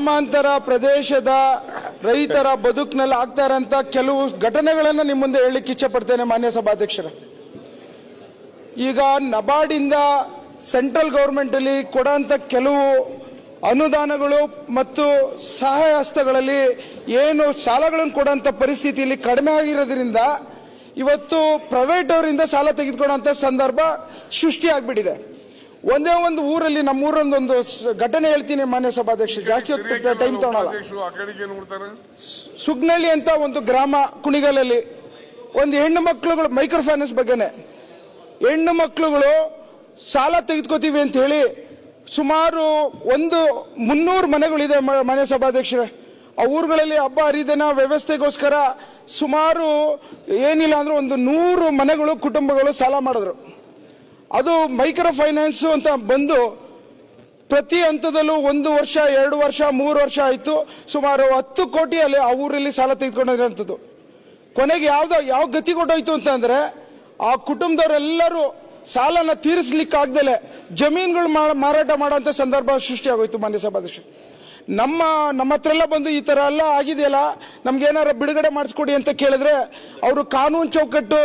ಗ್ರಾಮಾಂತರ ಪ್ರದೇಶದ ರೈತರ ಬದುಕಿನಲ್ಲಿ ಆಗ್ತಾ ಇರೋಂಥ ಕೆಲವು ಘಟನೆಗಳನ್ನು ನಿಮ್ಮ ಮುಂದೆ ಹೇಳಲಿಕ್ಕೆ ಇಚ್ಛೆ ಪಡ್ತೇನೆ ಮಾನ್ಯ ಸಭಾಧ್ಯಕ್ಷರ. ಈಗ ನಬಾರ್ಡಿಂದ ಸೆಂಟ್ರಲ್ ಗೌರ್ಮೆಂಟ್ ಅಲ್ಲಿ ಕೊಡೋಂಥ ಕೆಲವು ಅನುದಾನಗಳು ಮತ್ತು ಸಹಾಯ ಹಸ್ತಗಳಲ್ಲಿ ಏನು ಸಾಲಗಳನ್ನು ಕೊಡುವಂಥ ಪರಿಸ್ಥಿತಿಯಲ್ಲಿ ಕಡಿಮೆ ಆಗಿರೋದ್ರಿಂದ ಇವತ್ತು ಪ್ರೈವೇಟ್ ಅವರಿಂದ ಸಾಲ ತೆಗೆದುಕೊಳ್ಳುವಂಥ ಸಂದರ್ಭ ಸೃಷ್ಟಿಯಾಗ್ಬಿಟ್ಟಿದೆ. ಒಂದೇ ಒಂದು ಊರಲ್ಲಿ ನಮ್ಮೂರೊಂದೊಂದು ಘಟನೆ ಹೇಳ್ತೀನಿ ಮಾನ್ಯ ಸಭಾಧ್ಯಕ್ಷ, ಜಾಸ್ತಿ ಟೈಮ್ ತಗೊಳಲ್ಲ. ಸುಗ್ನಳ್ಳಿ ಅಂತ ಒಂದು ಗ್ರಾಮ ಕುಣಿಗಲಲ್ಲಿ ಒಂದು ಹೆಣ್ಣು ಮಕ್ಕಳುಗಳು ಮೈಕ್ರೋ ಫೈನಾನ್ಸ್ ಬಗ್ಗೆನೆ ಹೆಣ್ಣು ಮಕ್ಕಳುಗಳು ಸಾಲ ತೆಗೆದುಕೋತೀವಿ ಅಂತ ಹೇಳಿ ಸುಮಾರು 300 ಮನೆಗಳಿದೆ ಮಾನ್ಯ ಸಭಾಧ್ಯಕ್ಷರೇ. ಆ ಊರುಗಳಲ್ಲಿ ಹಬ್ಬ ಹರಿದಿನ ವ್ಯವಸ್ಥೆಗೋಸ್ಕರ ಸುಮಾರು ಏನಿಲ್ಲ ಅಂದ್ರೆ 100 ಮನೆಗಳು ಕುಟುಂಬಗಳು ಸಾಲ ಮಾಡಿದ್ರು. ಅದು ಮೈಕ್ರೋ ಫೈನಾನ್ಸ್ ಅಂತ ಬಂದು ಪ್ರತಿ ಹಂತದಲ್ಲೂ 1 ವರ್ಷ 2 ವರ್ಷ 3 ವರ್ಷ ಆಯಿತು. ಸುಮಾರು 10 ಕೋಟಿಯಲ್ಲಿ ಆ ಊರಲ್ಲಿ ಸಾಲ ತೆಗೆದುಕೊಂಡಿರೋಂಥದ್ದು. ಕೊನೆಗೆ ಯಾವ ಗತಿ ಕೊಟ್ಟೋಯ್ತು ಅಂತಂದ್ರೆ ಆ ಕುಟುಂಬದವರೆಲ್ಲರೂ ಸಾಲನ ತೀರಿಸಲಿಕ್ಕಾಗ್ದಲೆ ಜಮೀನುಗಳು ಮಾರಾಟ ಮಾಡೋಂಥ ಸಂದರ್ಭ ಸೃಷ್ಟಿಯಾಗೋಯ್ತು ಮಾನ್ಯ ಸಭಾಧ್ಯಕ್ಷ. ನಮ್ಮ ಹತ್ರ ಎಲ್ಲ ಬಂದು ಈ ತರ ಎಲ್ಲ ಆಗಿದೆಯಲ್ಲ, ನಮ್ಗೆ ಏನಾರ ಬಿಡುಗಡೆ ಮಾಡಿಸ್ಕೊಡಿ ಅಂತ ಕೇಳಿದ್ರೆ ಅವರು ಕಾನೂನು ಚೌಕಟ್ಟು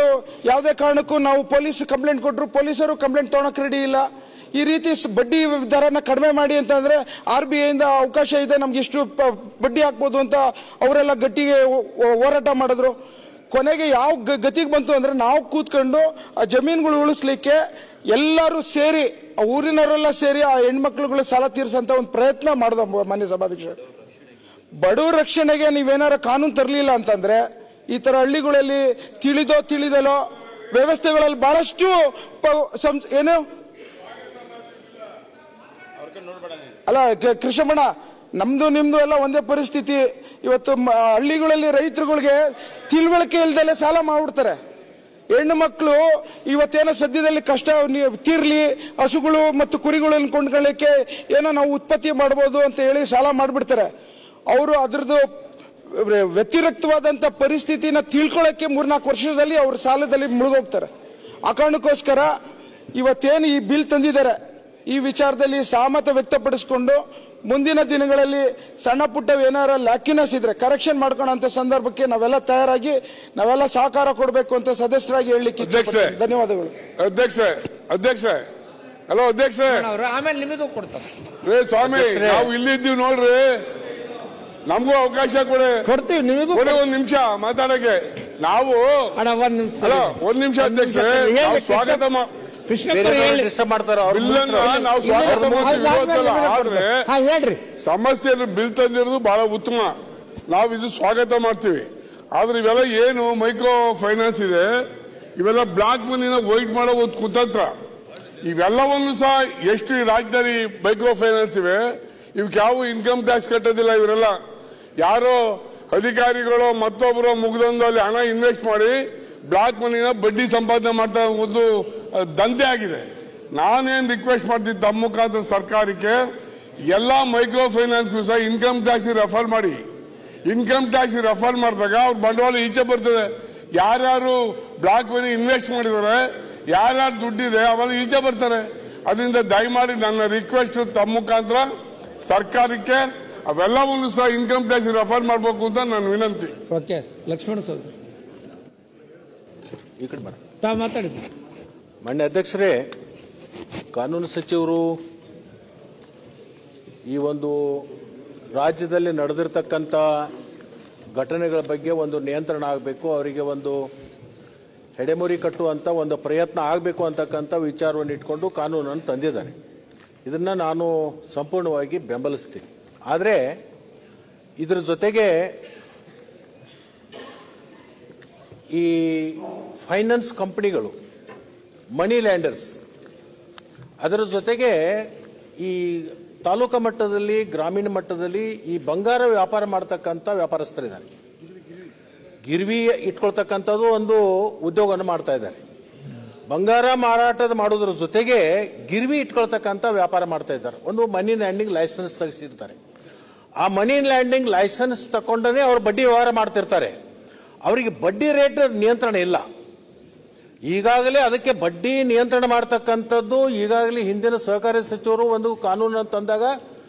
ಯಾವುದೇ ಕಾರಣಕ್ಕೂ ನಾವು ಪೊಲೀಸ್ ಕಂಪ್ಲೇಂಟ್ ಕೊಟ್ಟರು ಪೊಲೀಸರು ಕಂಪ್ಲೇಂಟ್ ತೊಗೊಳಕ್ ರೆಡಿ ಇಲ್ಲ. ಈ ರೀತಿ ಬಡ್ಡಿ ದರನ ಕಡಿಮೆ ಮಾಡಿ ಅಂತಂದ್ರೆ RBI ಇಂದ ಅವಕಾಶ ಇದೆ, ನಮ್ಗೆ ಇಷ್ಟು ಬಡ್ಡಿ ಹಾಕ್ಬೋದು ಅಂತ ಅವರೆಲ್ಲ ಗಟ್ಟಿಗೆ ಹೋರಾಟ ಮಾಡಿದ್ರು. ಕೊನೆಗೆ ಯಾವ ಗತಿಗೆ ಬಂತು ಅಂದ್ರೆ ನಾವು ಕೂತ್ಕೊಂಡು ಆ ಜಮೀನುಗಳು ಉಳಿಸ್ಲಿಕ್ಕೆ ಎಲ್ಲರೂ ಸೇರಿ ಆ ಊರಿನವರೆಲ್ಲ ಸೇರಿ ಆ ಹೆಣ್ಮಕ್ಳುಗಳು ಸಾಲ ತೀರಿಸಂತ ಒಂದು ಪ್ರಯತ್ನ ಮಾಡಿದ ಮಾನ್ಯ ಸಭಾಧ್ಯಕ್ಷ. ಬಡವರ ರಕ್ಷಣೆಗೆ ನೀವೇನಾರ ಕಾನೂನು ತರಲಿಲ್ಲ ಅಂತಂದ್ರೆ ಈ ತರ ಹಳ್ಳಿಗಳಲ್ಲಿ ತಿಳಿದಲೋ ವ್ಯವಸ್ಥೆಗಳಲ್ಲಿ ಬಹಳಷ್ಟು ಏನು ಅಲ್ಲ ಕೃಷ್ಣಣ್ಣ, ನಮ್ದು ನಿಮ್ದು ಎಲ್ಲ ಒಂದೇ ಪರಿಸ್ಥಿತಿ. ಇವತ್ತು ಹಳ್ಳಿಗಳಲ್ಲಿ ರೈತರುಗಳಿಗೆ ತಿಳುವಳಿಕೆ ಇಲ್ದಲೆ ಸಾಲ ಮಾಡ್ಬಿಡ್ತಾರೆ. ಹೆಣ್ಣು ಮಕ್ಕಳು ಇವತ್ತೇನೋ ಸದ್ಯದಲ್ಲಿ ಕಷ್ಟ ತೀರ್ಲಿ, ಹಸುಗಳು ಮತ್ತು ಕುರಿಗಳನ್ನು ಕೊಂಡ್ಕೊಳ್ಳಿಕ್ಕೆ ಏನೋ ನಾವು ಉತ್ಪತ್ತಿ ಮಾಡ್ಬೋದು ಅಂತ ಹೇಳಿ ಸಾಲ ಮಾಡಿಬಿಡ್ತಾರೆ. ಅವರು ಅದ್ರದ್ದು ವ್ಯತಿರಿಕ್ತವಾದಂಥ ಪರಿಸ್ಥಿತಿನ ತಿಳ್ಕೊಳ್ಳೋಕ್ಕೆ 3-4 ವರ್ಷದಲ್ಲಿ ಅವ್ರ ಸಾಲದಲ್ಲಿ ಮುಳುಗೋಗ್ತಾರೆ. ಆ ಕಾರಣಕ್ಕೋಸ್ಕರ ಇವತ್ತೇನು ಈ ಬಿಲ್ ತಂದಿದ್ದಾರೆ ಈ ವಿಚಾರದಲ್ಲಿ ಸಹಮತ ವ್ಯಕ್ತಪಡಿಸಿಕೊಂಡು ಮುಂದಿನ ದಿನಗಳಲ್ಲಿ ಸಣ್ಣ ಪುಟ್ಟ ಏನಾರ ಲ್ಯಾಕಿನೆಸ್ ಇದ್ರೆ ಕರೆಕ್ಷನ್ ಮಾಡ್ಕೊಳ್ಳೋ ಸಂದರ್ಭಕ್ಕೆ ನಾವೆಲ್ಲ ತಯಾರಾಗಿ ನಾವೆಲ್ಲ ಸಹಕಾರ ಕೊಡಬೇಕು ಅಂತ ಸದಸ್ಯರಾಗಿ ಹೇಳಲಿಕ್ಕೆ ಧನ್ಯವಾದಗಳು. ಅಧ್ಯಕ್ಷ ಹಲೋ ಅಧ್ಯಕ್ಷ, ಆಮೇಲೆ ನಿಮಗೂ ಕೊಡ್ತಾರೆ ಸ್ವಾಮಿ, ನಾವು ಇಲ್ಲಿದ್ದೀವಿ ನೋಡ್ರಿ, ನಮಗೂ ಅವಕಾಶ ಕೊಡ್ತೀವಿ, ನಿಮಗೂ ಒಂದ್ ನಿಮಿಷ ಮಾತಾಡಕ್ಕೆ. ನಾವು ಒಂದ್ ನಿಮಿಷ ಅಧ್ಯಕ್ಷ, ಸ್ವಾಗತ ಆದ್ರೆ ಸಮಸ್ಯೆ ಬಿಲ್ ತಂದಿರೋದು ಬಹಳ ಉತ್ತಮ, ನಾವು ಇದು ಸ್ವಾಗತ ಮಾಡ್ತೀವಿ. ಆದ್ರೆ ಇವೆಲ್ಲ ಏನು ಮೈಕ್ರೋ ಫೈನಾನ್ಸ್ ಇದೆ, ಇವೆಲ್ಲ ಬ್ಲಾಕ್ ಮನಿನ ವೈಟ್ ಮಾಡೋ ಒಂದು ಕುತಂತ್ರ. ಇವೆಲ್ಲವನ್ನು ಸಹ ಎಷ್ಟು ರಾಜ್ಯದಲ್ಲಿ ಮೈಕ್ರೋ ಫೈನಾನ್ಸ್ ಇವೆ, ಇವಕ್ಕೆ ಯಾವ ಇನ್ಕಮ್ ಟ್ಯಾಕ್ಸ್ ಕಟ್ಟೋದಿಲ್ಲ. ಇವರೆಲ್ಲ ಯಾರೋ ಅಧಿಕಾರಿಗಳು ಮತ್ತೊಬ್ಬರು ಮುಗ್ದೊಂದು ಅಲ್ಲಿ ಹಣ ಇನ್ವೆಸ್ಟ್ ಮಾಡಿ ಬ್ಲಾಕ್ ಮನಿನ ಬಡ್ಡಿ ಸಂಪಾದನೆ ಮಾಡ್ತಾ ಒಂದು ದಂಧೆ ಆಗಿದೆ. ನಾನೇನ್ ರಿಕ್ವೆಸ್ಟ್ ಮಾಡ್ತೀನಿ ತಮ್ಮ ಮುಖಾಂತರ ಸರ್ಕಾರಕ್ಕೆ, ಎಲ್ಲಾ ಮೈಕ್ರೋ ಫೈನಾನ್ಸ್ಗೂ ಸಹ ಇನ್ಕಮ್ ಟ್ಯಾಕ್ಸ್ ರೆಫರ್ ಮಾಡಿ. ಇನ್ಕಮ್ ಟ್ಯಾಕ್ಸ್ ರೆಫರ್ ಮಾಡಿದಾಗ ಅವ್ರ ಬಂಡವಾಳ ಈಚೆ ಬರ್ತದೆ. ಯಾರ್ಯಾರು ಬ್ಲಾಕ್ ಮನಿ ಇನ್ವೆಸ್ಟ್ ಮಾಡಿದ್ದಾರೆ, ಯಾರ್ಯಾರು ದುಡ್ಡಿದೆ ಅವೆಲ್ಲ ಈಚೆ ಬರ್ತಾರೆ. ಅದರಿಂದ ದಯಮಾಡಿ ನನ್ನ ರಿಕ್ವೆಸ್ಟ್ ತಮ್ಮ ಮುಖಾಂತರ ಸರ್ಕಾರಕ್ಕೆ ಅವೆಲ್ಲವನ್ನು ಸಹ ಇನ್ಕಮ್ ಟ್ಯಾಕ್ಸ್ ರೆಫರ್ ಮಾಡಬೇಕು ಅಂತ ನನ್ನ ವಿನಂತಿ. ಓಕೆ, ಲಕ್ಷ್ಮಣ ಸರ್ ಈ ಕಡೆ ಮಾತಾಡಿ. ಮಾನ್ಯ ಅಧ್ಯಕ್ಷರೇ, ಕಾನೂನು ಸಚಿವರು ಈ ಒಂದು ರಾಜ್ಯದಲ್ಲಿ ನಡೆದಿರ್ತಕ್ಕಂಥ ಘಟನೆಗಳ ಬಗ್ಗೆ ಒಂದು ನಿಯಂತ್ರಣ ಆಗಬೇಕು, ಅವರಿಗೆ ಒಂದು ಹೆಡೆಮುರಿ ಕಟ್ಟುವಂಥ ಒಂದು ಪ್ರಯತ್ನ ಆಗಬೇಕು ಅಂತಕ್ಕಂಥ ವಿಚಾರವನ್ನು ಇಟ್ಕೊಂಡು ಕಾನೂನನ್ನು ತಂದಿದ್ದಾರೆ. ಇದನ್ನು ನಾನು ಸಂಪೂರ್ಣವಾಗಿ ಬೆಂಬಲಿಸ್ತೀನಿ. ಆದರೆ ಇದರ ಜೊತೆಗೆ ಈ ಫೈನಾನ್ಸ್ ಕಂಪನಿಗಳು, ಮನಿ ಲ್ಯಾಂಡರ್ಸ್, ಅದರ ಜೊತೆಗೆ ಈ ತಾಲೂಕಾ ಮಟ್ಟದಲ್ಲಿ ಗ್ರಾಮೀಣ ಮಟ್ಟದಲ್ಲಿ ಈ ಬಂಗಾರ ವ್ಯಾಪಾರ ಮಾಡ್ತಕ್ಕಂಥ ವ್ಯಾಪಾರಸ್ಥರಿದ್ದಾರೆ. ಗಿರ್ವಿ ಇಟ್ಕೊಳ್ತಕ್ಕಂಥದ್ದು ಒಂದು ಉದ್ಯೋಗವನ್ನು ಮಾಡ್ತಾ ಇದ್ದಾರೆ. ಬಂಗಾರ ಮಾರಾಟದ ಮಾಡೋದ್ರ ಜೊತೆಗೆ ಗಿರ್ವಿ ಇಟ್ಕೊಳ್ತಕ್ಕಂಥ ವ್ಯಾಪಾರ ಮಾಡ್ತಾ ಇದ್ದಾರೆ. ಒಂದು ಮನಿ ಲ್ಯಾಂಡಿಂಗ್ ಲೈಸೆನ್ಸ್ ತೆಗೆಸಿರ್ತಾರೆ. ಆ ಮನಿ ಲ್ಯಾಂಡಿಂಗ್ ಲೈಸೆನ್ಸ್ ತಗೊಂಡೇ ಅವರು ಬಡ್ಡಿ ವ್ಯವಹಾರ ಮಾಡ್ತಿರ್ತಾರೆ. ಅವರಿಗೆ ಬಡ್ಡಿ ರೇಟ್ ನಿಯಂತ್ರಣ ಇಲ್ಲ. ಈಗಾಗಲೇ ಅದಕ್ಕೆ ಬಡ್ಡಿ ನಿಯಂತ್ರಣ ಮಾಡ್ತಕ್ಕಂಥದ್ದು ಈಗಾಗಲೇ ಹಿಂದಿನ ಸಹಕಾರಿ ಸಚಿವರು ಒಂದು ಕಾನೂನನ್ನು ತಂದಾಗ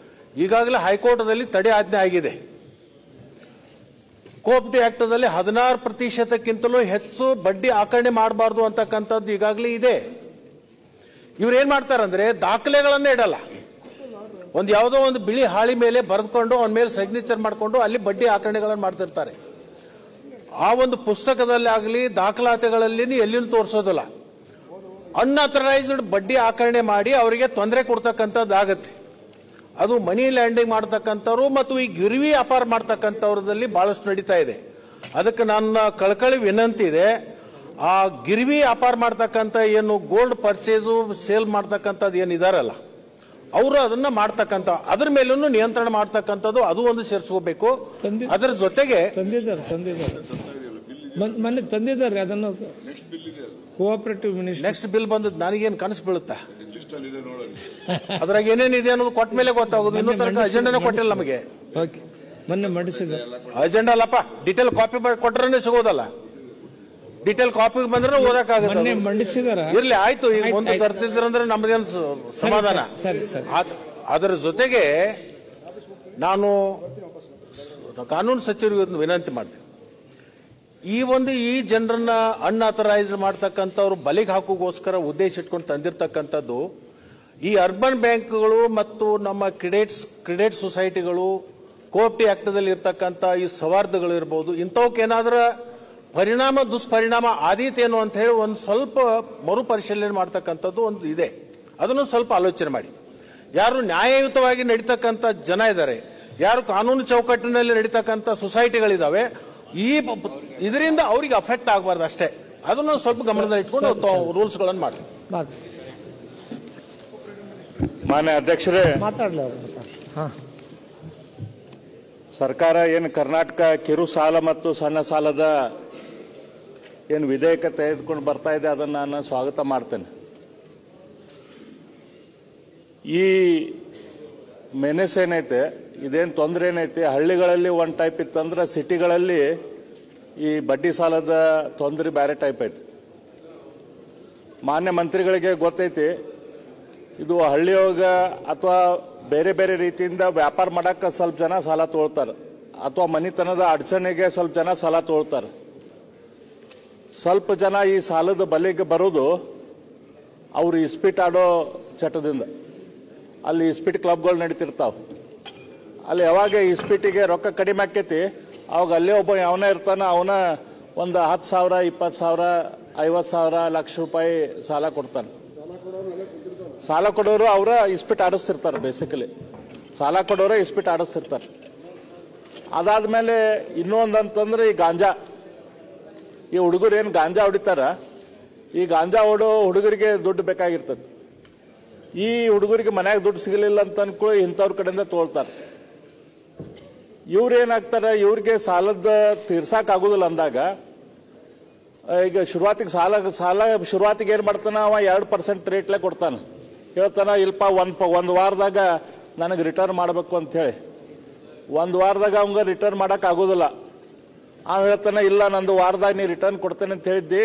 ಈಗಾಗಲೇ ಹೈಕೋರ್ಟ್ದಲ್ಲಿ ತಡೆ ಆಜ್ಞೆ ಆಗಿದೆ. ಕೋಆಪರೇಟಿವ್ ಆಕ್ಟ್ದಲ್ಲಿ 16%ಕ್ಕಿಂತಲೂ ಹೆಚ್ಚು ಬಡ್ಡಿ ಆಕರಣೆ ಮಾಡಬಾರ್ದು ಅಂತಕ್ಕಂಥದ್ದು ಈಗಾಗಲೇ ಇದೆ. ಇವ್ರು ಏನ್ ಮಾಡ್ತಾರಂದ್ರೆ ದಾಖಲೆಗಳನ್ನೇ ಇಡಲ್ಲ. ಯಾವುದೋ ಒಂದು ಬಿಳಿ ಹಾಳಿ ಮೇಲೆ ಬರೆದುಕೊಂಡು ಅವನ ಮೇಲೆ ಸಿಗ್ನೇಚರ್ ಮಾಡಿಕೊಂಡು ಅಲ್ಲಿ ಬಡ್ಡಿ ಆಕರಣೆಗಳನ್ನು ಮಾಡ್ತಿರ್ತಾರೆ. ಆ ಒಂದು ಪುಸ್ತಕದಲ್ಲಿ ಆಗಲಿ ದಾಖಲಾತಿಗಳಲ್ಲಿ ಎಲ್ಲಿನೂ ತೋರಿಸೋದಿಲ್ಲ. ಅನ್ಅಥರೈಸ್ಡ್ ಬಡ್ಡಿ ಆಕರಣೆ ಮಾಡಿ ಅವರಿಗೆ ತೊಂದರೆ ಕೊಡ್ತಕ್ಕಂಥದ್ದಾಗತ್ತೆ. ಅದು ಮನಿ ಲ್ಯಾಂಡಿಂಗ್ ಮಾಡ್ತಕ್ಕಂಥವ್ರು ಮತ್ತು ಈ ಗಿರ್ವಿ ವ್ಯಾಪಾರ ಮಾಡ್ತಕ್ಕಂಥವ್ರದಲ್ಲಿ ಬಹಳಷ್ಟು ನಡೀತಾ ಇದೆ. ಅದಕ್ಕೆ ನನ್ನ ಕಳಕಳಿ ವಿನಂತಿ ಇದೆ, ಆ ಗಿರ್ವಿ ವ್ಯಾಪಾರ ಮಾಡ್ತಕ್ಕಂಥ ಏನು ಗೋಲ್ಡ್ ಪರ್ಚೇಸು ಸೇಲ್ ಮಾಡ್ತಕ್ಕಂಥದ್ದು ಏನಿದಾರಲ್ಲ ಅವರು ಅದನ್ನ ಮಾಡ್ತಕ್ಕಂಥ ಅದ್ರ ಮೇಲೂ ನಿಯಂತ್ರಣ ಮಾಡ್ತಕ್ಕಂಥದ್ದು ಅದು ಒಂದು ಸೇರಿಸ್ಕೋಬೇಕು. ಅದರ ಜೊತೆಗೆ ಮೊನ್ನೆ ತಂದಿದ್ದಾರೆ ಅದನ್ನು ಕೋಆಪರೇಟಿವ್ ಮಿನಿಸ್ಟರ್ ನೆಕ್ಸ್ಟ್ ಬಿಲ್ ಬಂದದ್ದು ನನಗೇನು ಕನಸು ಬೀಳುತ್ತಾ, ಅದ್ರಾಗ ಏನೇನಿದೆ ಅನ್ನೋದು ಕೊಟ್ಟ ಮೇಲೆ ಗೊತ್ತಾಗೋದು. ಇನ್ನೂ ತನಕ ಅಜೆಂಡಾನ ಕೊಟ್ಟಿಲ್ಲ ನಮಗೆ. ಮೊನ್ನೆ ಮಂಡಿಸಿದ ಅಜೆಂಡಾ ಅಲ್ಲಪ್ಪ, ಡಿಟೇಲ್ ಕಾಪಿ ಕೊಟ್ರೆ ಸಿಗೋದಲ್ಲ. ಡಿಟೇಲ್ ಕಾಪಿ ಬಂದ್ರೆ ಓದಕ್ಕಾಗುತ್ತೆ. ಮಂಡಿಸಿದಾರ ಇರ್ಲಿ, ಆಯ್ತು. ಈಗ ಮುಂದೆ ತರ್ತಿದ್ರಂದ್ರೆ ನಮ್ದೇನು ಸಮಾಧಾನ. ಅದರ ಜೊತೆಗೆ ನಾನು ಕಾನೂನು ಸಚಿವರಿಗೆ ವಿನಂತಿ ಮಾಡ್ತೀನಿ, ಈ ಜನರನ್ನ ಅನ್ಅಥರೈಸ್ಡ್ ಮಾಡ್ತಕ್ಕಂಥವ್ರು ಬಲಿಗೆ ಹಾಕೋಗೋಸ್ಕರ ಉದ್ದೇಶ ಇಟ್ಕೊಂಡು ತಂದಿರತಕ್ಕಂಥದ್ದು ಈ ಅರ್ಬನ್ ಬ್ಯಾಂಕ್ಗಳು ಮತ್ತು ನಮ್ಮ ಕ್ರೆಡಿಟ್ ಸೊಸೈಟಿಗಳು ಕೋಆಪರೇಟಿವ್ ಆಕ್ಟ್ದಲ್ಲಿ ಇರ್ತಕ್ಕಂಥ ಈ ಸವಾರ್ಧಗಳು ಇರಬಹುದು, ಇಂಥವಕ್ಕೇನಾದ್ರೂ ದುಷ್ಪರಿಣಾಮ ಆದೀತೇನು ಅಂತ ಹೇಳಿ ಒಂದು ಸ್ವಲ್ಪ ಮರುಪರಿಶೀಲನೆ ಮಾಡ್ತಕ್ಕಂಥದ್ದು ಒಂದು ಇದೆ. ಅದನ್ನು ಸ್ವಲ್ಪ ಆಲೋಚನೆ ಮಾಡಿ. ಯಾರು ನ್ಯಾಯಯುತವಾಗಿ ನಡೀತಕ್ಕಂಥ ಜನ ಇದ್ದಾರೆ, ಯಾರು ಕಾನೂನು ಚೌಕಟ್ಟಿನಲ್ಲಿ ನಡೀತಕ್ಕಂಥ ಸೊಸೈಟಿಗಳಿದಾವೆ, ಇದರಿಂದ ಅವ್ರಿಗೆ ಅಫೆಕ್ಟ್ ಆಗಬಾರ್ದು ಅಷ್ಟೇ. ಅದನ್ನು ಸ್ವಲ್ಪ ಗಮನದಲ್ಲಿ ಇಟ್ಕೊಂಡು ರೂಲ್ಸ್ಗಳನ್ನು ಮಾಡಿ. ಮಾನ್ಯ ಅಧ್ಯಕ್ಷರೇ, ಮಾತಾಡಲಿ. ಸರ್ಕಾರ ಏನು ಕರ್ನಾಟಕ ಕಿರು ಸಾಲ ಮತ್ತು ಸಣ್ಣ ಸಾಲದ ಏನು ವಿಧೇಯಕ ತೆಗೆದುಕೊಂಡು ಬರ್ತಾ ಇದೆ ಅದನ್ನು ನಾನು ಸ್ವಾಗತ ಮಾಡ್ತೇನೆ. ಈ ಮೆನೆಸ್ ಏನೈತೆ, ಇದೇನು ತೊಂದರೆ ಏನೈತೆ, ಹಳ್ಳಿಗಳಲ್ಲಿ ಒಂದು ಟೈಪ್ ಇತ್ತಂದ್ರೆ ಸಿಟಿಗಳಲ್ಲಿ ಈ ಬಡ್ಡಿ ಸಾಲದ ತೊಂದರೆ ಬೇರೆ ಟೈಪ್ ಐತೆ. ಮಾನ್ಯ ಮಂತ್ರಿಗಳಿಗೆ ಗೊತ್ತೈತಿ, ಇದು ಹಳ್ಳಿಯೊಳಗ ಅಥವಾ ಬೇರೆ ಬೇರೆ ರೀತಿಯಿಂದ ವ್ಯಾಪಾರ ಮಾಡಕ್ಕೆ ಸ್ವಲ್ಪ ಜನ ಸಾಲ ತೊಗೊಳ್ತಾರೆ, ಅಥವಾ ಮನಿತನದ ಅಡಚಣೆಗೆ ಸ್ವಲ್ಪ ಜನ ಸಾಲ ತೊಗೊಳ್ತಾರೆ. ಸ್ವಲ್ಪ ಜನ ಈ ಸಾಲದ ಬಲಿಗೆ ಬರೋದು ಅವರು ಇಸ್ಪೀಟ್ ಆಡೋ ಚಟದಿಂದ. ಅಲ್ಲಿ ಇಸ್ಪೀಟ್ ಕ್ಲಬ್ಗಳು ನಡೀತಿರ್ತಾವೆ. ಅಲ್ಲಿ ಯಾವಾಗ ಇಸ್ಪೀಟಿಗೆ ರೊಕ್ಕ ಕಡಿಮೆ ಆಕೈತಿ ಅವಾಗ ಅಲ್ಲೇ ಒಬ್ಬ ಯಾವನ ಇರ್ತಾನ, ಅವನ ಒಂದು 10,000, 20,000, 50,000, ಲಕ್ಷ ರೂಪಾಯಿ ಸಾಲ ಕೊಡ್ತಾನೆ. ಸಾಲ ಕೊಡೋರು ಅವರ ಇಸ್ಪೀಟ್ ಆಡಿಸ್ತಿರ್ತಾರೆ. ಬೇಸಿಕಲಿ ಸಾಲ ಕೊಡೋರೆ ಇಸ್ಪೀಟ್ ಆಡಿಸ್ತಿರ್ತಾರೆ. ಅದಾದ್ಮೇಲೆ ಇನ್ನೊಂದಂತಂದ್ರೆ ಈ ಗಾಂಜಾ, ಈ ಹುಡುಗರು ಏನು ಗಾಂಜಾ ಹೊಡಿತಾರ, ಈ ಗಾಂಜಾ ಹೊಡೋ ಹುಡುಗರಿಗೆ ದುಡ್ಡು ಬೇಕಾಗಿರ್ತದೆ. ಈ ಹುಡುಗರಿಗೆ ಮನ್ಯಾಗ ದುಡ್ಡು ಸಿಗಲಿಲ್ಲ ಅಂತ ಅನ್ಕೊಳ್ಳಿ ಇಂಥವ್ರ ಕಡೆಯಿಂದ ತಗೊಳ್ತಾರೆ. ಇವ್ರು ಏನಾಗ್ತಾರೆ, ಇವ್ರಿಗೆ ಸಾಲದ ತೀರ್ಸಾಕ್ ಆಗುದಿಲ್ಲ ಅಂದಾಗ ಈಗ ಶುರುವಾತಿಗೆ ಸಾಲ ಶುರುವಾತಿಗೆ ಏನ್ ಮಾಡ್ತಾನ, ಅವ 2% ರೇಟ್ಲೆ ಕೊಡ್ತಾನ. ಹೇಳ್ತಾನ, ಇಲ್ಪ ಒಂದು ವಾರದಾಗ ನನಗೆ ರಿಟರ್ನ್ ಮಾಡಬೇಕು ಅಂತ ಹೇಳಿ. ಒಂದು ವಾರದಾಗ ಅವಂಗ ರಿಟರ್ನ್ ಮಾಡಕ್ ಆಗೋದಿಲ್ಲ. ಹೇಳ್ತಾನೆ, ಇಲ್ಲ ನಂದು ವಾರದಾಗ ನೀ ರಿಟರ್ನ್ ಕೊಡ್ತೇನೆ ಅಂತ ಹೇಳಿದ್ದಿ,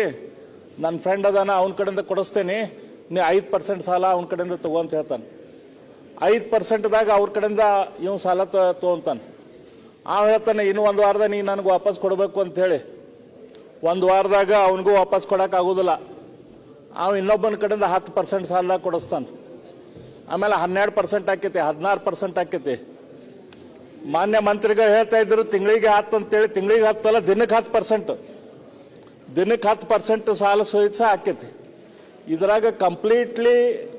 ನನ್ನ ಫ್ರೆಂಡ್ ಅದಾನ ಅವನ ಕಡೆಯಿಂದ ಕೊಡಿಸ್ತೇನೆ, ನೀ 5% ಸಾಲ ಅವನ ಕಡೆಯಿಂದ ತಗೋ ಅಂತ ಹೇಳ್ತಾನೆ. 5%ದಾಗ ಅವ್ರ ಕಡೆಯಿಂದ ಇವ್ ಸಾಲ ತಗೊಂತಾನೆ. ಹೇಳ್ತಾನೆ, ಇನ್ನು ಒಂದು ವಾರದಾಗ ನೀ ನನಗೆ ವಾಪಸ್ ಕೊಡಬೇಕು ಅಂತ ಹೇಳಿ. ಒಂದು ವಾರದಾಗ ಅವನಿಗೂ ವಾಪಸ್ ಕೊಡಕ್ ಆಗೋದಿಲ್ಲ. ಇನ್ನೊಬ್ಬನ ಕಡೆಯಿಂದ 10% ಸಾಲದಾಗ ಕೊಡಿಸ್ತಾನೆ. ಆಮೇಲೆ 12% ಆಕೈತಿ, 16% ಆಕೈತಿ. ಮಾನ್ಯ ಮಂತ್ರಿಗಳು ಹೇಳ್ತಾ ಇದ್ರು ತಿಂಗಳಿಗೆ 10 ಅಂತೇಳಿ. ತಿಂಗಳಿಗೆ 10 ಅಲ್ಲ, ದಿನಕ್ಕೆ 10%. ದಿನಕ್ಕೆ 10% ಸಾಲ ಸಹಿತ ಆಕೈತಿ. ಇದ್ರಾಗ ಕಂಪ್ಲೀಟ್ಲಿ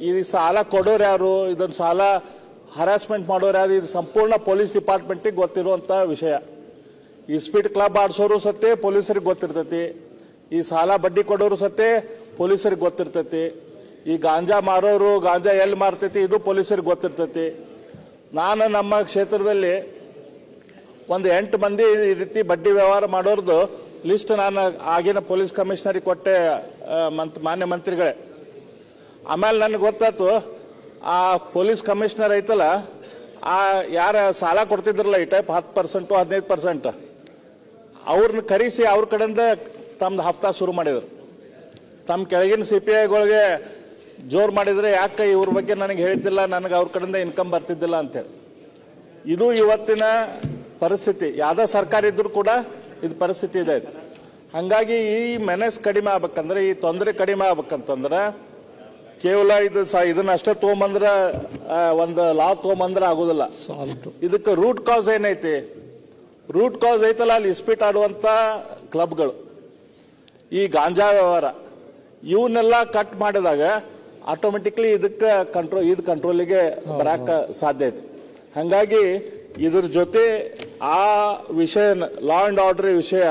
ಈ ಸಾಲ ಕೊಡೋರು ಯಾರು, ಇದನ್ನ ಸಾಲ ಹರಾಸ್ಮೆಂಟ್ ಮಾಡೋರು ಯಾರು, ಇದು ಸಂಪೂರ್ಣ ಪೊಲೀಸ್ ಡಿಪಾರ್ಟ್ಮೆಂಟಿಗೆ ಗೊತ್ತಿರುವಂತ ವಿಷಯ. ಈ ಸ್ಪೀಡ್ ಕ್ಲಬ್ ಆಡ್ಸೋರು ಸತ್ತೆ ಪೊಲೀಸರಿಗೆ ಗೊತ್ತಿರ್ತೈತಿ, ಈ ಸಾಲ ಬಡ್ಡಿ ಕೊಡೋರು ಸತ್ತೆ ಪೊಲೀಸರಿಗೆ ಗೊತ್ತಿರ್ತೈತಿ, ಈ ಗಾಂಜಾ ಮಾರೋರು ಗಾಂಜಾ ಎಲ್ಲಿ ಮಾರ್ತೈತಿ ಇದು ಪೊಲೀಸರಿಗೆ ಗೊತ್ತಿರ್ತೈತಿ. ನಾನು ನಮ್ಮ ಕ್ಷೇತ್ರದಲ್ಲಿ ಒಂದು 8 ಮಂದಿ ಈ ರೀತಿ ಬಡ್ಡಿ ವ್ಯವಹಾರ ಮಾಡೋರ್ದು ಲಿಸ್ಟ್ ನಾನು ಆಗಿನ ಪೊಲೀಸ್ ಕಮಿಷನರಿಗೆ ಕೊಟ್ಟೆ, ಮಾನ್ಯ ಮಂತ್ರಿಗಳೇ. ಆಮೇಲೆ ನನಗೆ ಗೊತ್ತಾಯ್ತು, ಆ ಪೊಲೀಸ್ ಕಮಿಷನರ್ ಐತಲ್ಲ, ಯಾರ ಸಾಲ ಕೊಡ್ತಿದ್ರಲ್ಲ ಈ ಟೈಪ್ 10%, 15%, ಅವ್ರನ್ನ ಕರೆಸಿ ಅವ್ರ ಕಡೆಯಿಂದ ತಮ್ದು ಹಫ್ತಾ ಶುರು ಮಾಡಿದ್ರು. ತಮ್ಮ ಕೆಳಗಿನ CPIಗಳಿಗೆ ಜೋರ್ ಮಾಡಿದ್ರೆ, ಯಾಕೆ ಇವ್ರ ಬಗ್ಗೆ ನನಗೆ ಹೇಳಿದ್ದಿಲ್ಲ, ನನಗೆ ಅವ್ರ ಕಡೆಯಿಂದ ಇನ್ಕಮ್ ಬರ್ತಿದ್ದಿಲ್ಲ ಅಂತೇಳಿ. ಇದು ಇವತ್ತಿನ ಪರಿಸ್ಥಿತಿ. ಯಾವುದೇ ಸರ್ಕಾರ ಇದ್ರೂ ಕೂಡ ಇದು ಪರಿಸ್ಥಿತಿ ಇದೆ. ಹಂಗಾಗಿ ಈ ಮೆನೆಸ್ ಕಡಿಮೆ ಆಗ್ಬೇಕಂದ್ರೆ, ಈ ತೊಂದರೆ ಕಡಿಮೆ ಆಗ್ಬೇಕಂತಂದ್ರೆ ಕೇವಲ ಇದನ್ನ ಅಷ್ಟೇ ತೊಗೊಂಬಂದ್ರೆ ಒಂದು ಲಾ ತೊಗೊಂಬಂದ್ರೆ ಆಗೋದಿಲ್ಲ. ಇದಕ್ಕೆ ರೂಟ್ ಕಾಸ್ ಏನೈತಿ? ರೂಟ್ ಕಾಸ್ ಐತಲ್ಲ, ಅಲ್ಲಿ ಇಸ್ಪೀಟ್ ಆಡುವಂತ ಕ್ಲಬ್ಗಳು, ಈ ಗಾಂಜಾ ವ್ಯವಹಾರ, ಇವನ್ನೆಲ್ಲ ಕಟ್ ಮಾಡಿದಾಗ ಆಟೋಮೆಟಿಕ್ಲಿ ಇದಕ್ಕೆ ಕಂಟ್ರೋಲಿಗೆ ಬರಾಕ ಸಾಧ್ಯ ಐತಿ. ಹಂಗಾಗಿ ಇದ್ರ ಜೊತೆ ಆ ವಿಷಯ, ಲಾ ಅಂಡ್ ಆರ್ಡರ್ ವಿಷಯ,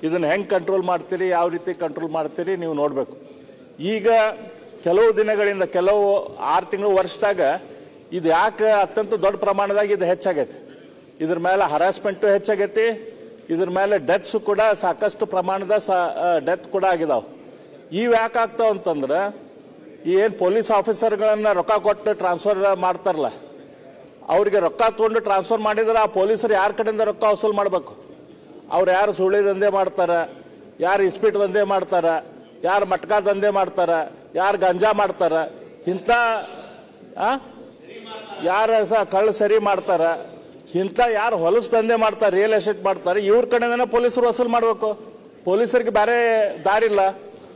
ಇದನ್ನ ಹೆಂಗ್ ಕಂಟ್ರೋಲ್ ಮಾಡ್ತೀರಿ, ಯಾವ ರೀತಿ ಕಂಟ್ರೋಲ್ ಮಾಡ್ತೀರಿ ನೀವು ನೋಡ್ಬೇಕು. ಈಗ ಕೆಲವು ದಿನಗಳಿಂದ, ಕೆಲವು 6 ತಿಂಗಳು, ವರ್ಷದಾಗ ಇದು ಯಾಕೆ ಅತ್ಯಂತ ದೊಡ್ಡ ಪ್ರಮಾಣದಾಗ ಇದು ಹೆಚ್ಚಾಗೈತಿ. ಇದ್ರ ಮೇಲೆ ಹರಾಸ್ಮೆಂಟು ಹೆಚ್ಚಾಗೈತಿ. ಇದ್ರ ಮೇಲೆ ಡೆತ್ಸ್ ಕೂಡ ಸಾಕಷ್ಟು ಪ್ರಮಾಣದ ಡೆತ್ ಕೂಡ ಆಗಿದಾವ. ಇವು ಯಾಕೆ ಆಗ್ತಾವ ಅಂತಂದ್ರೆ, ಏನ್ ಪೊಲೀಸ್ ಆಫೀಸರ್ಗಳನ್ನ ರೊಕ್ಕ ಕೊಟ್ಟು ಟ್ರಾನ್ಸ್ಫರ್ ಮಾಡ್ತಾರಲ್ಲ, ಅವ್ರಿಗೆ ರೊಕ್ಕ ತಗೊಂಡು ಟ್ರಾನ್ಸ್ಫರ್ ಮಾಡಿದ್ರೆ ಆ ಪೊಲೀಸರು ಯಾರ ಕಡೆಯಿಂದ ರೊಕ್ಕ ವಸೂಲು ಮಾಡಬೇಕು? ಅವ್ರು ಯಾರು ಸುಳ್ಳಿ ದಂಧೆ ಮಾಡ್ತಾರ, ಯಾರು ಇಸ್ಪೀಟ್ ದಂಧೆ ಮಾಡ್ತಾರ, ಯಾರು ಮಟ್ಕಾ ದಂಧೆ ಮಾಡ್ತಾರ, ಯಾರು ಗಂಜಾ ಮಾಡ್ತಾರ, ಇಂಥ ಯಾರ ಕಳ್ಳ ಸರಿ ಮಾಡ್ತಾರ, ಇಂಥ ಯಾರು ಹೊಲಸು ದಂಧೆ ಮಾಡ್ತಾರೆ, ರಿಯಲ್ ಎಸ್ಟೇಟ್ ಮಾಡ್ತಾರೆ, ಇವ್ರ ಕಡೆಯಿಂದನೇ ಪೊಲೀಸರು ವಸೂಲು ಮಾಡಬೇಕು. ಪೊಲೀಸರಿಗೆ ಬೇರೆ ದಾರಿಲ್ಲ.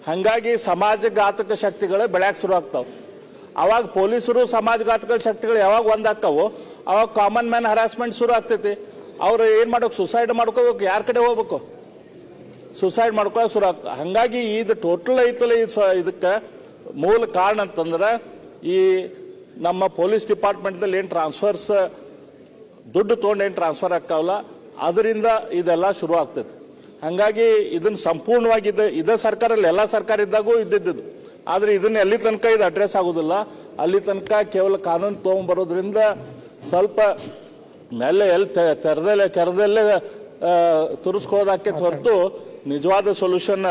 ಹಂಗಾಗಿ ಸಮಾಜಘಾತಕ ಶಕ್ತಿಗಳು ಬೆಳ್ಯಾಕ ಶುರು ಆಗ್ತಾವ. ಅವಾಗ ಪೊಲೀಸರು ಸಮಾಜಘಾತಕ ಶಕ್ತಿಗಳು ಯಾವಾಗ ಒಂದಾಕ್ಕವು, ಅವಾಗ ಕಾಮನ್ ಮ್ಯಾನ್ ಹರಾಸ್ಮೆಂಟ್ ಶುರು ಆಗ್ತೈತಿ. ಅವ್ರು ಏನ್ ಮಾಡ್ಬೇಕು? ಸುಸೈಡ್ ಮಾಡ್ಕೋಬೇಕು. ಯಾರ ಕಡೆ ಹೋಗ್ಬೇಕು? ಸುಸೈಡ್ ಮಾಡ್ಕೊಳ್ಳೋ ಶುರು ಆಗ್ತದೆ. ಹಂಗಾಗಿ ಇದು ಟೋಟಲ್ ಐತಲ್ಲ, ಇದಕ್ಕೆ ಮೂಲ ಕಾರಣ ಅಂತಂದ್ರೆ ಈ ನಮ್ಮ ಪೊಲೀಸ್ ಡಿಪಾರ್ಟ್ಮೆಂಟ್ದಲ್ಲಿ ಏನು ಟ್ರಾನ್ಸ್ಫರ್ಸ್ ದುಡ್ಡು ತೊಗೊಂಡು ಏನು ಟ್ರಾನ್ಸ್ಫರ್ ಆಗ್ತಾವಲ್ಲ, ಅದರಿಂದ ಇದೆಲ್ಲ ಶುರು ಆಗ್ತೈತಿ. ಹಂಗಾಗಿ ಇದನ್ನ ಸಂಪೂರ್ಣವಾಗಿ ಇದೇ ಸರ್ಕಾರಲ್ಲಿ, ಎಲ್ಲ ಸರ್ಕಾರ ಇದ್ದಾಗೂ ಇದ್ದಿದ್ದು. ಆದ್ರೆ ಇದನ್ನ ಎಲ್ಲಿ ತನಕ ಇದು ಅಡ್ರೆಸ್ ಆಗೋದಿಲ್ಲ, ಅಲ್ಲಿ ತನಕ ಕೇವಲ ಕಾನೂನು ತಗೊಂಡ್ಬರೋದ್ರಿಂದ ಸ್ವಲ್ಪ ಮೇಲೆ ಎಲ್ಲಿ ಕೆರದಲ್ಲೇ ತುರಿಸ್ಕೊಳ್ಳೋದಕ್ಕೆ ಹೊರತು ನಿಜವಾದ ಸೊಲ್ಯೂಷನ್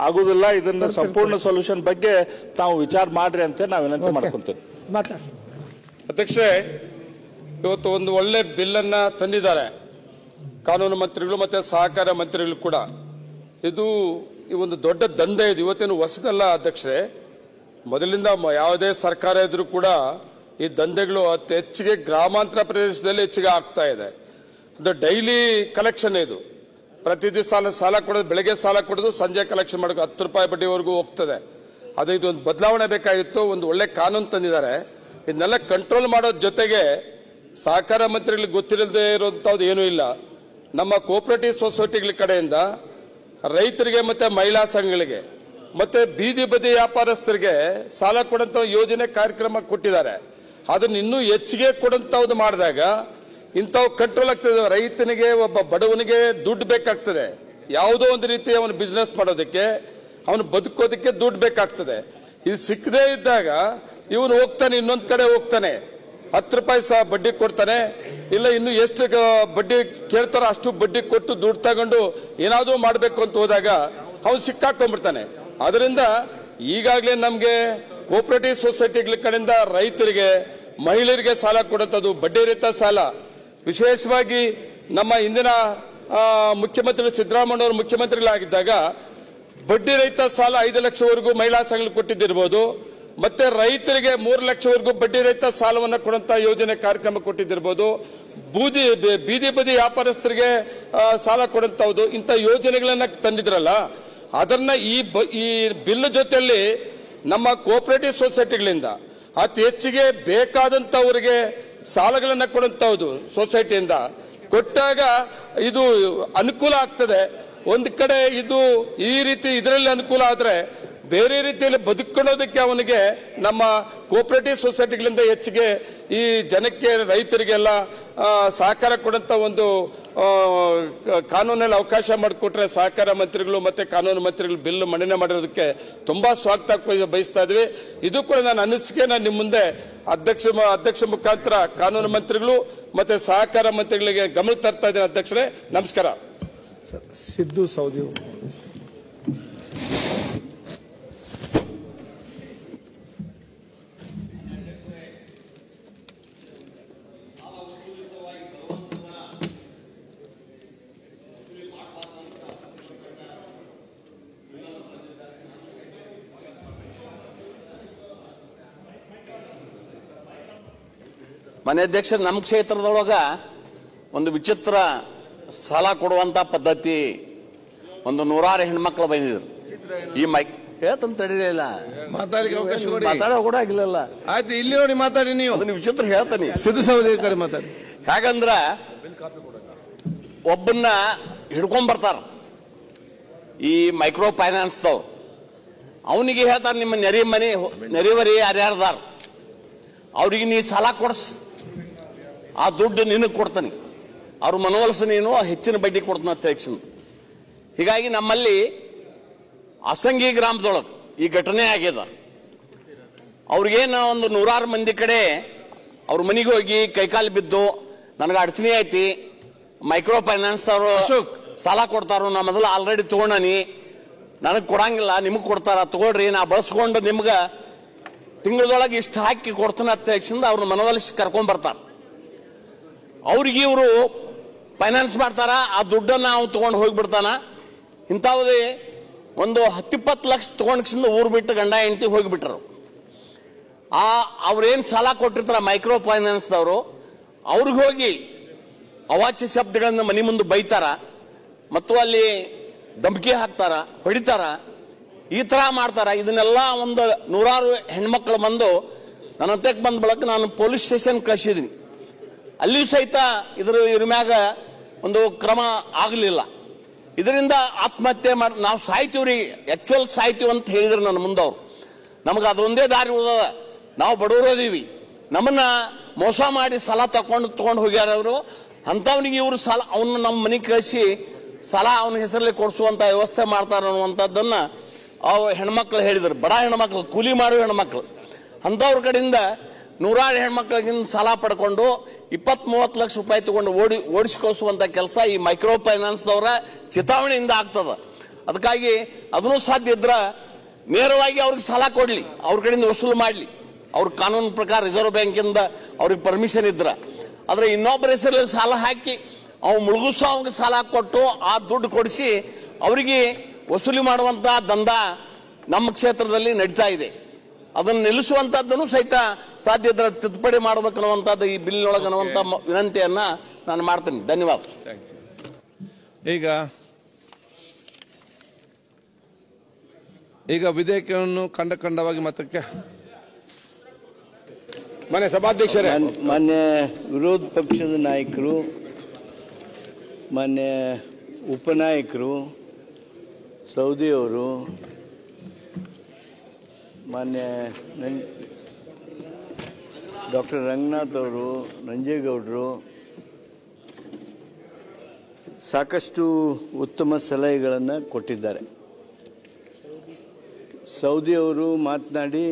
ಆಗುದಿಲ್ಲ. ಇದನ್ನ ಸಂಪೂರ್ಣ ಸೊಲ್ಯೂಷನ್ ಬಗ್ಗೆ ತಾವು ವಿಚಾರ ಮಾಡ್ರಿ ಅಂತ ನಾವು ವಿನಂತಿ ಮಾಡ್ಕೊಂತೀವಿ. ಅಧ್ಯಕ್ಷರೇ, ಇವತ್ತು ಒಂದು ಒಳ್ಳೆ ಬಿಲ್ ಅನ್ನ ತಂದಿದ್ದಾರೆ ಕಾನೂನು ಮಂತ್ರಿಗಳು ಮತ್ತೆ ಸಹಕಾರ ಮಂತ್ರಿಗಳು ಕೂಡ. ಇದು ಈ ಒಂದು ದೊಡ್ಡ ದಂಧೆ ಇದು, ಇವತ್ತೇನು ಹೊಸದಲ್ಲ ಅಧ್ಯಕ್ಷರೇ. ಮೊದಲಿಂದ ಯಾವುದೇ ಸರ್ಕಾರ ಇದ್ರೂ ಕೂಡ ಈ ದಂಧೆಗಳು ಅತಿ ಹೆಚ್ಚಿಗೆ ಗ್ರಾಮಾಂತರ ಪ್ರದೇಶದಲ್ಲಿ ಹೆಚ್ಚಿಗೆ ಆಗ್ತಾ ಇದೆ. ಅದು ಡೈಲಿ ಕಲೆಕ್ಷನ್ ಇದು. ಪ್ರತಿ ದಿವಸ ಸಾಲ ಕೊಡೋದು, ಬೆಳಗ್ಗೆ ಸಾಲ ಕೊಡೋದು, ಸಂಜೆ ಕಲೆಕ್ಷನ್ ಮಾಡೋದು, 10 ರೂಪಾಯಿ ಬಡ್ಡಿವರೆಗೂ ಹೋಗ್ತದೆ. ಅದು ಇದೊಂದು ಬದಲಾವಣೆ ಬೇಕಾಗಿತ್ತು. ಒಂದು ಒಳ್ಳೆ ಕಾನೂನು ತಂದಿದ್ದಾರೆ. ಇದನ್ನೆಲ್ಲ ಕಂಟ್ರೋಲ್ ಮಾಡೋದ್ರ ಜೊತೆಗೆ ಸಹಕಾರ ಮಂತ್ರಿಗಳಿಗೆ ಗೊತ್ತಿರದೇ ಇರುವಂತದ್ದು ಏನೂ ಇಲ್ಲ. ನಮ್ಮ ಕೋಆಪರೇಟಿವ್ ಸೊಸೈಟಿಗಳ ಕಡೆಯಿಂದ ರೈತರಿಗೆ ಮತ್ತೆ ಮಹಿಳಾ ಸಂಘಗಳಿಗೆ ಮತ್ತೆ ಬೀದಿ ಬದಿ ವ್ಯಾಪಾರಸ್ಥರಿಗೆ ಸಾಲ ಕೊಡಂತ ಯೋಜನೆ ಕಾರ್ಯಕ್ರಮ ಕೊಟ್ಟಿದ್ದಾರೆ. ಅದನ್ನ ಇನ್ನೂ ಹೆಚ್ಚಿಗೆ ಕೊಡಂತವ್ದು ಮಾಡಿದಾಗ ಇಂಥವು ಕಂಟ್ರೋಲ್ ಆಗ್ತದೆ. ರೈತನಿಗೆ, ಒಬ್ಬ ಬಡವನಿಗೆ ದುಡ್ಡು ಬೇಕಾಗ್ತದೆ. ಯಾವುದೋ ಒಂದು ರೀತಿ ಅವನು ಬಿಸ್ನೆಸ್ ಮಾಡೋದಕ್ಕೆ, ಅವನು ಬದುಕೋದಕ್ಕೆ ದುಡ್ಡು ಬೇಕಾಗ್ತದೆ. ಇದು ಸಿಕ್ಕದೇ ಇದ್ದಾಗ ಇವನು ಹೋಗ್ತಾನೆ, ಇನ್ನೊಂದು ಕಡೆ ಹೋಗ್ತಾನೆ, 10 ರೂಪಾಯಿ ಸಹ ಬಡ್ಡಿ ಕೊಡ್ತಾನೆ, ಇಲ್ಲ ಇನ್ನು ಎಷ್ಟು ಬಡ್ಡಿ ಕೇಳ್ತಾರೋ ಅಷ್ಟು ಬಡ್ಡಿ ಕೊಟ್ಟು ದುಡ್ಡು ತಗೊಂಡು ಏನಾದರೂ ಮಾಡಬೇಕು ಅಂತ ಹೋದಾಗ ಅವನು ಸಿಕ್ಕಾಕೊಂಡ್ಬಿಡ್ತಾನೆ. ಅದರಿಂದ ಈಗಾಗಲೇ ನಮಗೆ ಕೋಆಪರೇಟಿವ್ ಸೊಸೈಟಿಗಳ ಕಡೆಯಿಂದ ರೈತರಿಗೆ, ಮಹಿಳೆಯರಿಗೆ ಸಾಲ ಕೊಡುವಂಥದ್ದು, ಬಡ್ಡಿ ರಹಿತ ಸಾಲ. ವಿಶೇಷವಾಗಿ ನಮ್ಮ ಇಂದಿನ ಮುಖ್ಯಮಂತ್ರಿ ಸಿದ್ದರಾಮಯ್ಯ ಅವರು ಮುಖ್ಯಮಂತ್ರಿಗಳಾಗಿದ್ದಾಗ ಬಡ್ಡಿ ರಹಿತ ಸಾಲ 5 ಲಕ್ಷವರೆಗೂ ಮಹಿಳಾ ಸಂಘಗಳು ಕೊಟ್ಟಿದ್ದಿರಬಹುದು. ಮತ್ತೆ ರೈತರಿಗೆ 3 ಲಕ್ಷವರೆಗೂ ಬಡ್ಡಿ ರಹಿತ ಸಾಲವನ್ನು ಕೊಡುವಂತ ಯೋಜನೆ ಕಾರ್ಯಕ್ರಮ ಕೊಟ್ಟಿದ್ದಿರಬಹುದು. ಬೀದಿ ಬದಿ ವ್ಯಾಪಾರಸ್ಥರಿಗೆ ಸಾಲ ಕೊಡುವಂತದ್ದು, ಇಂಥ ಯೋಜನೆಗಳನ್ನ ತಂದಿದ್ರಲ್ಲ, ಅದನ್ನ ಈ ಬಿಲ್ ಜೊತೆಯಲ್ಲಿ ನಮ್ಮ ಕೋಆಪರೇಟಿವ್ ಸೊಸೈಟಿಗಳಿಂದ ಅತಿ ಹೆಚ್ಚಿಗೆ ಬೇಕಾದಂತವರಿಗೆ ಸಾಲಗಳನ್ನ ಕೊಡುವಂತದ್ದು ಸೊಸೈಟಿಯಿಂದ ಕೊಟ್ಟಾಗ ಇದು ಅನುಕೂಲ ಆಗ್ತದೆ. ಒಂದು ಕಡೆ ಇದು ಈ ರೀತಿ ಇದರಲ್ಲಿ ಅನುಕೂಲ ಆದ್ರೆ ಬೇರೆ ರೀತಿಯಲ್ಲಿ ಬದುಕೊಳ್ಳೋದಕ್ಕೆ ಅವನಿಗೆ ನಮ್ಮ ಕೋಆಪರೇಟಿವ್ ಸೊಸೈಟಿಗಳಿಂದ ಹೆಚ್ಚಿಗೆ ಈ ಜನಕ್ಕೆ, ರೈತರಿಗೆಲ್ಲ ಸಹಕಾರ ಕೊಡುವಂತ ಒಂದು ಕಾನೂನಲ್ಲಿ ಅವಕಾಶ ಮಾಡಿಕೊಟ್ರೆ ಸಹಕಾರ ಮಂತ್ರಿಗಳು ಮತ್ತೆ ಕಾನೂನು ಮಂತ್ರಿಗಳು ಬಿಲ್ ಮಂಡನೆ ಮಾಡಿರೋದಕ್ಕೆ ತುಂಬಾ ಸ್ವಾಗತ ಬಯಸ್ತಾ ಇದ್ವಿ. ಇದು ಕೂಡ ನನ್ನ ಅನಿಸಿಕೆನ ನಿಮ್ಮ ಮುಂದೆ ಅಧ್ಯಕ್ಷ ಮುಖಾಂತರ ಕಾನೂನು ಮಂತ್ರಿಗಳು ಮತ್ತೆ ಸಹಕಾರ ಮಂತ್ರಿಗಳಿಗೆ ಗಮನ ತರ್ತಾ ಇದ್ದೇನೆ. ಅಧ್ಯಕ್ಷರೇ, ನಮಸ್ಕಾರ. ಸಿದ್ದು ಸೌದಿ. ಮನೆ ಅಧ್ಯಕ್ಷ, ನಮ್ಮ ಕ್ಷೇತ್ರದೊಳಗ ಒಂದು ವಿಚಿತ್ರ ಸಾಲ ಕೊಡುವಂತ ಪದ್ಧತಿ, ಒಂದು 100 ಹೆಣ್ಮಕ್ಳು ಬಂದಿದ್ರು. ಈ ಮೈಕ್ ಹೇಳ್ತಂತ ತಡೀಲಿಲ್ಲ, ಮಾತಾಡಲಿಕ್ಕೆ ಅವಕಾಶ ಕೊಡಿ. ಮಾತಾಡೋ ಕೂಡ ಆಗಿಲ್ಲ. ಆಯ್ತು, ಇಲ್ಲಿ ನೋಡಿ ಮಾತಾಡಿ. ನೀವು ಅದನ್ನ ವಿಚಿತ್ರ ಹೇಳ್ತಾನೆ. ಸಿದ್ದು ಸಹೋದರಿ ಕಡೆ ಮಾತಾಡಿ. ಹೇಗಂದ್ರ ಒಬ್ಬನ್ನ ಹಿಡ್ಕೊಂಡ್ ಬರ್ತಾರ ಈ ಮೈಕ್ರೋ ಫೈನಾನ್ಸ್ದವ್ರು. ಅವನಿಗೆ ಹೇಳ್ತಾರ, ನಿಮ್ಮ ನೆರೆವರಿ ಯಾರ್ಯಾರದಾರ ಅವ್ರಿಗೆ ನೀ ಸಾಲ ಕೊಡ್ಸ್, ಆ ದುಡ್ಡು ನಿನಗೆ ಕೊಡ್ತಾನೆ, ಅವ್ರ ಮನವೊಲಿಸ, ನೀನು ಹೆಚ್ಚಿನ ಬಡ್ಡಿ ಕೊಡ್ತಾನ ಅಧ್ಯಕ್ಷನ್. ಹೀಗಾಗಿ ನಮ್ಮಲ್ಲಿ ಅಸಂಗಿ ಗ್ರಾಮದೊಳಗೆ ಈ ಘಟನೆ ಆಗ್ಯದ. ಅವ್ರಿಗೇನು ಒಂದು 100 ಮಂದಿ ಕಡೆ ಅವ್ರ ಮನೆಗೆ ಹೋಗಿ ಕೈಕಾಲು ಬಿದ್ದು, ನನಗೆ ಅಡಚಣೆ ಐತಿ, ಮೈಕ್ರೋ ಫೈನಾನ್ಸ್ ಅವರು ಸಾಲ ಕೊಡ್ತಾರೋ, ನಾ ಮೊದಲು ಆಲ್ರೆಡಿ ತಗೊಂಡನಿ, ನನಗೆ ಕೊಡಂಗಿಲ್ಲ, ನಿಮಗೆ ಕೊಡ್ತಾರ, ತಗೊಳ್ರಿ, ನಾ ಬಳಸ್ಕೊಂಡು ನಿಮ್ಗೆ ತಿಂಗಳದೊಳಗೆ ಇಷ್ಟು ಹಾಕಿ ಕೊಡ್ತಾನೆ ಅಧ್ಯಕ್ಷದಿಂದ ಅವ್ರನ್ನ ಮನವೊಲಿಸಿ ಕರ್ಕೊಂಡ್ ಬರ್ತಾರ. ಅವ್ರಿಗೆ ಇವರು ಫೈನಾನ್ಸ್ ಮಾಡ್ತಾರ, ಆ ದುಡ್ಡನ್ನ ನಾವು ತಗೊಂಡು ಹೋಗ್ಬಿಡ್ತಾನ. ಇಂಥವುದೇ ಒಂದು 10-20 ಲಕ್ಷ ತಗೊಂಡ್ಕಿಂದ ಊರು ಬಿಟ್ಟು ಗಂಡ ಹೆಂಡತಿ ಹೋಗಿಬಿಟ್ರು. ಅವ್ರೇನ್ ಸಾಲ ಕೊಟ್ಟಿರ್ತಾರ ಮೈಕ್ರೋ ಫೈನಾನ್ಸ್ದವರು, ಅವ್ರಿಗೆ ಹೋಗಿ ಅವಾಚ್ಯ ಶಬ್ದಗಳನ್ನ ಮನೆ ಮುಂದೆ ಬೈತಾರ, ಮತ್ತು ಅಲ್ಲಿ ಧಮಕಿ ಹಾಕ್ತಾರ, ಹೊಡಿತಾರ, ಈ ತರ ಮಾಡ್ತಾರ. ಇದನ್ನೆಲ್ಲ ಒಂದು 100 ಹೆಣ್ಮಕ್ಳು ಬಂದು ನನ್ನ ಹತ್ತಕ್ಕೆ ಬಂದ ಬಳಕ ನಾನು ಪೊಲೀಸ್ ಸ್ಟೇಷನ್ ಕಳಿಸಿದೀನಿ. ಅಲ್ಲಿಯೂ ಸಹಿತ ಇದ್ರ ಮ್ಯಾಗ ಒಂದು ಕ್ರಮ ಆಗಲಿಲ್ಲ. ಇದರಿಂದ ಆತ್ಮಹತ್ಯೆ ಮಾಡಿ ನಾವು ಸಾಯ್ತೀವ್ರಿ, ಆಕ್ಚುಯಲ್ ಸಾಯ್ತೀವಿ ಅಂತ ಹೇಳಿದ್ರು ನನ್ನ ಮುಂದವ್ರು. ನಮಗೆ ಅದೊಂದೇ ದಾರಿ ಉಳಿದ, ನಾವು ಬಡವರೋದೀವಿ, ನಮ್ಮನ್ನ ಮೋಸ ಮಾಡಿ ಸಾಲ ತಗೊಂಡು ಹೋಗ್ಯಾರ ಅವರು. ಅಂತವನಿಗೆ ಇವರು ಸಾಲ, ಅವನ್ನ ನಮ್ಮ ಮನೆಗೆ ಕಳಿಸಿ ಸಾಲ ಅವನ ಹೆಸರಲ್ಲಿ ಕೊಡಿಸುವಂತ ವ್ಯವಸ್ಥೆ ಮಾಡ್ತಾರ ಅನ್ನುವಂಥದ್ದನ್ನ ಅವು ಹೆಣ್ಮಕ್ಳು ಹೇಳಿದ್ರು. ಬಡ ಹೆಣ್ಮಕ್ಳು, ಕೂಲಿ ಮಾಡುವ ಹೆಣ್ಮಕ್ಳು, ಅಂತವ್ರ ಕಡೆಯಿಂದ 100 ಹೆಣ್ಮಕ್ಳಿಗಿಂದ ಸಾಲ ಪಡ್ಕೊಂಡು 20-30 ಲಕ್ಷ ರೂಪಾಯಿ ತಗೊಂಡು ಓಡಿಸ್ಕೊಳಿಸುವಂತ ಕೆಲಸ ಈ ಮೈಕ್ರೋ ಫೈನಾನ್ಸ್ದವರ ಚಿತಾವಣೆಯಿಂದ ಆಗ್ತದ. ಅದಕ್ಕಾಗಿ ಅದನ್ನು ಸಾಧ್ಯ ಇದ್ರ ನೇರವಾಗಿ ಅವ್ರಿಗೆ ಸಾಲ ಕೊಡ್ಲಿ, ಅವ್ರ ಕಡೆಯಿಂದ ವಸೂಲು ಮಾಡ್ಲಿ, ಅವ್ರ ಕಾನೂನು ಪ್ರಕಾರ ರಿಸರ್ವ್ ಬ್ಯಾಂಕಿಂದ ಅವ್ರಿಗೆ ಪರ್ಮಿಷನ್ ಇದ್ರ. ಆದ್ರೆ ಇನ್ನೊಬ್ಬರ ಹೆಸರಲ್ಲಿ ಸಾಲ ಹಾಕಿ ಅವ್ ಮುಳುಗಿಸೋ ಅವ್ರಿಗೆ ಸಾಲ ಕೊಟ್ಟು ಆ ದುಡ್ಡು ಕೊಡಿಸಿ ಅವರಿಗೆ ವಸೂಲಿ ಮಾಡುವಂತ ದಂಧ ನಮ್ಮ ಕ್ಷೇತ್ರದಲ್ಲಿ ನಡೀತಾ ಇದೆ. ಅದನ್ನು ನಿಲ್ಲಿಸುವಂತದ್ದನ್ನು ಸಹಿತ ಸಾಧ್ಯ ಇದ್ರೆ ತಿದ್ದುಪಡಿ ಮಾಡಬೇಕನ್ನುವಂಥದ್ದು ಈ ಬಿಲ್ನೊಳಗೆ ಅನ್ನುವಂಥ ವಿನಂತಿಯನ್ನ ನಾನು ಮಾಡ್ತೀನಿ. ಧನ್ಯವಾದ. ಈಗ ವಿಧೇಯಕವನ್ನು ಖಂಡವಾಗಿ ಮತಕ್ಕೆ ಮನೆ ಸಭಾಧ್ಯಕ್ಷರೇ, ಮಾನ್ಯ ವಿರೋಧ ಪಕ್ಷದ ನಾಯಕರು, ಮಾನ್ಯ ಉಪನಾಯಕರು, ಸೌದಿಯವರು, ಮಾನ್ಯ ಡಾಕ್ಟರ್ ರಂಗನಾಥ್ ಅವರು, ನಂಜೇಗೌಡರು ಸಾಕಷ್ಟು ಉತ್ತಮ ಸಲಹೆಗಳನ್ನು ಕೊಟ್ಟಿದ್ದಾರೆ. ಸೌದಿಯವರು ಮಾತನಾಡಿ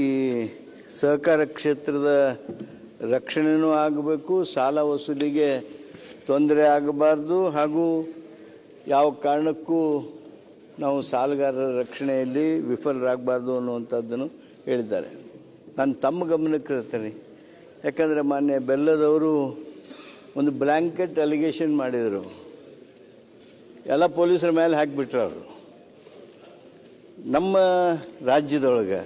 ಈ ಸಹಕಾರ ಕ್ಷೇತ್ರದ ರಕ್ಷಣೆನೂ ಆಗಬೇಕು, ಸಾಲ ವಸೂಲಿಗೆ ತೊಂದರೆ ಆಗಬಾರ್ದು, ಹಾಗೂ ಯಾವ ಕಾರಣಕ್ಕೂ ನಾವು ಸಾಲಗಾರರ ರಕ್ಷಣೆಯಲ್ಲಿ ವಿಫಲರಾಗಬಾರ್ದು ಅನ್ನುವಂಥದ್ದನ್ನು ಹೇಳಿದ್ದಾರೆ. ನಾನು ತಮ್ಮ ಗಮನಕ್ಕೆ ತರ್ತೀನಿ. ಯಾಕಂದರೆ ಮಾನ್ಯ ಬೆಲ್ಲದವರು ಒಂದು ಬ್ಲ್ಯಾಂಕೆಟ್ ಅಲಿಗೇಷನ್ ಮಾಡಿದರು, ಎಲ್ಲ ಪೊಲೀಸರ ಮೇಲೆ ಹಾಕಿಬಿಟ್ರು. ಅವರು ನಮ್ಮ ರಾಜ್ಯದೊಳಗೆ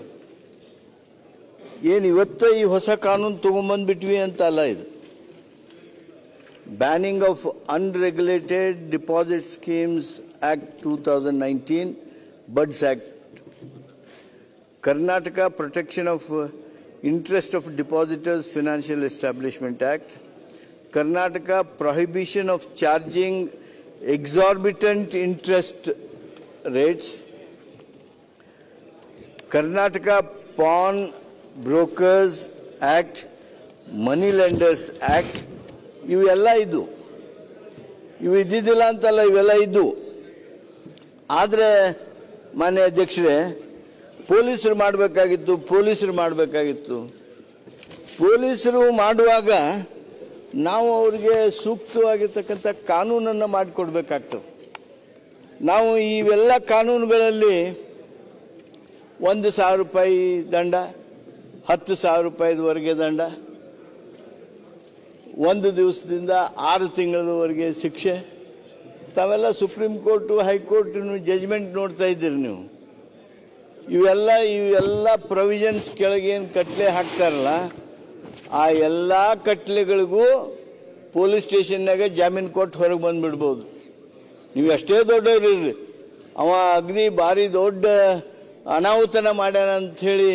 ಏನು ಇವತ್ತು ಈ ಹೊಸ ಕಾನೂನು ತೊಗೊಂಬಂದ್ಬಿಟ್ವಿ ಅಂತ ಅಲ್ಲ. ಇದು banning of unregulated deposit schemes act 2019, BUDS act, Karnataka protection of interest of depositors financial establishment act, Karnataka prohibition of charging exorbitant interest rates, Karnataka Pawn Brokers Act, Money Lenders Act, ಇವೆಲ್ಲ ಇದ್ದು, ಇವು ಇದ್ದಿದ್ದಿಲ್ಲ ಅಂತಲ್ಲ, ಇವೆಲ್ಲ ಇದ್ದು. ಆದರೆ ಮಾನ್ಯ ಅಧ್ಯಕ್ಷರೇ, ಪೊಲೀಸರು ಮಾಡಬೇಕಾಗಿತ್ತು. ಪೊಲೀಸರು ಮಾಡುವಾಗ ನಾವು ಅವ್ರಿಗೆ ಸೂಕ್ತವಾಗಿರ್ತಕ್ಕಂಥ ಕಾನೂನನ್ನು ಮಾಡಿಕೊಡ್ಬೇಕಾಗ್ತದೆ. ನಾವು ಇವೆಲ್ಲ ಕಾನೂನುಗಳಲ್ಲಿ 1,000 ರೂಪಾಯಿ ದಂಡ, 10,000 ರೂಪಾಯಿವರೆಗೆ ದಂಡ, 1 ದಿವಸದಿಂದ 6 ತಿಂಗಳವರೆಗೆ ಶಿಕ್ಷೆ, ತಾವೆಲ್ಲ ಸುಪ್ರೀಂ ಕೋರ್ಟು ಹೈಕೋರ್ಟಿನ ಜಜ್ಮೆಂಟ್ ನೋಡ್ತಾ ಇದ್ದೀರಿ ನೀವು. ಇವೆಲ್ಲ ಪ್ರೊವಿಷನ್ಸ್ ಕೆಳಗೆ ಏನು ಕಟ್ಲೆ ಹಾಕ್ತಾರಲ್ಲ, ಆ ಎಲ್ಲ ಕಟ್ಲೆಗಳಿಗೂ ಪೊಲೀಸ್ ಸ್ಟೇಷನ್ನಾಗ ಜಾಮೀನು ಕೊಟ್ಟು ಹೊರಗೆ ಬಂದ್ಬಿಡ್ಬೋದು. ನೀವು ಎಷ್ಟೇ ದೊಡ್ಡವ್ರು ಇರ್ರಿ, ಅವ ಅಗ್ನಿ ಭಾರಿ ದೊಡ್ಡ ಅನಾಹುತನ ಮಾಡ್ಯಾನ ಅಂಥೇಳಿ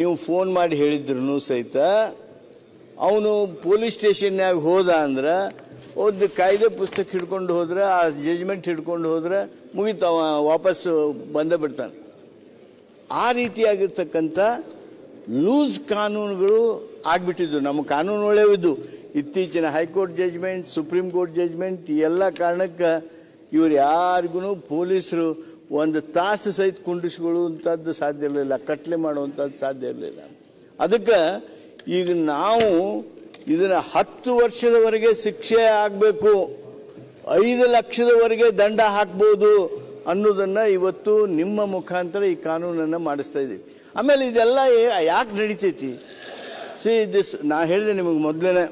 ನೀವು ಫೋನ್ ಮಾಡಿ ಹೇಳಿದ್ರು ಸಹಿತ ಅವನು ಪೊಲೀಸ್ ಸ್ಟೇಷನ್ಯಾಗ ಹೋದ ಅಂದ್ರೆ ಒಂದು ಕಾಯ್ದೆ ಪುಸ್ತಕ ಹಿಡ್ಕೊಂಡು ಹೋದ್ರೆ, ಆ ಜಜ್ಮೆಂಟ್ ಹಿಡ್ಕೊಂಡು ಹೋದ್ರೆ ಮುಗೀತು, ಅವ ವಾಪಸ್ಸು ಬಂದೇ ಬಿಡ್ತಾನೆ. ಆ ರೀತಿಯಾಗಿರ್ತಕ್ಕಂಥ ಲೂಸ್ ಕಾನೂನುಗಳು ಆಗ್ಬಿಟ್ಟಿದ್ದು. ನಮ್ಮ ಕಾನೂನು ಒಳ್ಳೆಯವಿದ್ದು. ಇತ್ತೀಚಿನ high court judgement, supreme court judgement, ಈ ಎಲ್ಲ ಕಾರಣಕ್ಕೆ ಇವ್ರು ಯಾರಿಗೂ ಪೊಲೀಸರು ಒಂದು ತಾಸು ಸಹಿತ ಕುಂಡಿಸ್ಕೊಳ್ಳುವಂಥದ್ದು ಸಾಧ್ಯ ಇರಲಿಲ್ಲ, ಕಟ್ಲೆ ಮಾಡುವಂಥದ್ದು ಸಾಧ್ಯ ಇರಲಿಲ್ಲ. ಅದಕ್ಕೆ ಈಗ ನಾವು ಇದನ್ನು 10 ವರ್ಷದವರೆಗೆ ಶಿಕ್ಷೆ ಆಗಬೇಕು, 5 ಲಕ್ಷದವರೆಗೆ ದಂಡ ಹಾಕ್ಬೋದು ಅನ್ನೋದನ್ನು ಇವತ್ತು ನಿಮ್ಮ ಮುಖಾಂತರ ಈ ಕಾನೂನನ್ನು ಮಾಡಿಸ್ತಾ ಇದ್ದೀವಿ. ಆಮೇಲೆ ಇದೆಲ್ಲ ಯಾಕೆ ನಡೀತೈತಿ? ನಾ ಹೇಳಿದೆ ನಿಮಗೆ ಮೊದಲೇ,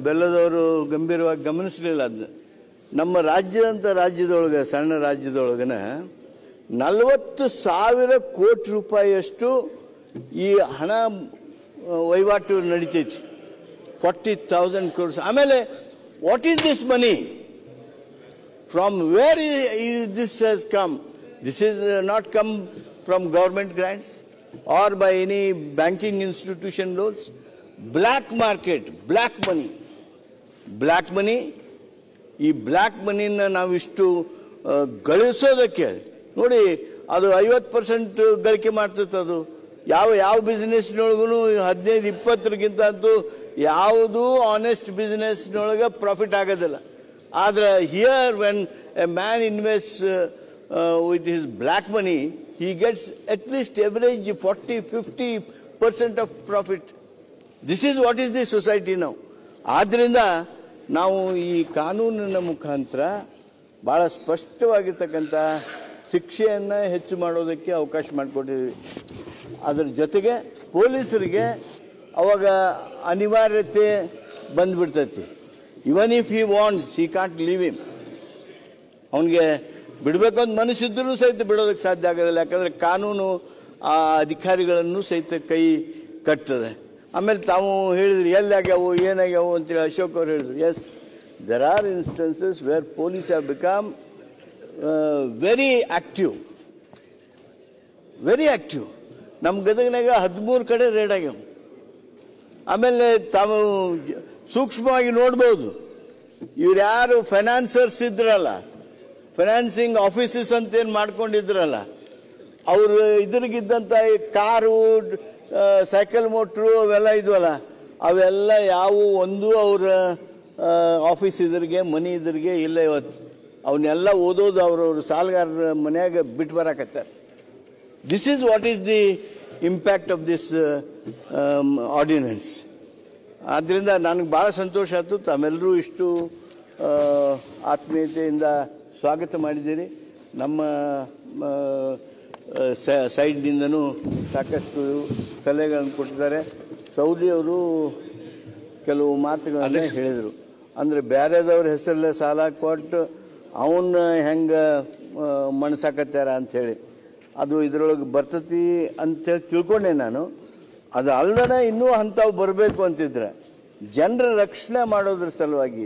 ಬೆಲ್ಲದವರು ಗಂಭೀರವಾಗಿ ಗಮನಿಸಲಿಲ್ಲ ಅದನ್ನ. ನಮ್ಮ ರಾಜ್ಯದೊಳಗೆ, ಸಣ್ಣ ರಾಜ್ಯದೊಳಗನ 40,000 ಕೋಟಿ ರೂಪಾಯಿಯಷ್ಟು ಈ ಹಣ ವಹಿವಾಟು ನಡೀತೈತಿ. 40,000 crores. ಆಮೇಲೆ what is this money? From where this has come? This is not come from government grants or by any banking institution loans. Black market, black money. ಈ ಬ್ಲ್ಯಾಕ್ ಮನಿನ ನಾವಿಷ್ಟು ಗಳಿಸೋದಕ್ಕೆ ನೋಡಿ, ಅದು 50% ಗಳಿಕೆ ಮಾಡ್ತೈತೆ. ಅದು ಯಾವ ಬಿಸ್ನೆಸ್ನೊಳಗೂ 15-20 ಅಂತೂ ಯಾವುದೂ ಆನೆಸ್ಟ್ ಬಿಸ್ನೆಸ್ನೊಳಗೆ ಪ್ರಾಫಿಟ್ ಆಗೋದಿಲ್ಲ. ಆದ್ರೆ here when A man invest with his black money, he gets at least average 40-50% of profit. This is what is the society now. ಆದ್ರಿಂದ ನಾವು ಈ ಕಾನೂನಿನ ಮುಖಾಂತರ ಬಹಳ ಸ್ಪಷ್ಟವಾಗಿರ್ತಕ್ಕಂಥ ಶಿಕ್ಷೆಯನ್ನು ಹೆಚ್ಚು ಮಾಡೋದಕ್ಕೆ ಅವಕಾಶ ಮಾಡಿಕೊಟ್ಟಿದ್ದೀವಿ. ಅದರ ಜೊತೆಗೆ ಪೊಲೀಸರಿಗೆ ಅವಾಗ ಅನಿವಾರ್ಯತೆ ಬಂದ್ಬಿಡ್ತೈತಿ. Even if he wants, he can't leave him. ಅವನಿಗೆ ಬಿಡಬೇಕಂತ ಮನಸ್ಸಿದ್ರೂ ಸಹಿತ ಬಿಡೋದಕ್ಕೆ ಸಾಧ್ಯ ಆಗೋದಿಲ್ಲ. ಯಾಕಂದರೆ ಕಾನೂನು ಆ ಅಧಿಕಾರಿಗಳನ್ನು ಸಹಿತ ಕೈ ಕಟ್ತದೆ. ಆಮೇಲೆ ತಾವು ಹೇಳಿದ್ರಿ ಎಲ್ಲಾಗ್ಯಾವು ಏನಾಗ್ಯಾವು ಅಂತೇಳಿ ಅಶೋಕ್ ಅವರು ಹೇಳಿದ್ರು. Yes, there are instances where police have become very active. ನಮ್ಮ ಗದಗನಾಗ 13 ಕಡೆ ರೇಡ್ ಆಗ್ಯಾವ. ಆಮೇಲೆ ತಾವು ಸೂಕ್ಷ್ಮವಾಗಿ ನೋಡ್ಬೋದು, ಇವ್ರು ಯಾರು ಫೈನಾನ್ಸರ್ಸ್ ಇದ್ರಲ್ಲ, ಫೈನಾನ್ಸಿಂಗ್ ಆಫೀಸಸ್ ಅಂತೇನು ಮಾಡ್ಕೊಂಡಿದ್ರಲ್ಲ, ಅವರು ಇದ್ರಿಗಿದ್ದಂಥ ಕಾರು, ಸೈಕಲ್ ಮೋಟ್ರು ಅವೆಲ್ಲ ಇದ್ವಲ್ಲ, ಅವೆಲ್ಲ ಯಾವುವು ಒಂದು ಅವರ ಆಫೀಸ್ ಇದ್ರಿಗೆ, ಮನಿ ಇದ್ರಿಗೆ ಇಲ್ಲ. ಇವತ್ತು ಅವನ್ನೆಲ್ಲ ಓದೋದು ಅವ್ರವ್ರ ಸಾಲಗಾರರ ಮನೆಯಾಗ ಬಿಟ್ಟು ಬರಾಕತ್ತಾರೆ. This is what is the impact of this ordinance. ಆದ್ದರಿಂದ ನನಗೆ ಭಾಳ ಸಂತೋಷ ಆಯಿತು. ತಾವೆಲ್ಲರೂ ಇಷ್ಟು ಆತ್ಮೀಯತೆಯಿಂದ ಸ್ವಾಗತ ಮಾಡಿದ್ದೀರಿ. ನಮ್ಮ ಸೈಡ್ನಿಂದನೂ ಸಾಕಷ್ಟು ಸಲಹೆಗಳನ್ನು ಕೊಟ್ಟಿದ್ದಾರೆ. ಸೌದಿಯವರು ಕೆಲವು ಮಾತುಗಳನ್ನು ಹೇಳಿದರು. ಅಂದರೆ ಬೇರೆದವ್ರ ಹೆಸರಲ್ಲೇ ಸಾಲ ಕೊಟ್ಟು ಅವನ್ನ ಹೆಂಗೆ ಮಣಸಾಕತ್ಯಾರ ಅಂಥೇಳಿ, ಅದು ಇದರೊಳಗೆ ಬರ್ತತಿ ಅಂತೇಳಿ ತಿಳ್ಕೊಂಡೆ ನಾನು. ಅದು ಅಲ್ಲದೆ ಇನ್ನೂ ಅಂಥವು ಬರಬೇಕು ಅಂತಿದ್ರೆ ಜನರ ರಕ್ಷಣೆ ಮಾಡೋದ್ರ ಸಲುವಾಗಿ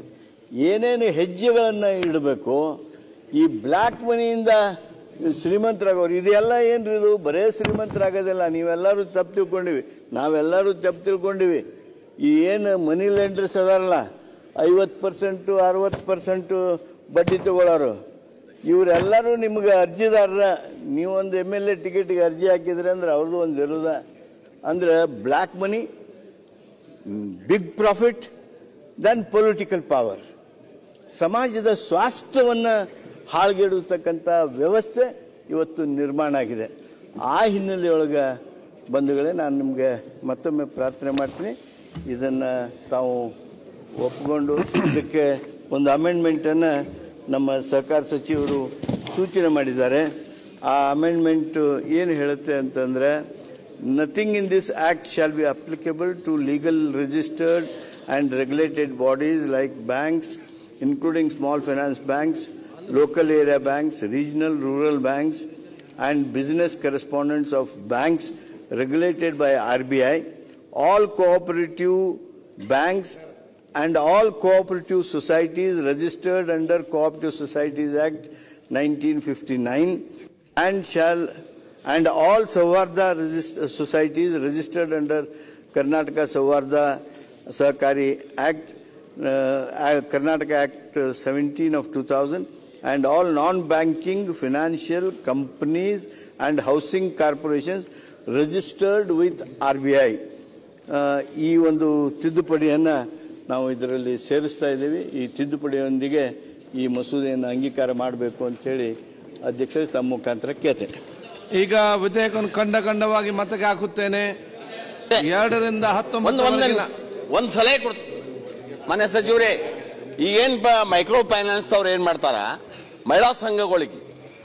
ಏನೇನು ಹೆಜ್ಜೆಗಳನ್ನು ಇಡಬೇಕು. ಈ ಬ್ಲ್ಯಾಕ್ ಮನಿಯಿಂದ ಶ್ರೀಮಂತರಾಗೋರು, ಇದೆಲ್ಲ ಏನ್ರಿ ಇದು? ಬರೇ ಶ್ರೀಮಂತರಾಗೋದಿಲ್ಲ. ನೀವೆಲ್ಲರೂ ತಪ್ಪು ತಿಳ್ಕೊಂಡಿವಿ, ನಾವೆಲ್ಲರೂ ತಪ್ಪು ತಿಳ್ಕೊಂಡಿವಿ. ಈ ಏನು ಮನಿ ಲೆಂಡರ್ಸ್ ಅದಾರಲ್ಲ, 50% 60% ಬಡ್ಡಿ ತಗೊಳ್ಳೋರು, ಇವರೆಲ್ಲರೂ ನಿಮ್ಗೆ ಅರ್ಜಿದಾರರ. ನೀವೊಂದು MLA ಟಿಕೆಟ್ಗೆ ಅರ್ಜಿ ಹಾಕಿದ್ರೆ ಅಂದ್ರೆ ಅವ್ರದ್ದು ಒಂದು ಇರೋದ. ಅಂದ್ರೆ black money, big profit, then political power. ಸಮಾಜದ ಸ್ವಾಸ್ಥ್ಯವನ್ನು ಹಾಳ್ಗೆಡುತ್ತಕ್ಕಂಥ ವ್ಯವಸ್ಥೆ ಇವತ್ತು ನಿರ್ಮಾಣ ಆಗಿದೆ. ಆ ಹಿನ್ನೆಲೆಯೊಳಗೆ ಬಂಧುಗಳೇ, ನಾನು ನಿಮಗೆ ಮತ್ತೊಮ್ಮೆ ಪ್ರಾರ್ಥನೆ ಮಾಡ್ತೀನಿ, ಇದನ್ನು ತಾವು ಒಪ್ಪಿಕೊಂಡು ಇದಕ್ಕೆ ಒಂದು ಅಮೆಂಡ್ಮೆಂಟನ್ನು ನಮ್ಮ ಸಹಕಾರ ಸಚಿವರು ಸೂಚನೆ ಮಾಡಿದ್ದಾರೆ. ಆ ಅಮೆಂಡ್ಮೆಂಟ್ ಏನು ಹೇಳುತ್ತೆ ಅಂತಂದರೆ, nothing in this act shall be applicable to legal registered and regulated bodies like banks, including small finance banks, local area banks, regional rural banks, and business correspondents of banks regulated by RBI all cooperative banks and all cooperative societies registered under Cooperative Societies Act 1959 and all Savarda societies registered under Karnataka Savarda Sahakari Act, Karnataka Act 17 of 2000, and all non-banking financial companies and housing corporations registered with RBI. ಈ ಒಂದು ತಿದ್ದುಪಡಿಯನ್ನು ನಾವು ಇದರಲ್ಲಿ ಸೇರಿಸ್ತಾ ಇದ್ದೀವಿ. ಈ ತಿದ್ದುಪಡಿಯೊಂದಿಗೆ ಈ ಮಸೂದೆಯನ್ನು ಅಂಗೀಕಾರ ಮಾಡಬೇಕು ಅಂತ ಹೇಳಿ ಅಧ್ಯಕ್ಷರು ತಮ್ಮ ಮುಖಾಂತರ ಕೇಳ್ತೇನೆ. ಈಗ ವಿಧೇಯಕವನ್ನು ಖಂಡವಾಗಿ ಮತಕ್ಕೆ ಹಾಕುತ್ತೇನೆ. 2 ರಿಂದ 19 ಒಂದು ಸಲಹೆ ಕೊಡ್ತೀನಿ ಮಾನ್ಯ ಸಚಿವರೇ. ಈಗೇನ್ ಮೈಕ್ರೋ ಫೈನಾನ್ಸ್ ಅವ್ರು ಏನ್ ಮಾಡ್ತಾರ, ಮಹಿಳಾ ಸಂಘಗಳಿಗೆ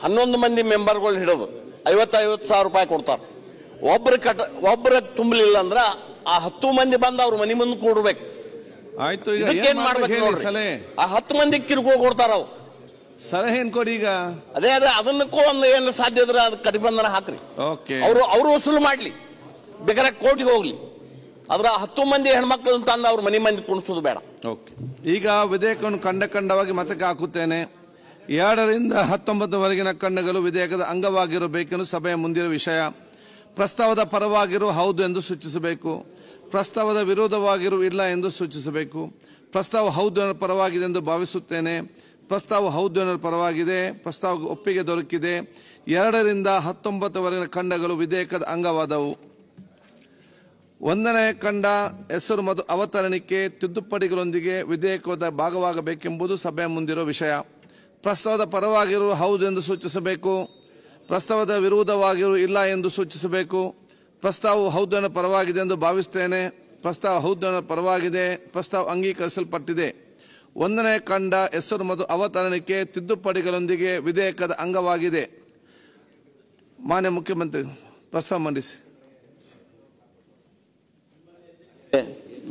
11 ಮಂದಿ ಮೆಂಬರ್ಗಳು ಹಿಡಿದು 50,000 ರೂಪಾಯಿ ಕೊಡ್ತಾರ. ಒಬ್ಬರ ತುಂಬಲಿಲ್ಲ ಅಂದ್ರ ಆ 10 ಮಂದಿ ಬಂದು ಅವ್ರ ಮನಿ ಮುಂದೆ ಕೂಡ್ಬೇಕು. ಆಯ್ತು, ಈಗ ಏನ್ ಮಾಡ್ಬೇಕು ಸಲಹೆ? ಆ 10 ಮಂದಿ ಕಿರುಕುಳ ಕೊಡ್ತಾರ. ಅವು ಸಲಹೆ ಏನ್ ಕೊಡಿ. ಈಗ ಅದೇ ಅದನ್ನಕ್ಕೂ ಒಂದು ಏನ್ ಸಾಧ್ಯ ಇದ್ರೆ ಅದು ಕಡಿಬಂಧನ ಹಾಕ್ರಿ. ಅವರು ವಸೂಲು ಮಾಡ್ಲಿ, ಬೇಕಾದ್ರೆ ಕೋರ್ಟಿಗೆ ಹೋಗ್ಲಿ. ಅದ್ರ 10 ಮಂದಿ ಹೆಣ್ಮಕ್ಳು ತಂದು ಅವ್ರ ಮನಿ ಮಂದಿ ಕುಣಿಸೋದು ಬೇಡ. ಈಗ ವಿಧೇಯಕವನ್ನು ಖಂಡವಾಗಿ ಮತಕ್ಕೆ ಹಾಕುತ್ತೇನೆ. 2 ರಿಂದ 19 ಖಂಡಗಳು ವಿಧೇಯಕದ ಅಂಗವಾಗಿರಬೇಕೆಂದು ಸಭೆಯ ಮುಂದಿರುವ ವಿಷಯ. ಪ್ರಸ್ತಾವದ ಪರವಾಗಿರು ಹೌದು ಎಂದು ಸೂಚಿಸಬೇಕು. ಪ್ರಸ್ತಾವದ ವಿರೋಧವಾಗಿರು ಇಲ್ಲ ಎಂದು ಸೂಚಿಸಬೇಕು. ಪ್ರಸ್ತಾವ ಹೌದು ಪರವಾಗಿದೆ ಎಂದು ಭಾವಿಸುತ್ತೇನೆ. ಪ್ರಸ್ತಾವ ಹೌದು ಪರವಾಗಿದೆ. ಪ್ರಸ್ತಾವಕ್ಕೆ ಒಪ್ಪಿಗೆ ದೊರಕಿದೆ. 2 ರಿಂದ 19 ಖಂಡಗಳು ವಿಧೇಯಕದ ಅಂಗವಾದವು. 1ನೇ ಖಂಡ ಹೆಸರು ಮತ್ತು ಅವತರಣಿಕೆ ತಿದ್ದುಪಡಿಗಳೊಂದಿಗೆ ವಿಧೇಯಕದ ಭಾಗವಾಗಬೇಕೆಂಬುದು ಸಭೆಯ ಮುಂದಿರುವ ವಿಷಯ. ಪ್ರಸ್ತಾವದ ಪರವಾಗಿರು ಹೌದು ಎಂದು ಸೂಚಿಸಬೇಕು. ಪ್ರಸ್ತಾವದ ವಿರೋಧವಾಗಿರು ಇಲ್ಲ ಎಂದು ಸೂಚಿಸಬೇಕು. ಪ್ರಸ್ತಾವವು ಹೌದು ಪರವಾಗಿದೆ ಎಂದು ಭಾವಿಸುತ್ತೇನೆ. ಪ್ರಸ್ತಾವ ಹೌದು ಪರವಾಗಿದೆ. ಪ್ರಸ್ತಾವ ಅಂಗೀಕರಿಸಲ್ಪಟ್ಟಿದೆ. 1ನೇ ಖಂಡ ಹೆಸರು ಮತ್ತು ಅವತರಣಿಕೆ ತಿದ್ದುಪಡಿಗಳೊಂದಿಗೆ ವಿಧೇಯಕದ ಅಂಗವಾಗಿದೆ. ಮಾನ್ಯ ಮುಖ್ಯಮಂತ್ರಿ ಪ್ರಸ್ತಾವ ಮಂಡಿಸಿ.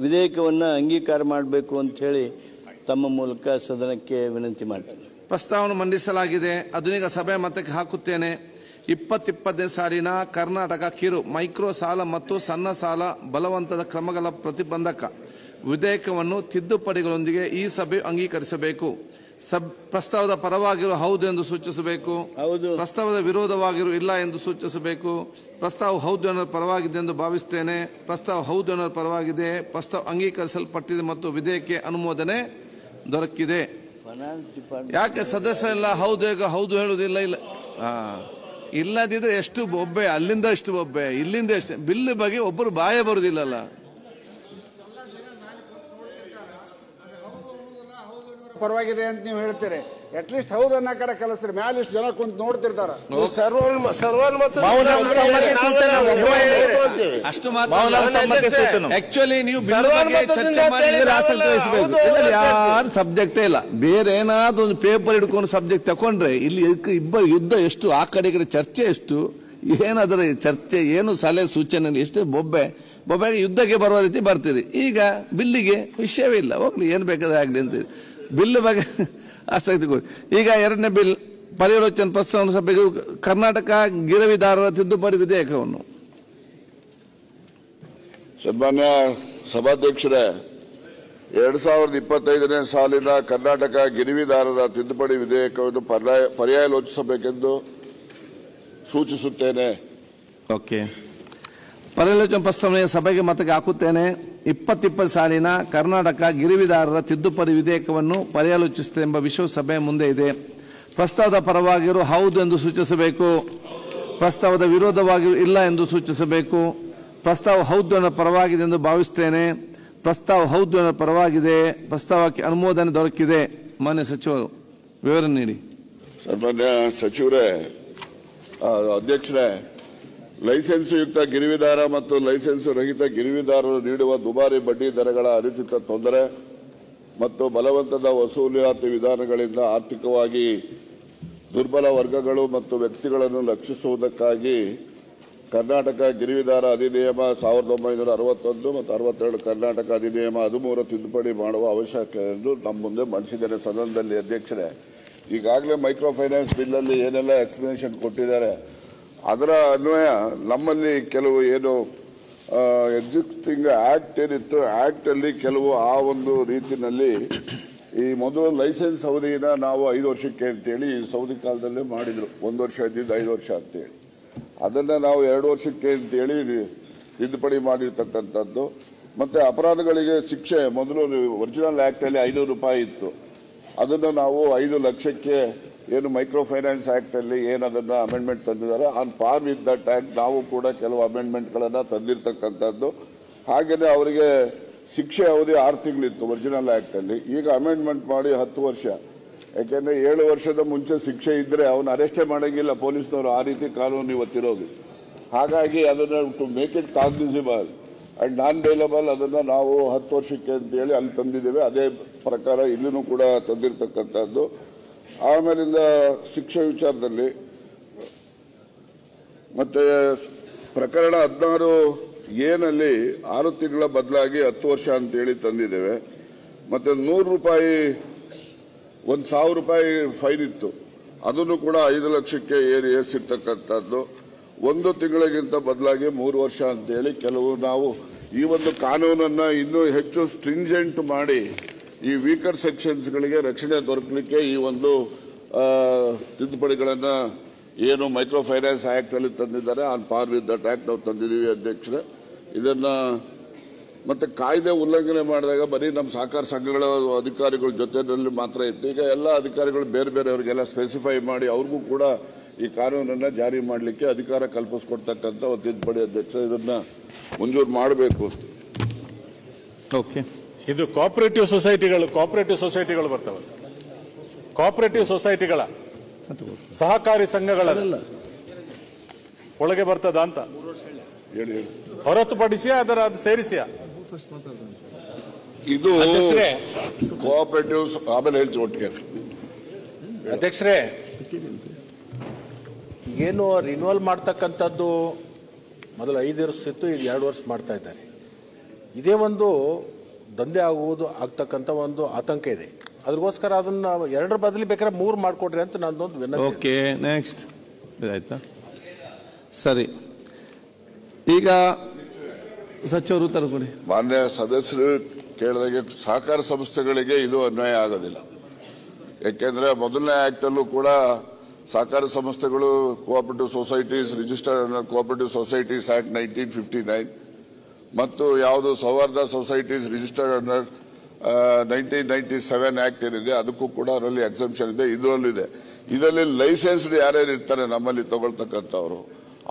ವಿಧೇಯಕವನ್ನು ಅಂಗೀಕಾರ ಮಾಡಬೇಕು ಅಂತ ಹೇಳಿ ತಮ್ಮ ಮೂಲಕ ಸದನಕ್ಕೆ ವಿನಂತಿ ಮಾಡ್ತೇನೆ. ಪ್ರಸ್ತಾವನೆ ಮಂಡಿಸಲಾಗಿದೆ. ಅದನ್ನೀಗ ಸಭೆ ಮತಕ್ಕೆ ಹಾಕುತ್ತೇನೆ. 2020ನೇ ಸಾಲಿನ ಕರ್ನಾಟಕ ಕಿರು ಮೈಕ್ರೋ ಸಾಲ ಮತ್ತು ಸಣ್ಣ ಸಾಲ ಬಲವಂತದ ಕ್ರಮಗಳ ಪ್ರತಿಬಂಧಕ ವಿಧೇಯಕವನ್ನು ತಿದ್ದುಪಡಿಗಳೊಂದಿಗೆ ಈ ಸಭೆ ಅಂಗೀಕರಿಸಬೇಕು. ಪ್ರಸ್ತಾವದ ಪರವಾಗಿರು ಹೌದು ಎಂದು ಸೂಚಿಸಬೇಕು. ಪ್ರಸ್ತಾವದ ವಿರೋಧವಾಗಿರು ಇಲ್ಲ ಎಂದು ಸೂಚಿಸಬೇಕು. ಪ್ರಸ್ತಾವ ಹೌದು ಪರವಾಗಿದೆ ಎಂದು ಭಾವಿಸುತ್ತೇನೆ. ಪ್ರಸ್ತಾವ ಹೌದು ಪರವಾಗಿದೆ. ಪ್ರಸ್ತಾವ ಅಂಗೀಕರಿಸಲ್ಪಟ್ಟಿದೆ ಮತ್ತು ವಿಧೇಯಕ ಅನುಮೋದನೆ ದೊರಕಿದೆ. ಯಾಕೆ ಸದಸ್ಯರೆಲ್ಲ ಹೌದು ಹೇಳುವುದಿಲ್ಲ? ಇಲ್ಲ ಇಲ್ಲದಿದ್ರೆ ಎಷ್ಟು ಬೊಬ್ಬೆ, ಅಲ್ಲಿಂದ ಎಷ್ಟು ಬೊಬ್ಬೆ, ಇಲ್ಲಿಂದ ಎಷ್ಟು ಬಿಲ್ ಬಗ್ಗೆ ಒಬ್ಬರು ಬಾಯ ಬರುವುದಿಲ್ಲಲ್ಲ. ಪರವಾಗಿದೆ ಅಂತ ನೀವು ಹೇಳ್ತೀರಿ. ಅಟ್ಲೀಸ್ಟ್ ಹೌದನ್ನ ಕಡೆ ಕಲಿಸ್ರಿ. ಮ್ಯಾಲ ಇಷ್ಟು ಜನ ಕುಂತ ನೋಡ್ತಿರ್ತಾರ. ಅಷ್ಟು ಮಾತ್ರ. ಆಕ್ಚುಲಿ ನೀವು ಬಿಲ್ ಬಗ್ಗೆ ಚರ್ಚೆ ಮಾಡಿದ್ರೆ ಆಸಕ್ತಿ ವಹಿಸಬೇಕು. ಯಾರು ಸಬ್ಜೆಕ್ಟೇ ಇಲ್ಲ. ಬೇರೆ ಏನಾದ್ರು ಒಂದು ಪೇಪರ್ ಹಿಡ್ಕೊಂಡು ಸಬ್ಜೆಕ್ಟ್ ತಕೊಂಡ್ರೆ ಇಲ್ಲಿ ಇಬ್ಬರು ಯುದ್ಧ ಎಷ್ಟು, ಆ ಕಡೆ ಚರ್ಚೆ ಎಷ್ಟು, ಏನಾದ್ರೆ ಚರ್ಚೆ ಏನು, ಸಲಹೆ ಸೂಚನೆ ಎಷ್ಟು. ಬೊಬ್ಬೆಗೆ ಯುದ್ಧಕ್ಕೆ ಬರುವ ರೀತಿ ಬರ್ತೀರಿ. ಈಗ ಬಿಲ್ಲಿಗೆ ವಿಷಯವೇ ಇಲ್ಲ, ಹೋಗ್ಲಿ ಏನ್ ಬೇಕಾದ್ರೆ ಆಗ್ಲಿ ಅಂತೀರಿ. ಬಿಲ್ ಬಗ್ಗೆ ಆಸಕ್ತಿ ಕೊಡಿ. ಈಗ 2ನೇ ಬಿಲ್ ಪರ್ಯಾಲೋಚನೆ ಪ್ರಸ್ತಾವನೆ ಸಭೆಗೆ ಕರ್ನಾಟಕ ಗಿರವಿದಾರರ ತಿದ್ದುಪಡಿ ವಿಧೇಯಕವನ್ನು. ಸನ್ಮಾನ್ಯ ಸಭಾಧ್ಯಕ್ಷರೇ, 2025ನೇ ಸಾಲಿನ ಕರ್ನಾಟಕ ಗಿರವಿದಾರರ ತಿದ್ದುಪಡಿ ವಿಧೇಯಕವನ್ನು ಪರ್ಯಾಲೋಚಿಸಬೇಕೆಂದು ಸೂಚಿಸುತ್ತೇನೆ. ಓಕೆ. ಪರ್ಯಾಲೋಚನೆ ಪ್ರಸ್ತಾವನೆಯ ಸಭೆಗೆ ಮತಕ್ಕೆ ಹಾಕುತ್ತೇನೆ. 2020 ಸಾಲಿನ ಕರ್ನಾಟಕ ಗಿರವಿದಾರರ ತಿದ್ದುಪಡಿ ವಿಧೇಯಕವನ್ನು ಪರ್ಯಾಲೋಚಿಸುತ್ತೆ ಎಂಬ ವಿಷಯವು ಸಭೆಯ ಮುಂದೆ ಇದೆ. ಪ್ರಸ್ತಾವದ ಪರವಾಗಿರು ಹೌದು ಎಂದು ಸೂಚಿಸಬೇಕು. ಪ್ರಸ್ತಾವದ ವಿರೋಧವಾಗಿರು ಇಲ್ಲ ಎಂದು ಸೂಚಿಸಬೇಕು. ಪ್ರಸ್ತಾವ ಹೌದು ಪರವಾಗಿದೆ ಎಂದು ಭಾವಿಸುತ್ತೇನೆ. ಪ್ರಸ್ತಾವ ಹೌದು ಪರವಾಗಿದೆ. ಪ್ರಸ್ತಾವಕ್ಕೆ ಅನುಮೋದನೆ ದೊರಕಿದೆ. ಮಾನ್ಯ ಸಚಿವರು ವಿವರಣೆ ನೀಡಿ. ಸನ್ಮಾನ್ಯ ಸಚಿವರೇ, ಅಧ್ಯಕ್ಷರೇ, ಲೈಸೆನ್ಸ್ ಯುಕ್ತ ಗಿರವಿದಾರ ಮತ್ತು ಲೈಸೆನ್ಸ್ ರಹಿತ ಗಿರವಿದಾರರು ನೀಡುವ ದುಬಾರಿ ಬಡ್ಡಿ ದರಗಳ ಅನುಚಿತ ತೊಂದರೆ ಮತ್ತು ಬಲವಂತದ ವಸೂಲಾತಿ ವಿಧಾನಗಳಿಂದ ಆರ್ಥಿಕವಾಗಿ ದುರ್ಬಲ ವರ್ಗಗಳು ಮತ್ತು ವ್ಯಕ್ತಿಗಳನ್ನು ರಕ್ಷಿಸುವುದಕ್ಕಾಗಿ ಕರ್ನಾಟಕ ಗಿರವಿದಾರ ಅಧಿನಿಯಮ 1961 ಮತ್ತು 62 ಕರ್ನಾಟಕ ಅಧಿನಿಯಮ 13 ತಿದ್ದುಪಡಿ ಮಾಡುವ ಅವಶ್ಯಕತೆ ಎಂದು ನಮ್ಮ ಮುಂದೆ ಮಂಡಿಸಿದ್ದಾರೆ ಸದನದಲ್ಲಿ. ಅಧ್ಯಕ್ಷರೇ, ಈಗಾಗಲೇ ಮೈಕ್ರೋ ಫೈನಾನ್ಸ್ ಬಿಲ್ ಅಲ್ಲಿ ಏನೆಲ್ಲ ಎಕ್ಸ್ಪ್ಲನೇಷನ್ ಕೊಟ್ಟಿದ್ದಾರೆ, ಅದರ ಅನ್ವಯ ನಮ್ಮಲ್ಲಿ ಕೆಲವು ಏನು ಎಕ್ಸಿಸ್ಟಿಂಗ್ ಆಕ್ಟ್ ಏನಿತ್ತು ಆಕ್ಟ್ ಅಲ್ಲಿ ಕೆಲವು ಆ ಒಂದು ರೀತಿನಲ್ಲಿ ಈ ಮೊದಲು ಲೈಸೆನ್ಸ್ ಅವಧಿನ ನಾವು 5 ವರ್ಷಕ್ಕೆ ಅಂತೇಳಿ ಸೌದಿ ಕಾಲದಲ್ಲೇ ಮಾಡಿದ್ರು. 1 ವರ್ಷ ಇದ್ದಿದ್ದು 5 ವರ್ಷ ಅಂತೇಳಿ ಅದನ್ನ ನಾವು 2 ವರ್ಷಕ್ಕೆ ಅಂತೇಳಿ ತಿದ್ದುಪಡಿ ಮಾಡಿರ್ತಕ್ಕಂಥದ್ದು. ಮತ್ತೆ ಅಪರಾಧಗಳಿಗೆ ಶಿಕ್ಷೆ ಮೊದಲು ಒರಿಜಿನಲ್ ಆಕ್ಟ್ ಅಲ್ಲಿ 500 ರೂಪಾಯಿ ಇತ್ತು, ಅದನ್ನ ನಾವು 5 ಲಕ್ಷಕ್ಕೆ ಏನು ಮೈಕ್ರೋ ಫೈನಾನ್ಸ್ ಆಕ್ಟ್ ಅಲ್ಲಿ ಏನದನ್ನ ಅಮೆಂಡ್ಮೆಂಟ್ ತಂದಿದ್ದಾರೆ ಆನ್ ಪಾರ್ ವಿತ್ ದಟ್ ಆಕ್ಟ್ ನಾವು ಕೂಡ ಕೆಲವು ಅಮೆಂಡ್ಮೆಂಟ್ ಗಳನ್ನ ತಂದಿರತಕ್ಕಂಥದ್ದು. ಹಾಗೇನೆ ಅವರಿಗೆ ಶಿಕ್ಷೆ ಅವಧಿ 6 ತಿಂಗಳಿತ್ತು ಒರಿಜಿನಲ್ ಆಕ್ಟ್ ಅಲ್ಲಿ, ಈಗ ಅಮೆಂಡ್ಮೆಂಟ್ ಮಾಡಿ 10 ವರ್ಷ. ಯಾಕೆಂದ್ರೆ 7 ವರ್ಷದ ಮುಂಚೆ ಶಿಕ್ಷೆ ಇದ್ರೆ ಅವನು ಅರೆಸ್ಟೇ ಮಾಡಂಗಿಲ್ಲ ಪೊಲೀಸ್ನವರು, ಆ ರೀತಿ ಕಾನೂನು ಇವತ್ತಿರೋದು. ಹಾಗಾಗಿ ಅದನ್ನ to make it cognizable and non bailable ಅದನ್ನ ನಾವು 10 ವರ್ಷಕ್ಕೆ ಅಂತ ಹೇಳಿ ಅಲ್ಲಿ ತಂದಿದ್ದೇವೆ. ಅದೇ ಪ್ರಕಾರ ಇಲ್ಲಿನೂ ಕೂಡ ತಂದಿರತಕ್ಕಂಥದ್ದು. ಆಮೇಲಿಂದ ಶಿಕ್ಷೆ ವಿಚಾರದಲ್ಲಿ ಮತ್ತೆ ಪ್ರಕರಣ 16 ಏನಲ್ಲಿ 6 ತಿಂಗಳ ಬದಲಾಗಿ 10 ವರ್ಷ ಅಂತ ಹೇಳಿ ತಂದಿದ್ದೇವೆ. ಮತ್ತೆ 100 ರೂಪಾಯಿ 1,000 ರೂಪಾಯಿ ಫೈನ್ ಇತ್ತು, ಅದನ್ನು ಕೂಡ 5 ಲಕ್ಷಕ್ಕೆ ಏರಿಸಿರ್ತಕ್ಕಂಥದ್ದು. 1 ತಿಂಗಳಿಗಿಂತ ಬದಲಾಗಿ 3 ವರ್ಷ ಅಂತ ಹೇಳಿ ಕೆಲವು ನಾವು ಈ ಒಂದು ಕಾನೂನನ್ನ ಇನ್ನೂ ಹೆಚ್ಚು ಸ್ಟ್ರಿಂಜೆಂಟ್ ಮಾಡಿ ಈ ವೀಕರ್ ಸೆಕ್ಷನ್ಸ್ಗಳಿಗೆ ರಕ್ಷಣೆ ದೊರಕಲಿಕ್ಕೆ ಈ ಒಂದು ತಿದ್ದುಪಡಿಗಳನ್ನ ಏನು ಮೈಕ್ರೋ ಫೈನಾನ್ಸ್ ಆಕ್ಟ್ ಅಲ್ಲಿ ತಂದಿದ್ದಾರೆ ಆನ್ ಪಾರ್ ವಿತ್ ದಟ್ ಆಕ್ಟ್ ನಾವು ತಂದಿದ್ದೀವಿ ಅಧ್ಯಕ್ಷರೇ. ಇದನ್ನ ಮತ್ತೆ ಕಾಯ್ದೆ ಉಲ್ಲಂಘನೆ ಮಾಡಿದಾಗ ಬರೀ ನಮ್ಮ ಸಹಕಾರ ಸಂಘಗಳ ಅಧಿಕಾರಿಗಳ ಜೊತೆಯಲ್ಲಿ ಮಾತ್ರ ಇತ್ತು. ಈಗ ಎಲ್ಲ ಅಧಿಕಾರಿಗಳು ಬೇರೆ ಬೇರೆಯವರಿಗೆಲ್ಲ ಸ್ಪೆಸಿಫೈ ಮಾಡಿ ಅವ್ರಿಗೂ ಕೂಡ ಈ ಕಾನೂನನ್ನ ಜಾರಿ ಮಾಡಲಿಕ್ಕೆ ಅಧಿಕಾರ ಕಲ್ಪಿಸಿಕೊಡ್ತಕ್ಕಂಥ ಒಂದು ತಿದ್ದುಪಡಿ ಅಧ್ಯಕ್ಷ, ಇದನ್ನ ಮಂಜೂರು ಮಾಡಬೇಕು. ಓಕೆ, ಇದು ಕೋಆಪರೇಟಿವ್ ಸೊಸೈಟಿಗಳು ಬರ್ತವೆ. ಕೋಆಪರೇಟಿವ್ ಸೊಸೈಟಿಗಳ ಸಹಕಾರಿ ಸಂಘಗಳ ಒಳಗೆ ಬರ್ತದ ಅಂತ ಹೊರತುಪಡಿಸಿ ಅದು ಸೇರಿಸಿಯಾ? ಇದು ಕೋಆಪರೇಟಿವ್ ಆಮೇಲೆ ಹೇಳ್ತೀವಿ ಒಟ್ಟಿಗೆ. ಅಧ್ಯಕ್ಷರೇ, ಏನು ರಿನ್ಯೂವಲ್ ಮಾಡ್ತಕ್ಕಂಥದ್ದು ಮೊದಲು 5 ವರ್ಷ ಇತ್ತು, ಈಗ 2 ವರ್ಷ ಮಾಡ್ತಾ ಇದ್ದಾರೆ. ಇದೇ ಒಂದು ದಂಧೆ ಆಗ್ತಕ್ಕಂಥ ಒಂದು ಆತಂಕ ಇದೆ. ಅದಕ್ಕೋಸ್ಕರ ಅದನ್ನ 2 ಬದಲಿ ಬೇಕಾದ್ರೆ 3 ಮಾಡ್ಕೊಡ್ರಿ ಅಂತ ನಂದೊಂದು ವಿನಂತಿ. ಓಕೆ, ನೆಕ್ಸ್ಟ್ ಆಯ್ತಾ? ಸರಿ, ಈಗ ಸಚಿವರು ಉತ್ತರ ಕೊಡಿ. ಮಾನ್ಯ ಸದಸ್ಯರು ಕೇಳಿದಾಗೆ ಸಹಕಾರ ಸಂಸ್ಥೆಗಳಿಗೆ ಇದು ಅನ್ವಯ ಆಗೋದಿಲ್ಲ. ಯಾಕೆಂದ್ರೆ ಮೊದಲನೇ ಆಕ್ಟ್ ಅಲ್ಲೂ ಕೂಡ ಸಹಕಾರ ಸಂಸ್ಥೆಗಳು cooperative societies registered under cooperative societies act 1959 ಮತ್ತು ಯಾವುದು ಸೌಹಾರ್ದ ಸೊಸೈಟೀಸ್ ರಿಜಿಸ್ಟರ್ಡ್ ಅಂಡರ್ 1997 ಆಕ್ಟ್ ಏನಿದೆ ಅದಕ್ಕೂ ಕೂಡ ಅದರಲ್ಲಿ ಎಕ್ಸೆಂಪ್ಷನ್ ಇದೆ, ಇದರಲ್ಲೂ ಇದೆ. ಇದರಲ್ಲಿ ಲೈಸೆನ್ಸ್ಡ್ ಯಾರ್ಯಾರು ಇರ್ತಾರೆ ನಮ್ಮಲ್ಲಿ ತಗೊಳ್ತಕ್ಕಂಥವ್ರು,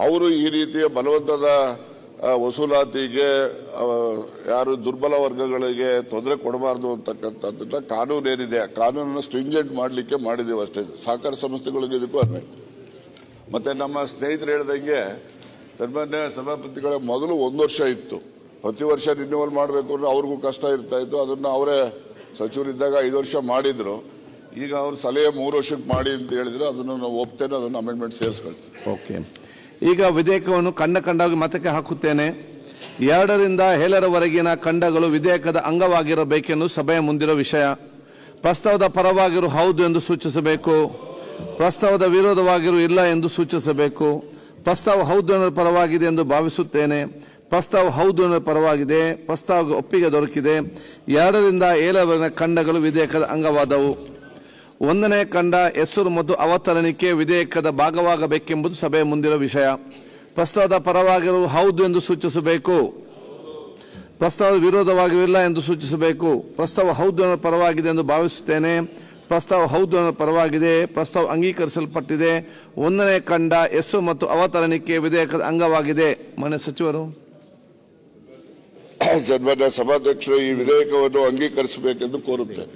ಅವರು ಈ ರೀತಿಯ ಬಲವಂತದ ವಸೂಲಾತಿಗೆ ಯಾರು ದುರ್ಬಲ ವರ್ಗಗಳಿಗೆ ತೊಂದರೆ ಕೊಡಬಾರದು ಅಂತಕ್ಕಂಥದ್ದನ್ನ ಕಾನೂನು ಏನಿದೆ ಆ ಕಾನೂನನ್ನು ಸ್ಟ್ರಿಂಜೆಂಟ್ ಮಾಡಲಿಕ್ಕೆ ಮಾಡಿದ್ದೀವಿ ಅಷ್ಟೇ. ಸಹಕಾರ ಸಂಸ್ಥೆಗಳಿಗೆ ಇದಕ್ಕೂ ಅನ್ವಯ. ಮತ್ತೆ ನಮ್ಮ ಸ್ನೇಹಿತರು ಹೇಳಿದಂಗೆ ಸನ್ಮಾನ್ಯ ಸಭಾಪತಿಗಳ ಮೊದಲು 1 ವರ್ಷ ಇತ್ತು, ಪ್ರತಿ ವರ್ಷ ರಿನ್ಯೂವಲ್ ಮಾಡಬೇಕು ಅಂದ್ರೆ ಅವ್ರಿಗೂ ಕಷ್ಟ ಇರ್ತಾ ಇತ್ತು. ಅದನ್ನ ಅವರೇ ಸಚಿವರಿದ್ದಾಗ 5 ವರ್ಷ ಮಾಡಿದ್ರು. ಈಗ ಅವ್ರ ಸಲಹೆ 3 ವರ್ಷಕ್ಕೆ ಮಾಡಿ ಅಂತ ಹೇಳಿದ್ರು, ಅದನ್ನು ನಾವು ಒಪ್ತೇನೆ, ಅದನ್ನು ಅಮೆಂಡ್ಮೆಂಟ್ ಸೇರಿಸ್ಕೊಳ್ತೀವಿ. ಓಕೆ, ಈಗ ವಿಧೇಯಕವನ್ನು ಖಂಡವಾಗಿ ಮತಕ್ಕೆ ಹಾಕುತ್ತೇನೆ. 2ರಿಂದ 7ರವರೆಗಿನ ಖಂಡಗಳು ವಿಧೇಯಕದ ಅಂಗವಾಗಿರಬೇಕೆಂದು ಸಭೆಯ ಮುಂದಿರುವ ವಿಷಯ. ಪ್ರಸ್ತಾವದ ಪರವಾಗಿರು ಹೌದು ಎಂದು ಸೂಚಿಸಬೇಕು, ಪ್ರಸ್ತಾವದ ವಿರೋಧವಾಗಿರು ಇಲ್ಲ ಎಂದು ಸೂಚಿಸಬೇಕು. ಪ್ರಸ್ತಾವ ಹೌದು ಅನ್ನೋ ಪರವಾಗಿದೆ ಎಂದು ಭಾವಿಸುತ್ತೇನೆ. ಪ್ರಸ್ತಾವ ಹೌದು ಅನ್ನೋ ಪರವಾಗಿದೆ. ಪ್ರಸ್ತಾವಕ್ಕೆ ಒಪ್ಪಿಗೆ ದೊರಕಿದೆ. 2ರಿಂದ 7ರವರೆಗಿನ ಖಂಡಗಳು ವಿಧೇಯಕದ ಅಂಗವಾದವು. 1ನೇ ಖಂಡ ಹೆಸರು ಮತ್ತು ಅವತರಣಿಕೆ ವಿಧೇಯಕದ ಭಾಗವಾಗಬೇಕೆಂಬುದು ಸಭೆಯ ಮುಂದಿರುವ ವಿಷಯ. ಪ್ರಸ್ತಾವದ ಪರವಾಗಿರುವ ಹೌದು ಎಂದು ಸೂಚಿಸಬೇಕು, ಪ್ರಸ್ತಾವದ ವಿರೋಧವಾಗಿರಲಿಲ್ಲ ಎಂದು ಸೂಚಿಸಬೇಕು. ಪ್ರಸ್ತಾವ ಹೌದು ಅನ್ನೋ ಪರವಾಗಿದೆ ಎಂದು ಭಾವಿಸುತ್ತೇನೆ. ಪ್ರಸ್ತಾವ ಹೌದು ಅನ್ನೋ ಪರವಾಗಿದೆ. ಪ್ರಸ್ತಾವ ಅಂಗೀಕರಿಸಲ್ಪಟ್ಟಿದೆ. 1ನೇ ಖಂಡ ಹೆಸರು ಮತ್ತು ಅವತರಣಿಕೆ ವಿಧೇಯಕದ ಅಂಗವಾಗಿದೆ. ಮಾನ್ಯ ಸಚಿವರು. ಸನ್ಮಾನ್ಯ ಸಭಾಧ್ಯಕ್ಷರು ಈ ವಿಧೇಯಕವನ್ನು ಅಂಗೀಕರಿಸಬೇಕೆಂದು ಕೋರುತ್ತೇನೆ.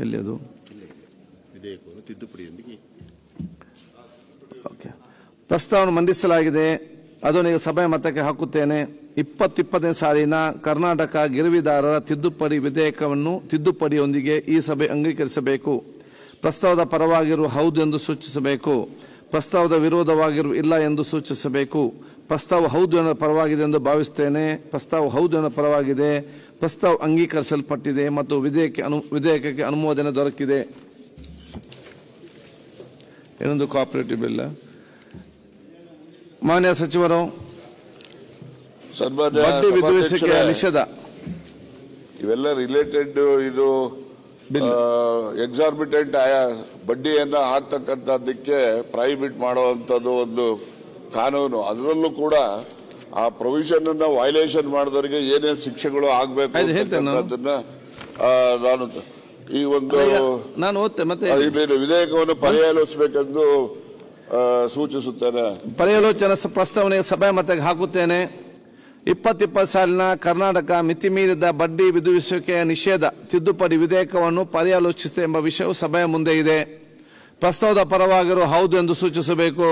ಎಲ್ಲಿ ಅದು ವಿಧೇಯಕವನ್ನು ತಿದ್ದುಪಡಿಯೊಂದಿಗೆ ಪ್ರಸ್ತಾವನೆ ಮಂಡಿಸಲಾಗಿದೆ. ಅದನ್ನು ಈಗ ಸಭೆಯ ಮತಕ್ಕೆ ಹಾಕುತ್ತೇನೆ. 2020ನೇ ಸಾಲಿನ ಕರ್ನಾಟಕ ಗಿರವಿದಾರರ ತಿದ್ದುಪಡಿ ವಿಧೇಯಕವನ್ನು ತಿದ್ದುಪಡಿಯೊಂದಿಗೆ ಈ ಸಭೆ ಅಂಗೀಕರಿಸಬೇಕು. ಪ್ರಸ್ತಾವದ ಪರವಾಗಿರುವ ಹೌದು ಎಂದು ಸೂಚಿಸಬೇಕು, ಪ್ರಸ್ತಾವದ ವಿರೋಧವಾಗಿರುವ ಇಲ್ಲ ಎಂದು ಸೂಚಿಸಬೇಕು. ಪ್ರಸ್ತಾವ ಹೌದು ಎನ್ನುವ ಪರವಾಗಿದೆ ಎಂದು ಭಾವಿಸುತ್ತೇನೆ. ಪ್ರಸ್ತಾವ ಹೌದು ಎನ್ನುವ ಪರವಾಗಿದೆ. ಪ್ರಸ್ತಾವ ಅಂಗೀಕರಿಸಲ್ಪಟ್ಟಿದೆ ಮತ್ತು ವಿಧೇಯಕಕ್ಕೆ ಅನುಮೋದನೆ ದೊರಕಿದೆ. ಏನೊಂದು ಕೋಆಪರೇಟಿವ್ ಬಿಲ್. ಮಾನ್ಯ ಸಚಿವರು, ಬಡ್ಡಿ ವಿಧಿಸುವಿಕೆಯ ನಿಷೇಧ ಇವೆಲ್ಲ ರಿಲೇಟೆಡ್ ಇದು ಎಕ್ಸಾರ್ಬಿಟೆಂಟ್ ಬಡ್ಡಿಯನ್ನ ಹಾಕ್ತಕ್ಕಂಥದ್ದಕ್ಕೆ ಪ್ರೈಬಿಟ್ ಮಾಡುವಂತದ್ದು ಒಂದು ಕಾನೂನು. ಅದರಲ್ಲೂ ಕೂಡ ಆ ಪ್ರೊವಿಷನ್ ಅನ್ನ ವೈಲೇಷನ್ ಮಾಡಿದವರಿಗೆ ಏನೇನು ಶಿಕ್ಷೆಗಳು ಆಗಬೇಕು ಅದನ್ನ ನಾನು ಈ ಒಂದು ನಾನು ಓದ್ತೆ ಮತ್ತೆ ವಿಧೇಯಕವನ್ನು ಪರ್ಯಾಲೋಚಿಸಬೇಕೆಂದು ಸೂಚಿಸುತ್ತೇನೆ. ಪರ್ಯಾಲೋಚನಾ ಪ್ರಸ್ತಾವನೆ ಸಭೆ ಮತಕ್ಕೆ ಹಾಕುತ್ತೇನೆ. 2020 ಸಾಲಿನ ಕರ್ನಾಟಕ ಮಿತಿಮೀರಿದ ಬಡ್ಡಿ ವಿಧಿಸುವಿಕೆಯ ನಿಷೇಧ ತಿದ್ದುಪಡಿ ವಿಧೇಯಕವನ್ನು ಪರ್ಯಾಲೋಚಿಸಿದೆ ಎಂಬ ವಿಷಯವು ಸಭೆಯ ಮುಂದೆ ಇದೆ. ಪ್ರಸ್ತಾವದ ಪರವಾಗಿರುವ ಹೌದು ಎಂದು ಸೂಚಿಸಬೇಕು.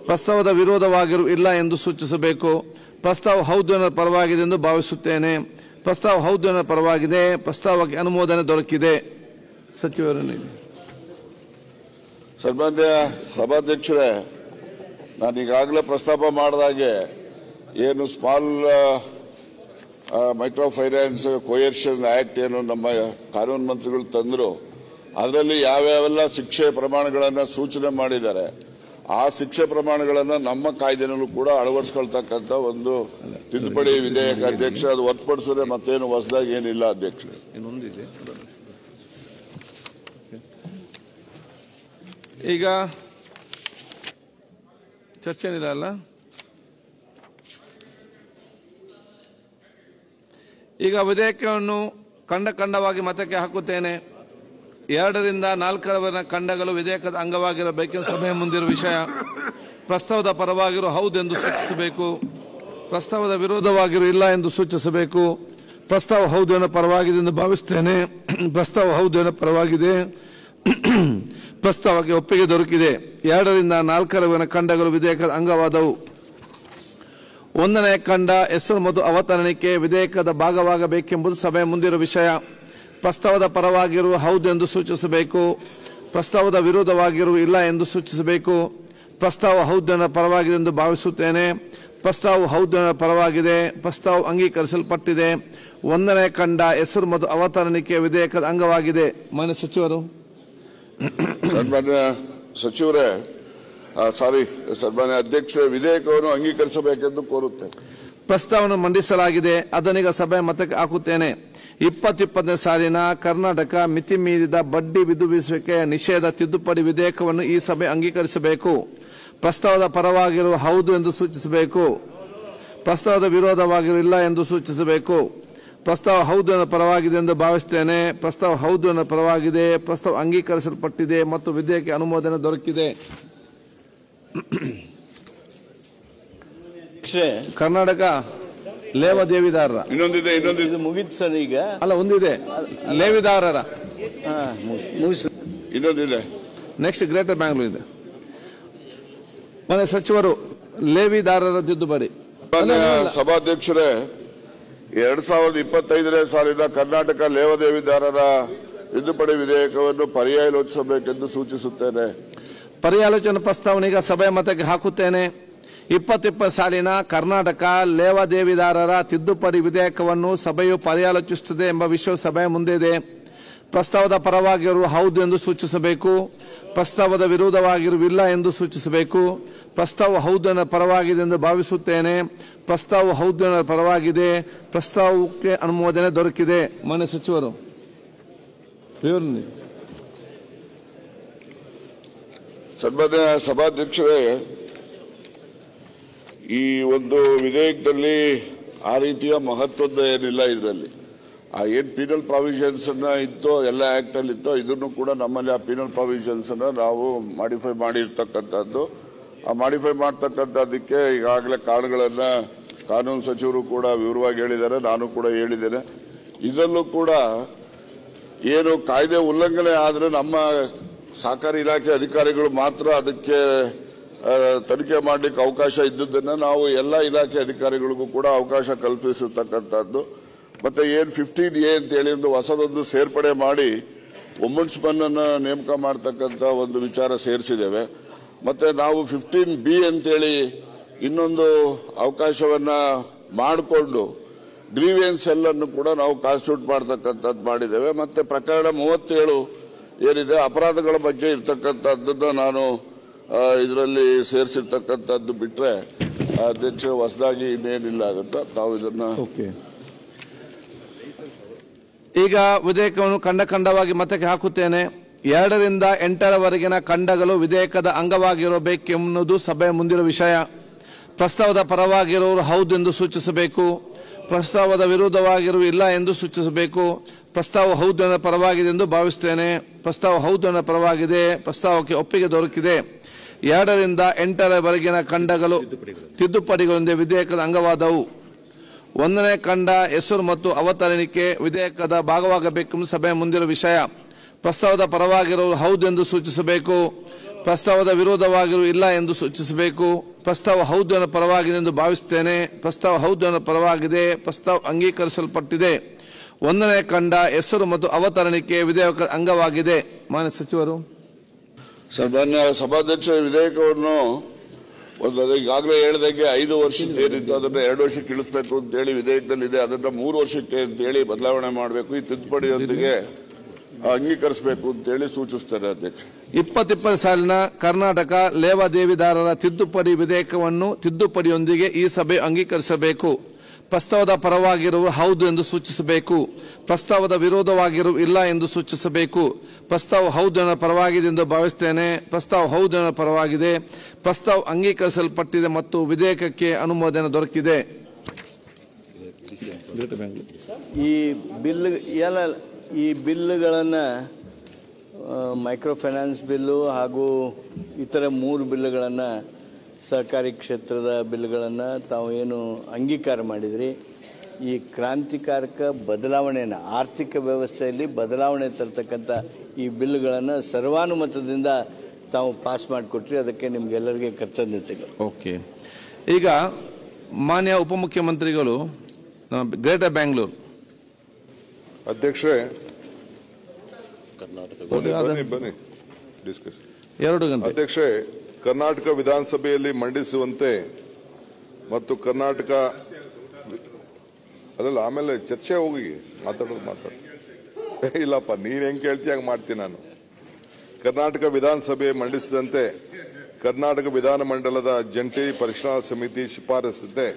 ಪ್ರಸ್ತಾವದ ವಿರೋಧವಾಗಿರು ಇಲ್ಲ ಎಂದು ಸೂಚಿಸಬೇಕು. ಪ್ರಸ್ತಾವ ಹೌದು ಎನ್ನುವ ಪರವಾಗಿದೆ ಎಂದು ಭಾವಿಸುತ್ತೇನೆ. ಪ್ರಸ್ತಾವ ಹೌದು ಎನ್ನುವ ಪರವಾಗಿದೆ. ಪ್ರಸ್ತಾವಕ್ಕೆ ಅನುಮೋದನೆ ದೊರಕಿದೆ. ಸಚಿವರು ಸನ್ಮಾನ್ಯ ಸಭಾಧ್ಯಕ್ಷರೇ, ನಾನು ಈಗಾಗಲೇ ಪ್ರಸ್ತಾಪ ಮಾಡಿದಾಗೆ ಏನು small micro finance coercion act ಏನು ನಮ್ಮ ಕಾನೂನು ಮಂತ್ರಿಗಳು ತಂದರು, ಅದರಲ್ಲಿ ಯಾವ್ಯಾವೆಲ್ಲ ಶಿಕ್ಷೆ ಪ್ರಮಾಣಗಳನ್ನು ಸೂಚನೆ ಮಾಡಿದ್ದಾರೆ, ಆ ಶಿಕ್ಷೆ ಪ್ರಮಾಣಗಳನ್ನು ನಮ್ಮ ಕಾಯ್ದೆನಲ್ಲೂ ಕೂಡ ಅಳವಡಿಸ್ಕೊಳ್ತಕ್ಕಂಥ ಒಂದು ತಿದ್ದುಪಡಿ ವಿಧೇಯಕ ಅಧ್ಯಕ್ಷ. ಅದು ಹೊರತುಪಡಿಸಿದ್ರೆ ಮತ್ತೇನು ಹೊಸದಾಗಿ ಏನಿಲ್ಲ ಅಧ್ಯಕ್ಷ. ಇನ್ನೊಂದಿದೆ ಈಗ ಚರ್ಚೆ ಇಲ್ಲ ಅಲ್ಲ. ಈಗ ವಿಧೇಯಕವನ್ನು ಖಂಡವಾಗಿ ಮತಕ್ಕೆ ಹಾಕುತ್ತೇನೆ. 2 ರಿಂದ 4 ಖಂಡಗಳು ವಿಧೇಯಕದ ಅಂಗವಾಗಿರಬೇಕೆಂದು ಸಭೆಯ ಮುಂದಿರುವ ವಿಷಯ. ಪ್ರಸ್ತಾವದ ಪರವಾಗಿರುವ ಹೌದು ಎಂದು ಸೂಚಿಸಬೇಕು. ಪ್ರಸ್ತಾವದ ವಿರೋಧವಾಗಿರುವ ಇಲ್ಲ ಎಂದು ಸೂಚಿಸಬೇಕು. ಪ್ರಸ್ತಾವ ಹೌದು ಎನ್ನುವ ಪರವಾಗಿದೆ ಎಂದು ಭಾವಿಸುತ್ತೇನೆ. ಪ್ರಸ್ತಾವ ಹೌದು ಎನ್ನುವ ಪರವಾಗಿದೆ. ಪ್ರಸ್ತಾವಕ್ಕೆ ಒಪ್ಪಿಗೆ ದೊರಕಿದೆ. 2 ರಿಂದ 4 ಖಂಡಗಳು ವಿಧೇಯಕದ ಅಂಗವಾದವು. 1ನೇ ಖಂಡ ಹೆಸರು ಮತ್ತು ಅವತರಣಿಕೆ ವಿಧೇಯಕದ ಭಾಗವಾಗಬೇಕೆಂಬುದು ಸಭೆಯ ಮುಂದಿರುವ ವಿಷಯ. ಪ್ರಸ್ತಾವದ ಪರವಾಗಿರುವ ಹೌದು ಎಂದು ಸೂಚಿಸಬೇಕು. ಪ್ರಸ್ತಾವದ ವಿರೋಧವಾಗಿರುವ ಇಲ್ಲ ಎಂದು ಸೂಚಿಸಬೇಕು. ಪ್ರಸ್ತಾವ ಹೌದು ಎನ್ನುವ ಪರವಾಗಿದೆ ಎಂದು ಭಾವಿಸುತ್ತೇನೆ. ಪ್ರಸ್ತಾವ ಹೌದು ಎನ್ನುವ ಪರವಾಗಿದೆ. ಪ್ರಸ್ತಾವ ಅಂಗೀಕರಿಸಲ್ಪಟ್ಟಿದೆ. 1ನೇ ಖಂಡ ಹೆಸರು ಮತ್ತು ಅವತರಣಿಕೆ ವಿಧೇಯಕದ ಅಂಗವಾಗಿದೆ. ಮಾನ್ಯ ಸಚಿವರು. ಸನ್ಮಾನ್ಯ ಸಚಿವರೇ, ಸನ್ಮಾನ್ಯ ಅಧ್ಯಕ್ಷರೇ, ವಿಧೇಯಕವನ್ನು ಅಂಗೀಕರಿಸಬೇಕೆಂದು ಕೋರುತ್ತೇನೆ. ಪ್ರಸ್ತಾವವನ್ನು ಮಂಡಿಸಲಾಗಿದೆ. ಅದನ್ನೀಗ ಸಭೆ ಮತಕ್ಕೆ ಹಾಕುತ್ತೇನೆ. 2020 ಸಾಲಿನ ಕರ್ನಾಟಕ ಮಿತಿ ಮೀರಿದ ಬಡ್ಡಿ ವಿಧಿಸುವಿಕೆಯ ನಿಷೇಧ ತಿದ್ದುಪಡಿ ವಿಧೇಯಕವನ್ನು ಈ ಸಭೆ ಅಂಗೀಕರಿಸಬೇಕು. ಪ್ರಸ್ತಾವದ ಪರವಾಗಿರುವ ಹೌದು ಎಂದು ಸೂಚಿಸಬೇಕು. ಪ್ರಸ್ತಾವದ ವಿರೋಧವಾಗಿರುವ ಇಲ್ಲ ಎಂದು ಸೂಚಿಸಬೇಕು. ಪ್ರಸ್ತಾವ ಹೌದು ಎನ್ನುವ ಪರವಾಗಿದೆ ಎಂದು ಭಾವಿಸುತ್ತೇನೆ. ಪ್ರಸ್ತಾವ ಹೌದು ಎನ್ನುವ ಪರವಾಗಿದೆ. ಪ್ರಸ್ತಾವ ಅಂಗೀಕರಿಸಲ್ಪಟ್ಟಿದೆ ಮತ್ತು ವಿಧೇಯಕ ಅನುಮೋದನೆ ದೊರಕಿದೆ. ಕರ್ನಾಟಕ ಲೇವಾದೇವಿದಾರರ ಇನ್ನೊಂದಿದೆ ಮುಗಿತು ಸರ್. ಈಗ ಅಲ್ಲ, ಒಂದಿದೆ ಲೇವಿದಾರರ ಇನ್ನೊಂದಿದೆ. ನೆಕ್ಸ್ಟ್ ಗ್ರೇಟರ್ ಬ್ಯಾಂಗ್ಳೂರ್ ಇದೆ. ಮನೆ ಸಚಿವರು ಲೇವಿದಾರರ ತಿದ್ದುಪಡಿ. ಸಭಾಧ್ಯಕ್ಷರೇ, 2025ನೇ ಸಾಲಿನ ಕರ್ನಾಟಕ ಲೇವಾದೇವಿದಾರರ ತಿದ್ದುಪಡಿ ವಿಧೇಯಕವನ್ನು ಪರ್ಯಾಲೋಚಿಸಬೇಕೆಂದು ಸೂಚಿಸುತ್ತೇನೆ. ಪರ್ಯಾಲೋಚನಾ ಪ್ರಸ್ತಾವನೆಗೆ ಸಭೆ ಮತಕ್ಕೆ ಹಾಕುತ್ತೇನೆ. 2020 ಸಾಲಿನ ಕರ್ನಾಟಕ ಲೇವಾದೇವಿದಾರರ ತಿದ್ದುಪಡಿ ವಿಧೇಯಕವನ್ನು ಸಭೆಯು ಪರ್ಯಾಲೋಚಿಸುತ್ತದೆ ಎಂಬ ವಿಷಯವು ಸಭೆಯ ಮುಂದೆ ಇದೆ. ಪ್ರಸ್ತಾವದ ಪರವಾಗಿರುವ ಹೌದು ಎಂದು ಸೂಚಿಸಬೇಕು. ಪ್ರಸ್ತಾವದ ವಿರೋಧವಾಗಿರುವಿಲ್ಲ ಎಂದು ಸೂಚಿಸಬೇಕು. ಪ್ರಸ್ತಾವ ಹೌದು ಎನ್ನುವ ಪರವಾಗಿದೆ ಎಂದು ಭಾವಿಸುತ್ತೇನೆ. ಪ್ರಸ್ತಾವ ಹೌದು ಎನ್ನುವ ಪರವಾಗಿದೆ. ಪ್ರಸ್ತಾವಕ್ಕೆ ಅನುಮೋದನೆ ದೊರಕಿದೆ. ಮಾನ್ಯ ಸಚಿವರು. ಸನ್ಮಾನ್ಯ ಸಭಾಧ್ಯಕ್ಷರೇ, ಈ ಒಂದು ವಿಧೇಯಕದಲ್ಲಿ ಆ ರೀತಿಯ ಮಹತ್ವದ ಏನಿಲ್ಲ. ಇದರಲ್ಲಿ ಏನ್ ಪೀನಲ್ ಪ್ರಾವಿಷನ್ಸ್ ಅನ್ನ ಇತ್ತೋ ಎಲ್ಲ ಆಕ್ಟ್ ಅಲ್ಲಿ ಇತ್ತೋ ಇದನ್ನು ಕೂಡ ನಮ್ಮಲ್ಲಿ ಆ ಪೀನಲ್ ಪ್ರಾವಿಷನ್ಸ್ ಅನ್ನ ನಾವು ಮಾಡಿಫೈ ಮಾಡಿರ್ತಕ್ಕಂಥದ್ದು. ಆ ಮಾಡಿಫೈ ಮಾಡ್ತಕ್ಕಂಥದ್ದಕ್ಕೆ ಈಗಾಗಲೇ ಕಾರಣಗಳನ್ನ ಕಾನೂನು ಸಚಿವರು ಕೂಡ ವಿವರವಾಗಿ ಹೇಳಿದ್ದಾರೆ, ನಾನು ಕೂಡ ಹೇಳಿದ್ದೇನೆ. ಇದರಲ್ಲೂ ಕೂಡ ಏನು ಕಾಯ್ದೆ ಉಲ್ಲಂಘನೆ ಆದರೆ ನಮ್ಮ ಸಹಕಾರಿ ಇಲಾಖೆ ಅಧಿಕಾರಿಗಳು ಮಾತ್ರ ಅದಕ್ಕೆ ತನಿಖೆ ಮಾಡಲಿಕ್ಕೆ ಅವಕಾಶ ಇದ್ದದ್ದನ್ನು ನಾವು ಎಲ್ಲ ಇಲಾಖೆ ಅಧಿಕಾರಿಗಳಿಗೂ ಕೂಡ ಅವಕಾಶ ಕಲ್ಪಿಸಿರ್ತಕ್ಕಂಥದ್ದು. ಮತ್ತೆ ಏನ್ 15A ಅಂತ ಹೇಳಿ ಒಂದು ಹೊಸದೊಂದು ಸೇರ್ಪಡೆ ಮಾಡಿ ಒಮ್ಮನ್ಸ್ಮನ್ ಅನ್ನ ನೇಮಕ ಮಾಡತಕ್ಕಂಥ ಒಂದು ವಿಚಾರ ಸೇರಿಸಿದ್ದೇವೆ. ಮತ್ತೆ ನಾವು 15B ಅಂತೇಳಿ ಇನ್ನೊಂದು ಅವಕಾಶವನ್ನ ಮಾಡಿಕೊಂಡು ಗ್ರೀವಿಯನ್ಸ್ ಸೆಲ್ ಅನ್ನು ಕೂಡ ನಾವು ಕಾನ್ಸ್ಟಿಟ್ಯೂಟ್ ಮಾಡತಕ್ಕಂಥದ್ದು ಮಾಡಿದ್ದೇವೆ. ಮತ್ತೆ ಪ್ರಕರಣ 37 ಏನಿದೆ ಅಪರಾಧಗಳ ಬಗ್ಗೆ ಇರ್ತಕ್ಕಂಥದ್ದನ್ನ ನಾನು ಇದರಲ್ಲಿ ಸೇರಿಸಿರ್ತಕ್ಕಂಥದ್ದು ಬಿಟ್ರೆ ಅಧ್ಯಕ್ಷ ಹೊಸದಾಗಿ ಇನ್ನೇನಿಲ್ಲ ಆಗುತ್ತಾ ತಾವು ಇದನ್ನ ಈಗ ವಿಧೇಯಕವನ್ನು ಖಂಡವಾಗಿ ಮತಕ್ಕೆ ಹಾಕುತ್ತೇನೆ. 2 ರಿಂದ 8ರವರೆಗಿನ ಖಂಡಗಳು ವಿಧೇಯಕದ ಅಂಗವಾಗಿರಬೇಕೆನ್ನುವುದು ಸಭೆಯ ಮುಂದಿನ ವಿಷಯ. ಪ್ರಸ್ತಾವದ ಪರವಾಗಿರುವವರು ಹೌದು ಎಂದು ಸೂಚಿಸಬೇಕು. ಪ್ರಸ್ತಾವದ ವಿರುದ್ಧವಾಗಿರುವ ಇಲ್ಲ ಎಂದು ಸೂಚಿಸಬೇಕು. ಪ್ರಸ್ತಾವ ಹೌದು ಎನ್ನುವ ಪರವಾಗಿದೆ ಎಂದು ಭಾವಿಸುತ್ತೇನೆ. ಪ್ರಸ್ತಾವ ಹೌದು ಎನ್ನುವ ಪರವಾಗಿದೆ. ಪ್ರಸ್ತಾವಕ್ಕೆ ಒಪ್ಪಿಗೆ ದೊರಕಿದೆ. 2 ರಿಂದ 8ರವರೆಗಿನ ಖಂಡಗಳು ತಿದ್ದುಪಡಿಗಳೊಂದಿಗೆ ವಿಧೇಯಕದ ಅಂಗವಾದವು. 1ನೇ ಖಂಡ ಹೆಸರು ಮತ್ತು ಅವತರಣಿಕೆ ವಿಧೇಯಕದ ಭಾಗವಾಗಬೇಕೆಂಬ ಸಭೆಯ ಮುಂದಿನ ವಿಷಯ. ಪ್ರಸ್ತಾವದ ಪರವಾಗಿರುವವರು ಹೌದು ಎಂದು ಸೂಚಿಸಬೇಕು. ಪ್ರಸ್ತಾವದ ವಿರೋಧವಾಗಿರುವ ಇಲ್ಲ ಎಂದು ಸೂಚಿಸಬೇಕು. ಪ್ರಸ್ತಾವ ಹೌದು ಎನ್ನುವ ಪರವಾಗಿದೆ ಎಂದು ಭಾವಿಸುತ್ತೇನೆ. ಪ್ರಸ್ತಾವ ಹೌದು ಎನ್ನುವ ಪರವಾಗಿದೆ. ಪ್ರಸ್ತಾವ ಅಂಗೀಕರಿಸಲ್ಪಟ್ಟಿದೆ. 1ನೇ ಖಂಡ ಹೆಸರು ಮತ್ತು ಅವತರಣಿಕೆ ವಿಧೇಯಕದ ಅಂಗವಾಗಿದೆ. ಮಾನ್ಯ ಸಚಿವರು. ಸನ್ಮಾನ್ಯ ಸಭಾಧ್ಯಕ್ಷ, ವಿಧೇಯಕವನ್ನು ಈಗಾಗಲೇ ಹೇಳಿದಂಗೆ 5 ವರ್ಷಕ್ಕೆ ಏನಿತ್ತು ಅದನ್ನ 2 ವರ್ಷಕ್ಕೆ ಇಳಿಸಬೇಕು ಅಂತ ಹೇಳಿ ವಿಧೇಯಕದಲ್ಲಿದೆ. ಅದನ್ನ 3 ವರ್ಷಕ್ಕೆ ಅಂತ ಹೇಳಿ ಬದಲಾವಣೆ ಮಾಡಬೇಕು. ಈ ತಿದ್ದುಪಡಿಯೊಂದಿಗೆ ಅಂಗೀಕರಿಸಬೇಕು ಅಂತ ಹೇಳಿ ಸೂಚಿಸುತ್ತಾರೆ ಅಧ್ಯಕ್ಷ. 2020 ಸಾಲಿನ ಕರ್ನಾಟಕ ಲೇವಾದೇವಿದಾರರ ತಿದ್ದುಪಡಿ ವಿಧೇಯಕವನ್ನು ತಿದ್ದುಪಡಿಯೊಂದಿಗೆ ಈ ಸಭೆ ಅಂಗೀಕರಿಸಬೇಕು. ಪ್ರಸ್ತಾವದ ಪರವಾಗಿರುವ ಹೌದು ಎಂದು ಸೂಚಿಸಬೇಕು. ಪ್ರಸ್ತಾವದ ವಿರೋಧವಾಗಿರುವ ಇಲ್ಲ ಎಂದು ಸೂಚಿಸಬೇಕು. ಪ್ರಸ್ತಾವ ಹೌದು ಎನ್ನುವ ಪರವಾಗಿದೆ ಎಂದು ಭಾವಿಸುತ್ತೇನೆ. ಪ್ರಸ್ತಾವ ಹೌದು ಎನ್ನುವ ಪರವಾಗಿದೆ. ಪ್ರಸ್ತಾವ ಅಂಗೀಕರಿಸಲ್ಪಟ್ಟಿದೆ ಮತ್ತು ವಿಧೇಯಕಕ್ಕೆ ಅನುಮೋದನೆ ದೊರಕಿದೆ. ಈ ಬಿಲ್ಗಳನ್ನು ಮೈಕ್ರೋ ಫೈನಾನ್ಸ್ ಬಿಲ್ಲು ಹಾಗೂ ಇತರ 3 ಬಿಲ್luಗಳನ್ನು ಸಹಕಾರಿ ಕ್ಷೇತ್ರದ ಬಿಲ್ಗಳನ್ನು ತಾವು ಏನು ಅಂಗೀಕಾರ ಮಾಡಿದ್ರಿ, ಈ ಕ್ರಾಂತಿಕಾರಕ ಬದಲಾವಣೆಯನ್ನು ಆರ್ಥಿಕ ವ್ಯವಸ್ಥೆಯಲ್ಲಿ ಬದಲಾವಣೆ ತರ್ತಕ್ಕಂಥ ಈ ಬಿಲ್ಗಳನ್ನು ಸರ್ವಾನುಮತದಿಂದ ತಾವು ಪಾಸ್ ಮಾಡಿಕೊಟ್ರಿ. ಅದಕ್ಕೆ ನಿಮಗೆಲ್ಲರಿಗೆ ಕೃತಜ್ಞತೆಗಳು. ಓಕೆ. ಈಗ ಮಾನ್ಯ ಉಪಮುಖ್ಯಮಂತ್ರಿಗಳು ಗ್ರೇಟರ್ ಬೆಂಗಳೂರು. ಅಧ್ಯಕ್ಷರೇ, ಬನ್ನಿ ಡಿಸ್ಕಸ್. 2 ಗಂಟೆ. ಅಧ್ಯಕ್ಷರೇ, ಕರ್ನಾಟಕ ವಿಧಾನಸಭೆಯಲ್ಲಿ ಮಂಡಿಸುವಂತೆ ಮತ್ತು ಕರ್ನಾಟಕ ಅಲ್ಲ ಆಮೇಲೆ ಚರ್ಚೆ ಹೋಗಿ ಮಾತಾಡೋದು ಇಲ್ಲಪ್ಪ, ನೀನ್ ಹೆಂಗ್ ಕೇಳ್ತೀಯ ಹಂಗೆ ಮಾಡ್ತೀನಿ ನಾನು. ಕರ್ನಾಟಕ ವಿಧಾನಸಭೆ ಮಂಡಿಸಿದಂತೆ ಕರ್ನಾಟಕ ವಿಧಾನಮಂಡಲದ ಜಂಟಿ ಪರಿಶೀಲನಾ ಸಮಿತಿ ಶಿಫಾರಸಿದ್ದೆ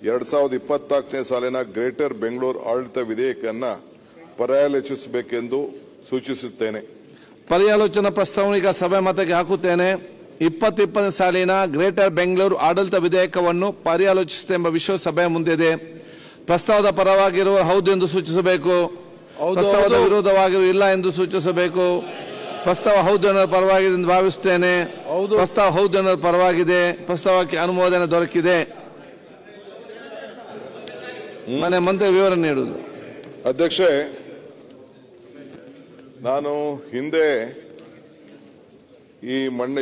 2024ನೇ ಸಾಲಿನ ಗ್ರೇಟರ್ ಬೆಂಗಳೂರು ಆಡಳಿತ ವಿಧೇಯಕವನ್ನು ಪರ್ಯಾಲೋಚಿಸಬೇಕೆಂದು ಸೂಚಿಸುತ್ತೇನೆ. ಪರ್ಯಾಲೋಚನಾ ಪ್ರಸ್ತಾವನೆಗೆ ಸಭೆ ಮತಕ್ಕೆ ಹಾಕುತ್ತೇನೆ. 2020 ಸಾಲಿನ ಗ್ರೇಟರ್ ಬೆಂಗಳೂರು ಆಡಳಿತ ವಿಧೇಯಕವನ್ನು ಪರ್ಯಾಲೋಚಿಸುತ್ತೆ ಎಂಬ ವಿಷಯ ಸಭೆಯ ಮುಂದಿದೆ. ಪ್ರಸ್ತಾವದ ಪರವಾಗಿರುವ ಹೌದು ಎಂದು ಸೂಚಿಸಬೇಕು. ಪ್ರಸ್ತಾವದ ವಿರೋಧವಾಗಿರುವ ಇಲ್ಲ ಎಂದು ಸೂಚಿಸಬೇಕು. ಪ್ರಸ್ತಾವ ಹೌದು ಎನ್ನುವ ಪರವಾಗಿದೆ ಎಂದು ಭಾವಿಸುತ್ತೇನೆ. ಪ್ರಸ್ತಾವ ಹೌದು ಎನ್ನುವ ಪರವಾಗಿದೆ. ಪ್ರಸ್ತಾವಕ್ಕೆ ಅನುಮೋದನೆ ದೊರಕಿದೆ. ಮನೆ ಮಂತ್ರಿ ವಿವರ ನೀಡುವುದು. ಅಧ್ಯಕ್ಷೆ, ನಾನು ಹಿಂದೆ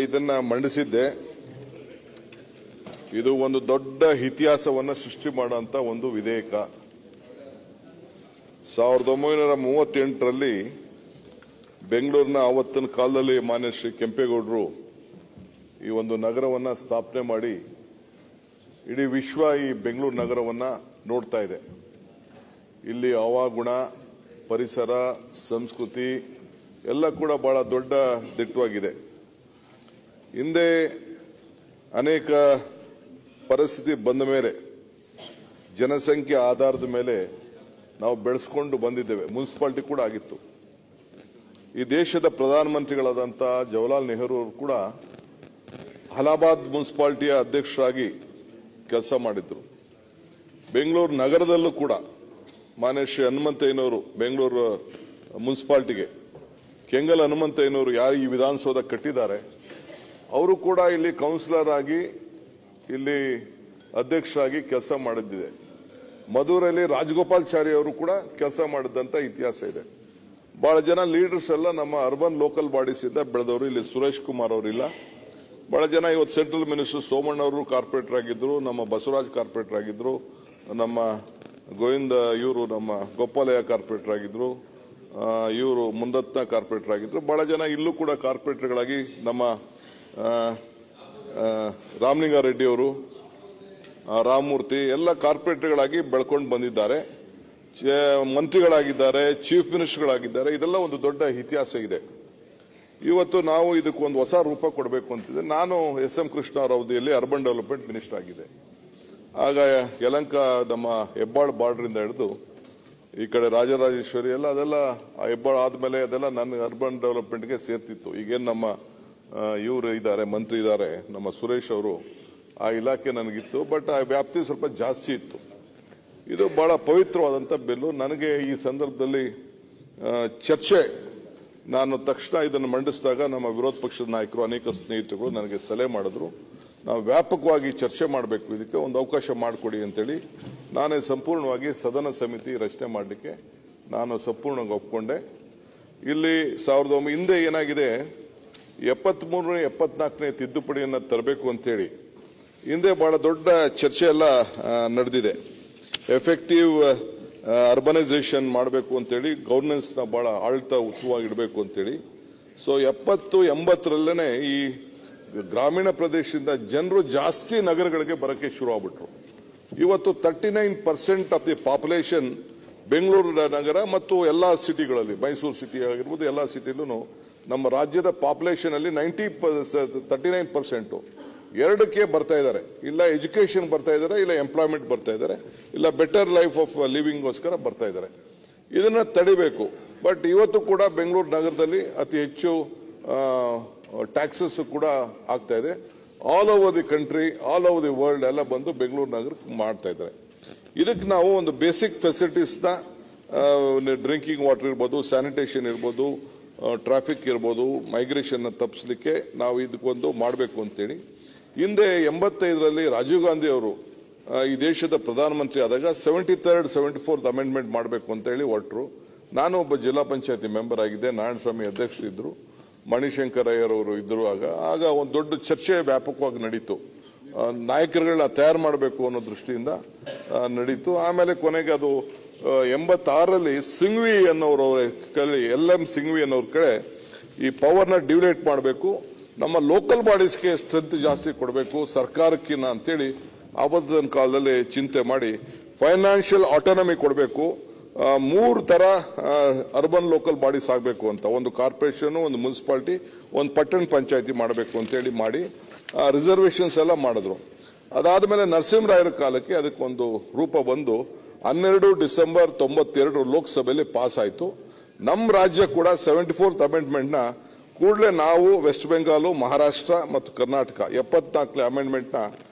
ಇದನ್ನ ಮಂಡಿಸಿದ್ದೆ. ಇದು ಒಂದು ದೊಡ್ಡ ಇತಿಹಾಸವನ್ನು ಸೃಷ್ಟಿ ಮಾಡುವಂತ ಒಂದು ವಿಧೇಯಕ. 1938ರಲ್ಲಿ ಬೆಂಗಳೂರಿನ ಆವತ್ತಿನ ಕಾಲದಲ್ಲಿ ಮಾನ್ಯ ಶ್ರೀ ಕೆಂಪೇಗೌಡರು ಈ ಒಂದು ನಗರವನ್ನ ಸ್ಥಾಪನೆ ಮಾಡಿ ಇಡೀ ವಿಶ್ವ ಈ ಬೆಂಗಳೂರು ನಗರವನ್ನ ನೋಡ್ತಾ ಇದೆ. ಇಲ್ಲಿ ಹವಾಗುಣ, ಪರಿಸರ, ಸಂಸ್ಕೃತಿ ಎಲ್ಲ ಕೂಡ ಬಹಳ ದೊಡ್ಡ ದಿಟ್ಟವಾಗಿದೆ. ಹಿಂದೆ ಅನೇಕ ಪರಿಸ್ಥಿತಿ ಬಂದ ಮೇಲೆ ಜನಸಂಖ್ಯೆ ಆಧಾರದ ಮೇಲೆ ನಾವು ಬೆಳೆಸ್ಕೊಂಡು ಬಂದಿದ್ದೇವೆ. ಮುನ್ಸಿಪಾಲಿಟಿ ಕೂಡ ಆಗಿತ್ತು. ಈ ದೇಶದ ಪ್ರಧಾನಮಂತ್ರಿಗಳಾದಂಥ ಜವಾಹರ್ಲಾಲ್ ನೆಹರು ಅವರು ಕೂಡ ಅಲಹಾಬಾದ್ ಮುನ್ಸಿಪಾಲಿಟಿಯ ಅಧ್ಯಕ್ಷರಾಗಿ ಕೆಲಸ ಮಾಡಿದ್ರು. ಬೆಂಗಳೂರು ನಗರದಲ್ಲೂ ಕೂಡ ಮಾನ್ಯ ಶ್ರೀ ಹನುಮಂತಯ್ಯನವರು ಬೆಂಗಳೂರು ಮುನ್ಸಿಪಾಲಿಟಿಗೆ ಕೆಂಗಲ್ ಹನುಮಂತಯ್ಯನವರು ಯಾರು ಈ ವಿಧಾನಸೌಧ ಕಟ್ಟಿದ್ದಾರೆ ಅವರು ಕೂಡ ಇಲ್ಲಿ ಕೌನ್ಸಿಲರ್ ಆಗಿ ಇಲ್ಲಿ ಅಧ್ಯಕ್ಷರಾಗಿ ಕೆಲಸ ಮಾಡಿದ್ದಿದೆ. ಮಧುರಲ್ಲಿ ರಾಜಗೋಪಾಲಾಚಾರಿ ಅವರು ಕೂಡ ಕೆಲಸ ಮಾಡಿದಂತ ಇತಿಹಾಸ ಇದೆ. ಬಹಳ ಜನ ಲೀಡರ್ಸ್ ಎಲ್ಲ ನಮ್ಮ ಅರ್ಬನ್ ಲೋಕಲ್ ಬಾಡೀಸ್ ಇಂದ ಬೆಳೆದವರು. ಇಲ್ಲಿ ಸುರೇಶ್ ಕುಮಾರ್ ಅವರಿಲ್ಲ. ಬಹಳ ಜನ ಇವತ್ತು ಸೆಂಟ್ರಲ್ ಮಿನಿಸ್ಟರ್ ಸೋಮಣ್ಣ ಅವರು ಕಾರ್ಪೊರೇಟರ್ ಆಗಿದ್ರು, ನಮ್ಮ ಬಸವರಾಜ್ ಕಾರ್ಪೊರೇಟರ್ ಆಗಿದ್ರು, ನಮ್ಮ ಗೋವಿಂದ ಇವರು ನಮ್ಮ ಗೋಪಾಲಯ್ಯ ಕಾರ್ಪೊರೇಟರ್ ಆಗಿದ್ರು, ಇವರು ಮುಂದತ್ನ ಕಾರ್ಪೊರೇಟರ್ ಆಗಿದ್ರು. ಬಹಳ ಜನ ಇಲ್ಲೂ ಕೂಡ ಕಾರ್ಪೊರೇಟರ್ಗಳಾಗಿ ನಮ್ಮ ರಾಮಲಿಂಗಾರೆಡ್ಡಿ ಅವರು, ರಾಮಮೂರ್ತಿ ಎಲ್ಲ ಕಾರ್ಪೊರೇಟರ್ಗಳಾಗಿ ಬೆಳ್ಕೊಂಡು ಬಂದಿದ್ದಾರೆ. ಮಂತ್ರಿಗಳಾಗಿದ್ದಾರೆ, ಚೀಫ್ ಮಿನಿಸ್ಟರ್ಗಳಾಗಿದ್ದಾರೆ. ಇದೆಲ್ಲ ಒಂದು ದೊಡ್ಡ ಇತಿಹಾಸ ಇದೆ. ಇವತ್ತು ನಾವು ಇದಕ್ಕೊಂದು ಹೊಸ ರೂಪ ಕೊಡಬೇಕು ಅಂತಿದೆ. ನಾನು ಎಸ್ ಎಂ ಕೃಷ್ಣ ಅವರ ಅವಧಿಯಲ್ಲಿ ಅರ್ಬನ್ ಡೆವಲಪ್ಮೆಂಟ್ ಮಿನಿಸ್ಟರ್ ಆಗಿದೆ. ಆಗ ಯಲಹಂಕ ನಮ್ಮ ಹೆಬ್ಬಾಳ್ ಬಾರ್ಡ್ರಿಂದ ಹಿಡಿದು ಈ ಕಡೆ ರಾಜರಾಜೇಶ್ವರಿ ಎಲ್ಲ ಅದೆಲ್ಲ ಹೆಬ್ಬಾಳ್ ಆದ್ಮೇಲೆ ಅದೆಲ್ಲ ನನ್ನ ಅರ್ಬನ್ ಡೆವಲಪ್ಮೆಂಟ್ಗೆ ಸೇರ್ತಿತ್ತು. ಈಗೇನು ನಮ್ಮ ಇವರು ಇದ್ದಾರೆ, ಮಂತ್ರಿ ಇದ್ದಾರೆ ನಮ್ಮ ಸುರೇಶ್ ಅವರು, ಆ ಇಲಾಖೆ ನನಗಿತ್ತು. ಬಟ್ ಆ ವ್ಯಾಪ್ತಿ ಸ್ವಲ್ಪ ಜಾಸ್ತಿ ಇತ್ತು. ಇದು ಬಹಳ ಪವಿತ್ರವಾದಂಥ ಬಿಲ್ಲು. ನನಗೆ ಈ ಸಂದರ್ಭದಲ್ಲಿ ಚರ್ಚೆ, ನಾನು ತಕ್ಷಣ ಇದನ್ನು ಮಂಡಿಸಿದಾಗ ನಮ್ಮ ವಿರೋಧ ಪಕ್ಷದ ನಾಯಕರು ಅನೇಕ ಸ್ನೇಹಿತರು ನನಗೆ ಸಲಹೆ ಮಾಡಿದ್ರು, ನಾವು ವ್ಯಾಪಕವಾಗಿ ಚರ್ಚೆ ಮಾಡಬೇಕು, ಇದಕ್ಕೆ ಒಂದು ಅವಕಾಶ ಮಾಡಿಕೊಡಿ ಅಂತೇಳಿ ನಾನೇ ಸಂಪೂರ್ಣವಾಗಿ ಸದನ ಸಮಿತಿ ರಚನೆ ಮಾಡಲಿಕ್ಕೆ ನಾನು ಸಂಪೂರ್ಣವಾಗಿ ಒಪ್ಕೊಂಡೆ. ಇಲ್ಲಿ ಹಿಂದೆ ಏನಾಗಿದೆ, 73ನೇ 74ನೇ ತಿದ್ದುಪಡಿಯನ್ನು ತರಬೇಕು ಅಂತೇಳಿ ಹಿಂದೆ ಬಹಳ ದೊಡ್ಡ ಚರ್ಚೆ ಎಲ್ಲ ನಡೆದಿದೆ. ಎಫೆಕ್ಟಿವ್ ಅರ್ಬನೈಸೇಷನ್ ಮಾಡಬೇಕು ಅಂತೇಳಿ, ಗವರ್ನೆನ್ಸ್ನ ಬಹಳ ಆಳ್ತ ಉತ್ತಮವಾಗಿಡಬೇಕು ಅಂತೇಳಿ. ಸೊ 70, 80ರಲ್ಲೇ ಈ ಗ್ರಾಮೀಣ ಪ್ರದೇಶದಿಂದ ಜನರು ಜಾಸ್ತಿ ನಗರಗಳಿಗೆ ಬರೋಕ್ಕೆ ಶುರು ಆಗ್ಬಿಟ್ರು. ಇವತ್ತು 39% ಆಫ್ ದಿ ಪಾಪ್ಯುಲೇಷನ್ ಬೆಂಗಳೂರು ನಗರ ಮತ್ತು ಎಲ್ಲಾ ಸಿಟಿಗಳಲ್ಲಿ, ಮೈಸೂರು ಸಿಟಿ ಆಗಿರ್ಬೋದು, ಎಲ್ಲಾ ಸಿಟಿಲೂ ನಮ್ಮ ರಾಜ್ಯದ ಪಾಪ್ಯುಲೇಷನ್ ಅಲ್ಲಿ 39% ಎರಡಕ್ಕೆ ಬರ್ತಾ ಇದ್ದಾರೆ. ಇಲ್ಲ ಎಜುಕೇಶನ್ ಬರ್ತಾ ಇದ್ದಾರೆ, ಇಲ್ಲ ಎಂಪ್ಲಾಯ್ಮೆಂಟ್ ಬರ್ತಾ ಇದ್ದಾರೆ, ಇಲ್ಲ ಬೆಟರ್ ಲೈಫ್ ಆಫ್ ಲಿವಿಂಗ್ಗೋಸ್ಕರ ಬರ್ತಾ ಇದ್ದಾರೆ. ಇದನ್ನ ತಡಿಬೇಕು. ಬಟ್ ಇವತ್ತು ಕೂಡ ಬೆಂಗಳೂರು ನಗರದಲ್ಲಿ ಅತಿ ಹೆಚ್ಚು ಟ್ಯಾಕ್ಸಸ್ ಕೂಡ ಆಗ್ತಾ ಇದೆ. All over the country, all over the world ಎಲ್ಲ ಬಂದು ಬೆಂಗಳೂರು ನಗರಕ್ಕೆ ಮಾಡ್ತಾ ಇದ್ದಾರೆ. ಇದಕ್ಕೆ ನಾವು ಒಂದು ಬೇಸಿಕ್ ಫೆಸಿಲಿಟೀಸ್ನ, ಡ್ರಿಂಕಿಂಗ್ ವಾಟರ್ ಇರ್ಬೋದು, ಸ್ಯಾನಿಟೇಷನ್ ಇರ್ಬೋದು, ಟ್ರಾಫಿಕ್ ಇರ್ಬೋದು, ಮೈಗ್ರೇಷನ್ ತಪ್ಪಿಸಲಿಕ್ಕೆ ನಾವು ಇದಕ್ಕೊಂದು ಮಾಡಬೇಕು ಅಂತೇಳಿ ಹಿಂದೆ 85ರಲ್ಲಿ ರಾಜೀವ್ ಗಾಂಧಿ ಅವರು ಈ ದೇಶದ ಪ್ರಧಾನಮಂತ್ರಿ ಆದಾಗ 73rd 74th ಅಮೆಂಡ್ಮೆಂಟ್ ಮಾಡಬೇಕು ಅಂತ ಹೇಳಿ ಹೊರಟರು. ನಾನು ಒಬ್ಬ ಜಿಲ್ಲಾ ಪಂಚಾಯತಿ ಮೆಂಬರ್ ಆಗಿದ್ದೆ, ನಾರಾಯಣಸ್ವಾಮಿ ಅಧ್ಯಕ್ಷರಿದ್ದರು, ಮಣಿಶಂಕರ್ ಅಯ್ಯರ್ ಇದ್ದರು. ಆಗ ಒಂದು ದೊಡ್ಡ ಚರ್ಚೆ ವ್ಯಾಪಕವಾಗಿ ನಡೀತು. ನಾಯಕರುಗಳನ್ನ ತಯಾರು ಮಾಡಬೇಕು ಅನ್ನೋ ದೃಷ್ಟಿಯಿಂದ ನಡೀತು. ಆಮೇಲೆ ಕೊನೆಗೆ ಅದು 86ರಲ್ಲಿ ಸಿಂಘ್ವಿ ಅನ್ನೋರು LM ಸಿಂಘ್ವಿ ಅನ್ನೋರ ಕಡೆ ಈ ಪವರ್ನ ಡಿವಿಡೇಟ್ ಮಾಡಬೇಕು, ನಮ್ಮ ಲೋಕಲ್ ಬಾಡೀಸ್ಗೆ ಸ್ಟ್ರೆಂತ್ ಜಾಸ್ತಿ ಕೊಡಬೇಕು ಸರ್ಕಾರಕ್ಕಿನ್ನ ಅಂತೇಳಿ ಆವತ್ತಿನ ಕಾಲದಲ್ಲಿ ಚಿಂತೆ ಮಾಡಿ ಫೈನಾನ್ಷಿಯಲ್ ಆಟೋನಮಿ ಕೊಡಬೇಕು. 3 ತರ ಅರ್ಬನ್ ಲೋಕಲ್ ಬಾಡೀಸ್ ಆಗಬೇಕು ಅಂತ, ಒಂದು ಕಾರ್ಪೊರೇಷನ್, ಒಂದು ಮುನ್ಸಿಪಾಲಿಟಿ, ಒಂದು ಪಟ್ಟಣ ಪಂಚಾಯತಿ ಮಾಡಬೇಕು ಅಂತೇಳಿ ಮಾಡಿ ರಿಸರ್ವೇಷನ್ಸ್ ಎಲ್ಲ ಮಾಡಿದ್ರು. ಅದಾದ್ಮೇಲೆ ನರಸಿಂಹರಾಯರ ಕಾಲಕ್ಕೆ ಅದಕ್ಕೊಂದು ರೂಪ ಬಂದು 12 ಡಿಸೆಂಬರ್ 92 ಲೋಕಸಭೆಯಲ್ಲಿ ಪಾಸ್ ಆಯಿತು. ನಮ್ಮ ರಾಜ್ಯ ಕೂಡ 74th ಅಮೆಂಡ್ಮೆಂಟ್ನ ಕೂಡಲೇ ನಾವು ವೆಸ್ಟ್ ಬೆಂಗಾಲು, ಮಹಾರಾಷ್ಟ್ರ ಮತ್ತು ಕರ್ನಾಟಕ 74ನೇ ಅಮೆಂಡ್ಮೆಂಟ್ನ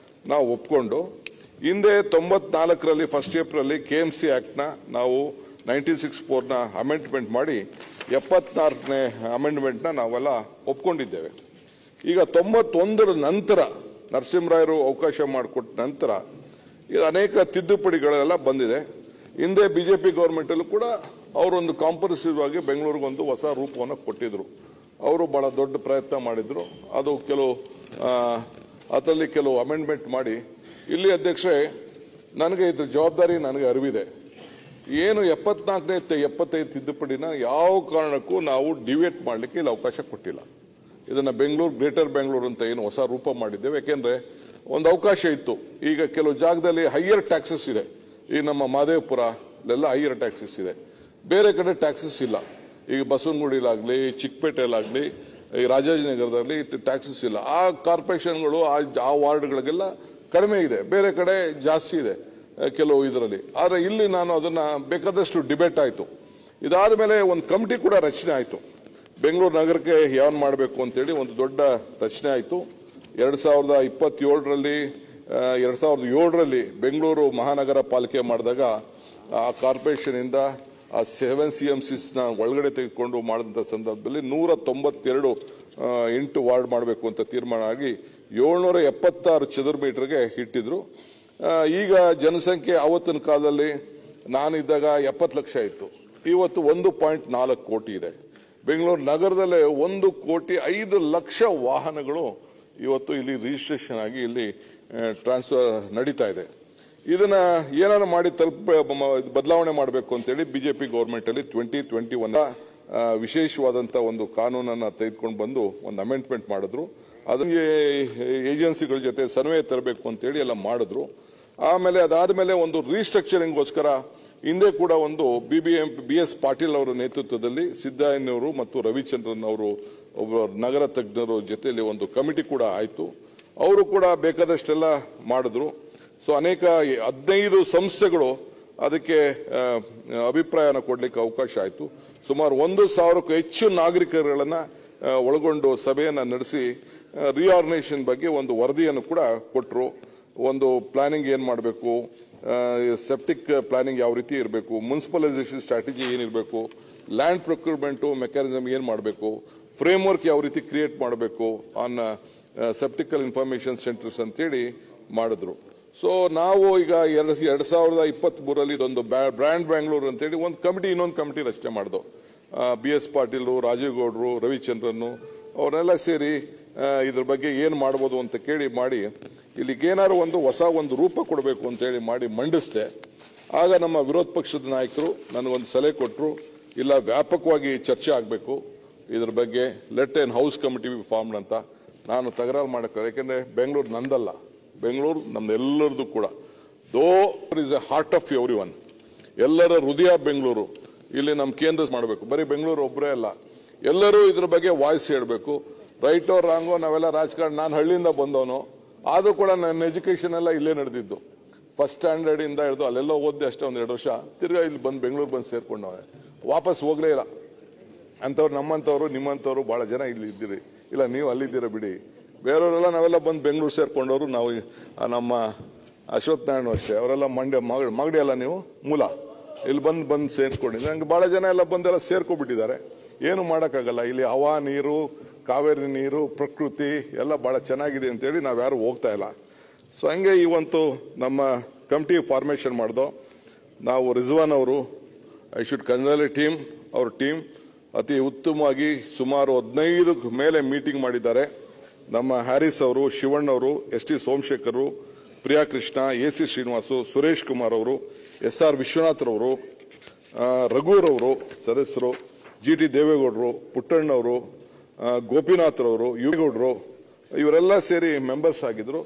ನಾವು ಒಪ್ಕೊಂಡು ಹಿಂದೆ 94ರಲ್ಲಿ 1 ಏಪ್ರಿಲ್ KMC ಆಕ್ಟ್ನ ನಾವು 1964ನ ಅಮೆಂಡ್ಮೆಂಟ್ ಮಾಡಿ 74ನೇ ಅಮೆಂಡ್ಮೆಂಟ್ನ ನಾವೆಲ್ಲ ಒಪ್ಕೊಂಡಿದ್ದೇವೆ. ಈಗ 91ರ ನಂತರ ನರಸಿಂಹರಾಯರು ಅವಕಾಶ ಮಾಡಿಕೊಟ್ಟ ನಂತರ ಇದು ಅನೇಕ ತಿದ್ದುಪಡಿಗಳೆಲ್ಲ ಬಂದಿದೆ. ಹಿಂದೆ ಬಿಜೆಪಿ ಗವರ್ಮೆಂಟ್ ಅಲ್ಲೂ ಕೂಡ ಅವರೊಂದು ಕಾಂಪ್ರಹೆನ್ಸಿವ್ ಆಗಿ ಬೆಂಗಳೂರಿಗೊಂದು ಹೊಸ ರೂಪವನ್ನು ಕೊಟ್ಟಿದ್ರು. ಅವರು ಬಹಳ ದೊಡ್ಡ ಪ್ರಯತ್ನ ಮಾಡಿದ್ರು. ಅದು ಅದರಲ್ಲಿ ಕೆಲವು ಅಮೆಂಡ್ಮೆಂಟ್ ಮಾಡಿ ಇಲ್ಲಿ ಅಧ್ಯಕ್ಷರೇ, ನನಗೆ ಇದ್ರ ಜವಾಬ್ದಾರಿ ನನಗೆ ಅರಿವಿದೆ. ಏನು 74ನೇ 75 ತಿದ್ದುಪಡಿನ ಯಾವ ಕಾರಣಕ್ಕೂ ನಾವು ಡಿವೇಟ್ ಮಾಡಲಿಕ್ಕೆ ಇಲ್ಲಿ ಅವಕಾಶ ಕೊಟ್ಟಿಲ್ಲ. ಇದನ್ನ ಬೆಂಗಳೂರು, ಗ್ರೇಟರ್ ಬೆಂಗಳೂರು ಅಂತ ಏನು ಹೊಸ ರೂಪ ಮಾಡಿದ್ದೇವೆ. ಯಾಕೆಂದ್ರೆ ಒಂದು ಅವಕಾಶ ಇತ್ತು. ಈಗ ಕೆಲವು ಜಾಗದಲ್ಲಿ ಹೈಯರ್ ಟ್ಯಾಕ್ಸಸ್ ಇದೆ. ಈಗ ನಮ್ಮ ಮಹದೇವಪುರ ಎಲ್ಲ ಹೈಯರ್ ಟ್ಯಾಕ್ಸಸ್ ಇದೆ, ಬೇರೆ ಕಡೆ ಟ್ಯಾಕ್ಸಸ್ ಇಲ್ಲ. ಈಗ ಬಸವನಗುಡಿಲಾಗ್ಲಿ, ಚಿಕ್ಕಪೇಟೆಲಾಗ್ಲಿ, ಈ ರಾಜಾಜಿನಗರದಲ್ಲಿ ಟ್ಯಾಕ್ಸಸ್ ಇಲ್ಲ. ಆ ಕಾರ್ಪೊರೇಷನ್ಗಳು, ಆ ವಾರ್ಡ್ಗಳಿಗೆಲ್ಲ ಕಡಿಮೆ ಇದೆ, ಬೇರೆ ಕಡೆ ಜಾಸ್ತಿ ಇದೆ ಕೆಲವು ಇದರಲ್ಲಿ. ಆದರೆ ಇಲ್ಲಿ ನಾನು ಅದನ್ನ ಬೇಕಾದಷ್ಟು ಡಿಬೇಟ್ ಆಯಿತು. ಇದಾದ ಮೇಲೆ ಒಂದು ಕಮಿಟಿ ಕೂಡ ರಚನೆ ಆಯಿತು. ಬೆಂಗಳೂರು ನಗರಕ್ಕೆ ಯಾವನ್ ಮಾಡಬೇಕು ಅಂತೇಳಿ ಒಂದು ದೊಡ್ಡ ರಚನೆ ಆಯಿತು. 2027ರಲ್ಲಿ 2007ರಲ್ಲಿ ಬೆಂಗಳೂರು ಮಹಾನಗರ ಪಾಲಿಕೆ ಮಾಡಿದಾಗ ಆ ಕಾರ್ಪೊರೇಷನ್ ಇಂದ ಆ 7 CMCs ಒಳಗಡೆ ತೆಗೆದುಕೊಂಡು ಮಾಡಿದಂಥ ಸಂದರ್ಭದಲ್ಲಿ 192 8 ವಾರ್ಡ್ ಮಾಡಬೇಕು ಅಂತ ತೀರ್ಮಾನ ಆಗಿ 776 ಚದುರ್ ಮೀಟರ್ಗೆ ಇಟ್ಟಿದ್ರು. ಈಗ ಜನಸಂಖ್ಯೆ ಆವತ್ತಿನ ಕಾಲದಲ್ಲಿ ನಾನಿದ್ದಾಗ 70 ಲಕ್ಷ ಇತ್ತು, ಇವತ್ತು 1.4 ಕೋಟಿ ಇದೆ. ಬೆಂಗಳೂರು ನಗರದಲ್ಲೇ 1,05,00,000 ವಾಹನಗಳು ಇವತ್ತು ಇಲ್ಲಿ ರಿಜಿಸ್ಟ್ರೇಷನ್ ಆಗಿ ಇಲ್ಲಿ ಟ್ರಾನ್ಸ್ಫರ್ ನಡೀತಾ ಇದೆ. ಇದನ್ನ ಏನಾದ್ರು ಮಾಡಿ ಬದಲಾವಣೆ ಮಾಡಬೇಕು ಅಂತೇಳಿ ಬಿಜೆಪಿ ಗವರ್ಮೆಂಟ್ ಅಲ್ಲಿ 2021 ವಿಶೇಷವಾದಂತಹ ಒಂದು ಕಾನೂನನ್ನ ತೆಗೆದುಕೊಂಡು ಬಂದು ಒಂದು ಅಮೆಂಡ್ಮೆಂಟ್ ಮಾಡಿದ್ರು. ಅದಕ್ಕೆ ಏಜೆನ್ಸಿಗಳ ಜೊತೆ ಸರ್ವೆ ತರಬೇಕು ಅಂತೇಳಿ ಎಲ್ಲ ಮಾಡಿದ್ರು. ಆಮೇಲೆ ಅದಾದ್ಮೇಲೆ ಒಂದು ರೀಸ್ಟ್ರಕ್ಚರಿಂಗ್ಗೋಸ್ಕರ ಹಿಂದೆ ಕೂಡ ಒಂದು BS ಪಾಟೀಲ್ ಅವರ ನೇತೃತ್ವದಲ್ಲಿ ಸಿದ್ದಯ್ಯನವರು ಮತ್ತು ರವಿಚಂದ್ರನ್ ಅವರು ಒಬ್ಬ ನಗರ ತಜ್ಞರು ಜೊತೆಯಲ್ಲಿ ಒಂದು ಕಮಿಟಿ ಕೂಡ ಆಯಿತು. ಅವರು ಕೂಡ ಬೇಕಾದಷ್ಟೆಲ್ಲ ಮಾಡಿದ್ರು. ಸೊ ಅನೇಕ 15 ಸಂಸ್ಥೆಗಳು ಅದಕ್ಕೆ ಅಭಿಪ್ರಾಯನ ಕೊಡ್ಲಿಕ್ಕೆ ಅವಕಾಶ ಆಯಿತು. ಸುಮಾರು 1,000ಕ್ಕೂ ಹೆಚ್ಚು ನಾಗರಿಕರುಗಳನ್ನ ಒಳಗೊಂಡು ಸಭೆಯನ್ನ ನಡೆಸಿ ರಿಆರ್ಗನೈಸೇಷನ್ ಬಗ್ಗೆ ಒಂದು ವರದಿಯನ್ನು ಕೂಡ ಕೊಟ್ಟರು. ಒಂದು ಪ್ಲಾನಿಂಗ್ ಏನ್ ಮಾಡಬೇಕು, ಸೆಪ್ಟಿಕ್ ಪ್ಲಾನಿಂಗ್ ಯಾವ ರೀತಿ ಇರಬೇಕು, ಮುನ್ಸಿಪಲೈಸೇಷನ್ ಸ್ಟ್ರಾಟಜಿ ಏನಿರಬೇಕು, ಲ್ಯಾಂಡ್ ಪ್ರೊಕ್ಯೂರ್ಮೆಂಟ್ ಮೆಕ್ಯಾನಿಸಮ್ ಏನ್ ಮಾಡಬೇಕು, ಫ್ರೇಮ್ವರ್ಕ್ ಯಾವ ರೀತಿ ಕ್ರಿಯೇಟ್ ಮಾಡಬೇಕು ಆನ್ ಸೆಪ್ಟಿಕಲ್ ಇನ್ಫಾರ್ಮೇಶನ್ ಸೆಂಟರ್ಸ್ ಅಂತೇಳಿ ಮಾಡಿದ್ರು. ಸೊ ನಾವು ಈಗ 2023 ಇದೊಂದು ಬ್ರ್ಯಾಂಡ್ ಬ್ಯಾಂಗ್ಳೂರ್ ಅಂತೇಳಿ ಒಂದು ಕಮಿಟಿ, ಇನ್ನೊಂದು ಕಮಿಟಿ ರಚನೆ ಮಾಡಿದ್ರು. BS ಪಾಟೀಲ್, ರಾಜೀವ್ ಗೌಡ್ರು, ರವಿಚಂದ್ರನ್ ಅವರೆಲ್ಲ ಸೇರಿ ಇದ್ರ ಬಗ್ಗೆ ಏನ್ ಮಾಡಬಹುದು ಅಂತ ಕೇಳಿ ಮಾಡಿ ಇಲ್ಲಿಗೆ ಏನಾದ್ರು ಒಂದು ರೂಪ ಕೊಡಬೇಕು ಅಂತ ಹೇಳಿ ಮಾಡಿ ಮಂಡಿಸ್ದೆ. ಆಗ ನಮ್ಮ ವಿರೋಧ ಪಕ್ಷದ ನಾಯಕರು ನನಗೊಂದು ಸಲಹೆ ಕೊಟ್ಟರು, ಇಲ್ಲ ವ್ಯಾಪಕವಾಗಿ ಚರ್ಚೆ ಆಗಬೇಕು ಇದ್ರ ಬಗ್ಗೆ, let N house committee be formed ಅಂತ. ನಾನು ತಕರಾರು ಮಾಡಕ್ಕೆ, ಯಾಕೆಂದ್ರೆ ಬೆಂಗಳೂರು ನಂದಲ್ಲ, ಬೆಂಗಳೂರು ನಮ್ದೆಲ್ಲರದು ಕೂಡ. ದೋ is A heart of every one, ಎಲ್ಲರ ಹೃದಯ ಬೆಂಗಳೂರು. ಇಲ್ಲಿ ನಮ್ಮ ಕೇಂದ್ರ ಮಾಡಬೇಕು, ಬರೀ ಬೆಂಗಳೂರು ಒಬ್ಬರೇ ಅಲ್ಲ, ಎಲ್ಲರೂ ಇದ್ರ ಬಗ್ಗೆ ವಾಯ್ಸ್ ಹೇಳಬೇಕು. ರೈಟ್ ಓರ್ ರಾಂಗೋ, ನಾವೆಲ್ಲ ರಾಜಕಾರಣ, ನಾನು ಹಳ್ಳಿಯಿಂದ ಬಂದವನು, ಆದ್ರೂ ಕೂಡ ನನ್ನ ಎಜುಕೇಶನ್ ಎಲ್ಲ ಇಲ್ಲೇ ನಡೆದಿದ್ದು. ಫಸ್ಟ್ ಸ್ಟ್ಯಾಂಡರ್ಡ್ ಇಂದ ಹಿಡಿದು ಅಲ್ಲೆಲ್ಲ ಓದ್ದೆ ಅಷ್ಟೇ, 1-2 ವರ್ಷ. ತಿರ್ಗಾ ಇಲ್ಲಿ ಬಂದು ಬೆಂಗಳೂರು ಬಂದು ಸೇರ್ಕೊಂಡವೆ, ವಾಪಸ್ ಹೋಗ್ಲೇ ಇಲ್ಲ. ಅಂತವ್ರು ನಮ್ಮಂತವ್ರು ನಿಮ್ಮಂತವ್ರು ಬಹಳ ಜನ ಇಲ್ಲಿ ಇದ್ದೀರಿ, ಇಲ್ಲ ನೀವು ಅಲ್ಲಿದ್ದೀರ ಬಿಡಿ. ಬೇರೆಯವರೆಲ್ಲ ನಾವೆಲ್ಲ ಬಂದು ಬೆಂಗಳೂರು ಸೇರ್ಕೊಂಡವರು. ನಾವು ನಮ್ಮ ಅಶ್ವಥ್ ನಾರಾಯಣ ಅಷ್ಟೇ, ಅವರೆಲ್ಲ ಮಾಗಡಿ ಅಲ್ಲ, ನೀವು ಮೂಲ ಇಲ್ಲಿ ಬಂದು ಸೇರ್ಕೊಂಡಿದ್ದಾರೆ. ಹಂಗೆ ಬಹಳ ಜನ ಎಲ್ಲ ಬಂದೆಲ್ಲ ಸೇರ್ಕೊಬಿಟ್ಟಿದ್ದಾರೆ. ಏನು ಮಾಡೋಕ್ಕಾಗಲ್ಲ, ಇಲ್ಲಿ ಹವಾ ನೀರು, ಕಾವೇರಿ ನೀರು, ಪ್ರಕೃತಿ ಎಲ್ಲ ಬಹಳ ಚೆನ್ನಾಗಿದೆ ಅಂತೇಳಿ ನಾವ್ಯಾರು ಹೋಗ್ತಾ ಇಲ್ಲ. ಸೊ ಹಂಗೆ ಇವತ್ತು ನಮ್ಮ ಕಮಿಟಿ ಫಾರ್ಮೇಷನ್ ಮಾಡ್ದೋ. ನಾವು ರಿಜ್ವಾನ್ ಅವರು, ಐ ಶುಡ್ ಕಂಗ್ರಾಚುಲೇಟ್ ಟೀಮ್, ಅವ್ರ ಟೀಮ್ ಅತಿ ಉತ್ತಮವಾಗಿ ಸುಮಾರು 15 ಮೇಲೆ ಮೀಟಿಂಗ್ ಮಾಡಿದ್ದಾರೆ. ನಮ್ಮ ಹ್ಯಾರಿಸ್ ಅವರು, ಶಿವಣ್ಣ ಅವರು, ST ಸೋಮಶೇಖರ್, ಪ್ರಿಯಾ ಕೃಷ್ಣ, AC ಶ್ರೀನಿವಾಸು, ಸುರೇಶ್ ಕುಮಾರ್ ಅವರು, SR ವಿಶ್ವನಾಥ್ರವರು, ರಘುರವರು ಸದಸ್ಯರು, GT ದೇವೇಗೌಡರು, ಪುಟ್ಟಣ್ಣವರು, ಗೋಪಿನಾಥ್ರವರು, ಯುಗೌಡರು, ಇವರೆಲ್ಲ ಸೇರಿ ಮೆಂಬರ್ಸ್ ಆಗಿದ್ರು.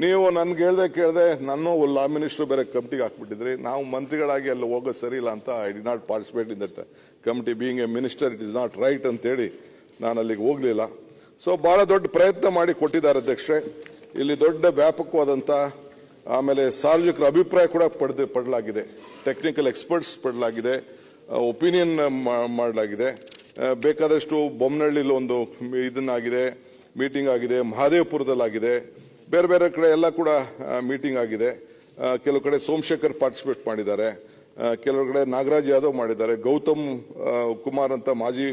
ನೀವು ನನ್ಗೆ ಕೇಳ್ದೆ ನನ್ನ ಲಾ ಮಿನಿಸ್ಟರ್ ಬೇರೆ ಕಮಿಟಿಗೆ ಹಾಕ್ಬಿಟ್ಟಿದ್ರಿ. ನಾವು ಮಂತ್ರಿಗಳಾಗಿ ಅಲ್ಲಿ ಹೋಗೋದು ಸರಿ ಇಲ್ಲ ಅಂತ I did not participate in that committee. Being A minister it is not right ಅಂತೇಳಿ ನಾನು ಅಲ್ಲಿಗೆ ಹೋಗ್ಲಿಲ್ಲ. ಸೊ ಬಹಳ ದೊಡ್ಡ ಪ್ರಯತ್ನ ಮಾಡಿ ಕೊಟ್ಟಿದ್ದಾರೆ ಅಧ್ಯಕ್ಷರೇ. ಇಲ್ಲಿ ದೊಡ್ಡ ವ್ಯಾಪಕವಾದಂತ, ಆಮೇಲೆ ಸಾರ್ವಜನಿಕರ ಅಭಿಪ್ರಾಯ ಕೂಡ ಪಡಲಾಗಿದೆ, ಟೆಕ್ನಿಕಲ್ ಎಕ್ಸ್ಪರ್ಟ್ಸ್ ಪಡಲಾಗಿದೆ, ಒಪಿನಿಯನ್ ಮಾಡಲಾಗಿದೆ. ಬೇಕಾದಷ್ಟು ಬೊಮ್ಮನಹಳ್ಳಿಲಿ ಒಂದು ಇದನ್ನಾಗಿದೆ, ಮೀಟಿಂಗ್ ಆಗಿದೆ, ಮಹಾದೇವಪುರದಲ್ಲಾಗಿದೆ, ಬೇರೆ ಬೇರೆ ಕಡೆ ಎಲ್ಲ ಕೂಡ ಮೀಟಿಂಗ್ ಆಗಿದೆ. ಕೆಲವು ಕಡೆ ಸೋಮಶೇಖರ್ ಪಾರ್ಟಿಸಿಪೇಟ್ ಮಾಡಿದ್ದಾರೆ, ಕೆಲವು ಕಡೆ ನಾಗರಾಜ್ ಯಾದವ್ ಮಾಡಿದ್ದಾರೆ, ಗೌತಮ್ ಕುಮಾರ್ ಅಂತ ಮಾಜಿ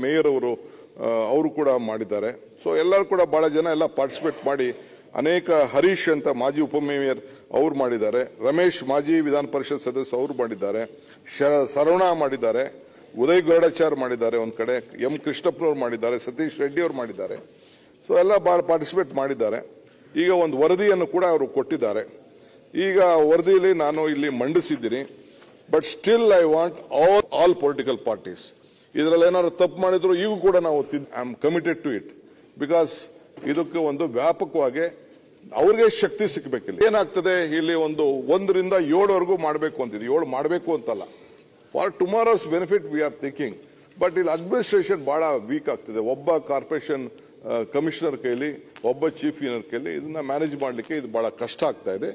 ಮೇಯರ್ ಅವರು ಕೂಡ ಮಾಡಿದ್ದಾರೆ. ಸೊ ಎಲ್ಲರೂ ಕೂಡ ಬಹಳ ಜನ ಎಲ್ಲ ಪಾರ್ಟಿಸಿಪೇಟ್ ಮಾಡಿ, ಅನೇಕ ಹರೀಶ್ ಅಂತ ಮಾಜಿ ಉಪಮೇಯರ್ ಅವ್ರು ಮಾಡಿದ್ದಾರೆ, ರಮೇಶ್ ಮಾಜಿ ವಿಧಾನ ಪರಿಷತ್ ಸದಸ್ಯ ಅವರು ಮಾಡಿದ್ದಾರೆ, ಸರವಣ ಮಾಡಿದ್ದಾರೆ, ಉದಯ್ ಗೌಡಾಚಾರ್ ಮಾಡಿದ್ದಾರೆ, ಒಂದ್ ಕಡೆ ಎಂ ಕೃಷ್ಣಪ್ಪನವ್ರು ಮಾಡಿದ್ದಾರೆ, ಸತೀಶ್ ರೆಡ್ಡಿ ಅವರು ಮಾಡಿದ್ದಾರೆ. ಸೊ ಎಲ್ಲ ಬಹಳ ಪಾರ್ಟಿಸಿಪೇಟ್ ಮಾಡಿದ್ದಾರೆ. ಈಗ ಒಂದು ವರದಿಯನ್ನು ಕೂಡ ಅವರು ಕೊಟ್ಟಿದ್ದಾರೆ. ಈಗ ವರದಿಯಲ್ಲಿ ನಾನು ಇಲ್ಲಿ ಮಂಡಿಸಿದ್ದೀನಿ. But still I want all political parties ಇದರಲ್ಲಿ ಏನಾದ್ರು ತಪ್ಪು ಮಾಡಿದ್ರು ಈಗ ಕೂಡ ನಾವು I am committed to it. Because ಇದಕ್ಕೆ ಒಂದು ವ್ಯಾಪಕವಾಗಿ ಅವ್ರಿಗೆ ಶಕ್ತಿ ಸಿಕ್ಕಬೇಕಿಲ್ಲ. ಏನಾಗ್ತದೆ ಇಲ್ಲಿ 1ರಿಂದ 7ವರೆಗೂ ಮಾಡಬೇಕು ಅಂತಿದೆ. 7 ಮಾಡಬೇಕು ಅಂತಲ್ಲ, for tomorrow's benefit we are thinking. But ಇಲ್ಲಿ ಅಡ್ಮಿನಿಸ್ಟ್ರೇಷನ್ ಬಹಳ ವೀಕ್ ಆಗ್ತದೆ. ಒಬ್ಬ ಕಾರ್ಪೊರೇಷನ್ ಕಮಿಷನರ್ ಕೈಲಿ, ಒಬ್ಬ ಚೀಫ್ ಇಂಜಿನಿಯರ್ ಕೈಲಿ ಇದನ್ನ ಮ್ಯಾನೇಜ್ ಮಾಡಲಿಕ್ಕೆ ಇದು ಬಹಳ ಕಷ್ಟ ಆಗ್ತಾ ಇದೆ.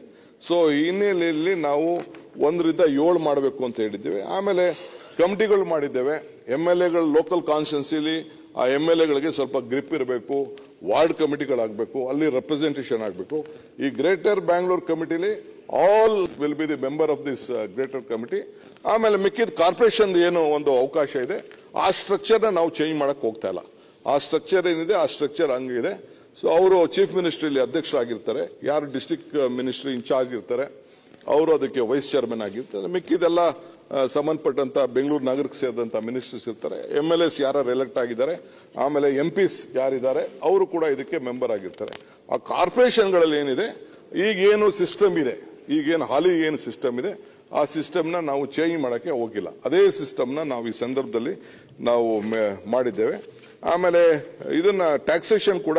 ಸೊ ಈ ಹಿನ್ನೆಲೆಯಲ್ಲಿ ನಾವು 1ರಿಂದ 7 ಮಾಡಬೇಕು ಅಂತ ಹೇಳಿದ್ದೇವೆ. ಆಮೇಲೆ ಕಮಿಟಿಗಳು ಮಾಡಿದ್ದೇವೆ. MLAಗಳು ಲೋಕಲ್ ಕಾನ್ಸ್ಟಿಟ್ಯೂನ್ಸಿಲಿ ಆ MLAಗಳಿಗೆ ಸ್ವಲ್ಪ ಗ್ರಿಪ್ ಇರಬೇಕು, ವಾರ್ಡ್ ಕಮಿಟಿಗಳಾಗಬೇಕು, ಅಲ್ಲಿ ರೆಪ್ರೆಸೆಂಟೇಷನ್ ಆಗಬೇಕು. ಈ ಗ್ರೇಟರ್ ಬ್ಯಾಂಗ್ಳೂರ್ ಕಮಿಟಿಲಿ all will be the member of this greater committee. ಆಮೇಲೆ ಮಿಕ್ಕಿದ ಕಾರ್ಪೊರೇಷನ್ ಏನು ಒಂದು ಅವಕಾಶ ಇದೆ, ಆ ಸ್ಟ್ರಕ್ಚರ್ನ ನಾವು ಚೇಂಜ್ ಮಾಡಕ್ ಹೋಗ್ತಾ ಇಲ್ಲ. ಆ ಸ್ಟ್ರಕ್ಚರ್ ಏನಿದೆ ಆ ಸ್ಟ್ರಕ್ಚರ್ ಹಂಗಿದೆ. ಸೊ ಅವರು ಚೀಫ್ ಮಿನಿಸ್ಟ್ರಿಲಿ ಅಧ್ಯಕ್ಷರಾಗಿರ್ತಾರೆ, ಯಾರು ಡಿಸ್ಟ್ರಿಕ್ಟ್ ಮಿನಿಸ್ಟ್ರಿ ಇನ್ಚಾರ್ಜ್ ಇರ್ತಾರೆ ಅವರು ಅದಕ್ಕೆ ವೈಸ್ ಚೇರ್ಮನ್ ಆಗಿರ್ತಾರೆ. ಮಿಕ್ಕಿದೆಲ್ಲ ಸಂಬಂಧಪಟ್ಟಂತ ಬೆಂಗಳೂರು ನಗರಕ್ಕೆ ಸೇರಿದಂತ ಮಿನಿಸ್ಟರ್ಸ್ ಇರ್ತಾರೆ. MLAs ಯಾರು ಎಲೆಕ್ಟ್ ಆಗಿದ್ದಾರೆ, ಆಮೇಲೆ MPs ಯಾರಿದ್ದಾರೆ ಅವರು ಕೂಡ ಇದಕ್ಕೆ ಮೆಂಬರ್ ಆಗಿರ್ತಾರೆ. ಆ ಕಾರ್ಪೊರೇಷನ್ಗಳಲ್ಲಿ ಏನಿದೆ ಈಗೇನು ಸಿಸ್ಟಮ್ ಇದೆ, ಈಗೇನು ಹಾಲಿ ಏನು ಸಿಸ್ಟಮ್ ಇದೆ ಆ ಸಿಸ್ಟಮ್ನ ನಾವು ಚೇಂಜ್ ಮಾಡಕ್ಕೆ ಹೋಗಿಲ್ಲ. ಅದೇ ಸಿಸ್ಟಮ್ನ ನಾವು ಈ ಸಂದರ್ಭದಲ್ಲಿ ನಾವು ಮಾಡಿದ್ದೇವೆ. ಆಮೇಲೆ ಇದನ್ನ ಟ್ಯಾಕ್ಸೇಷನ್ ಕೂಡ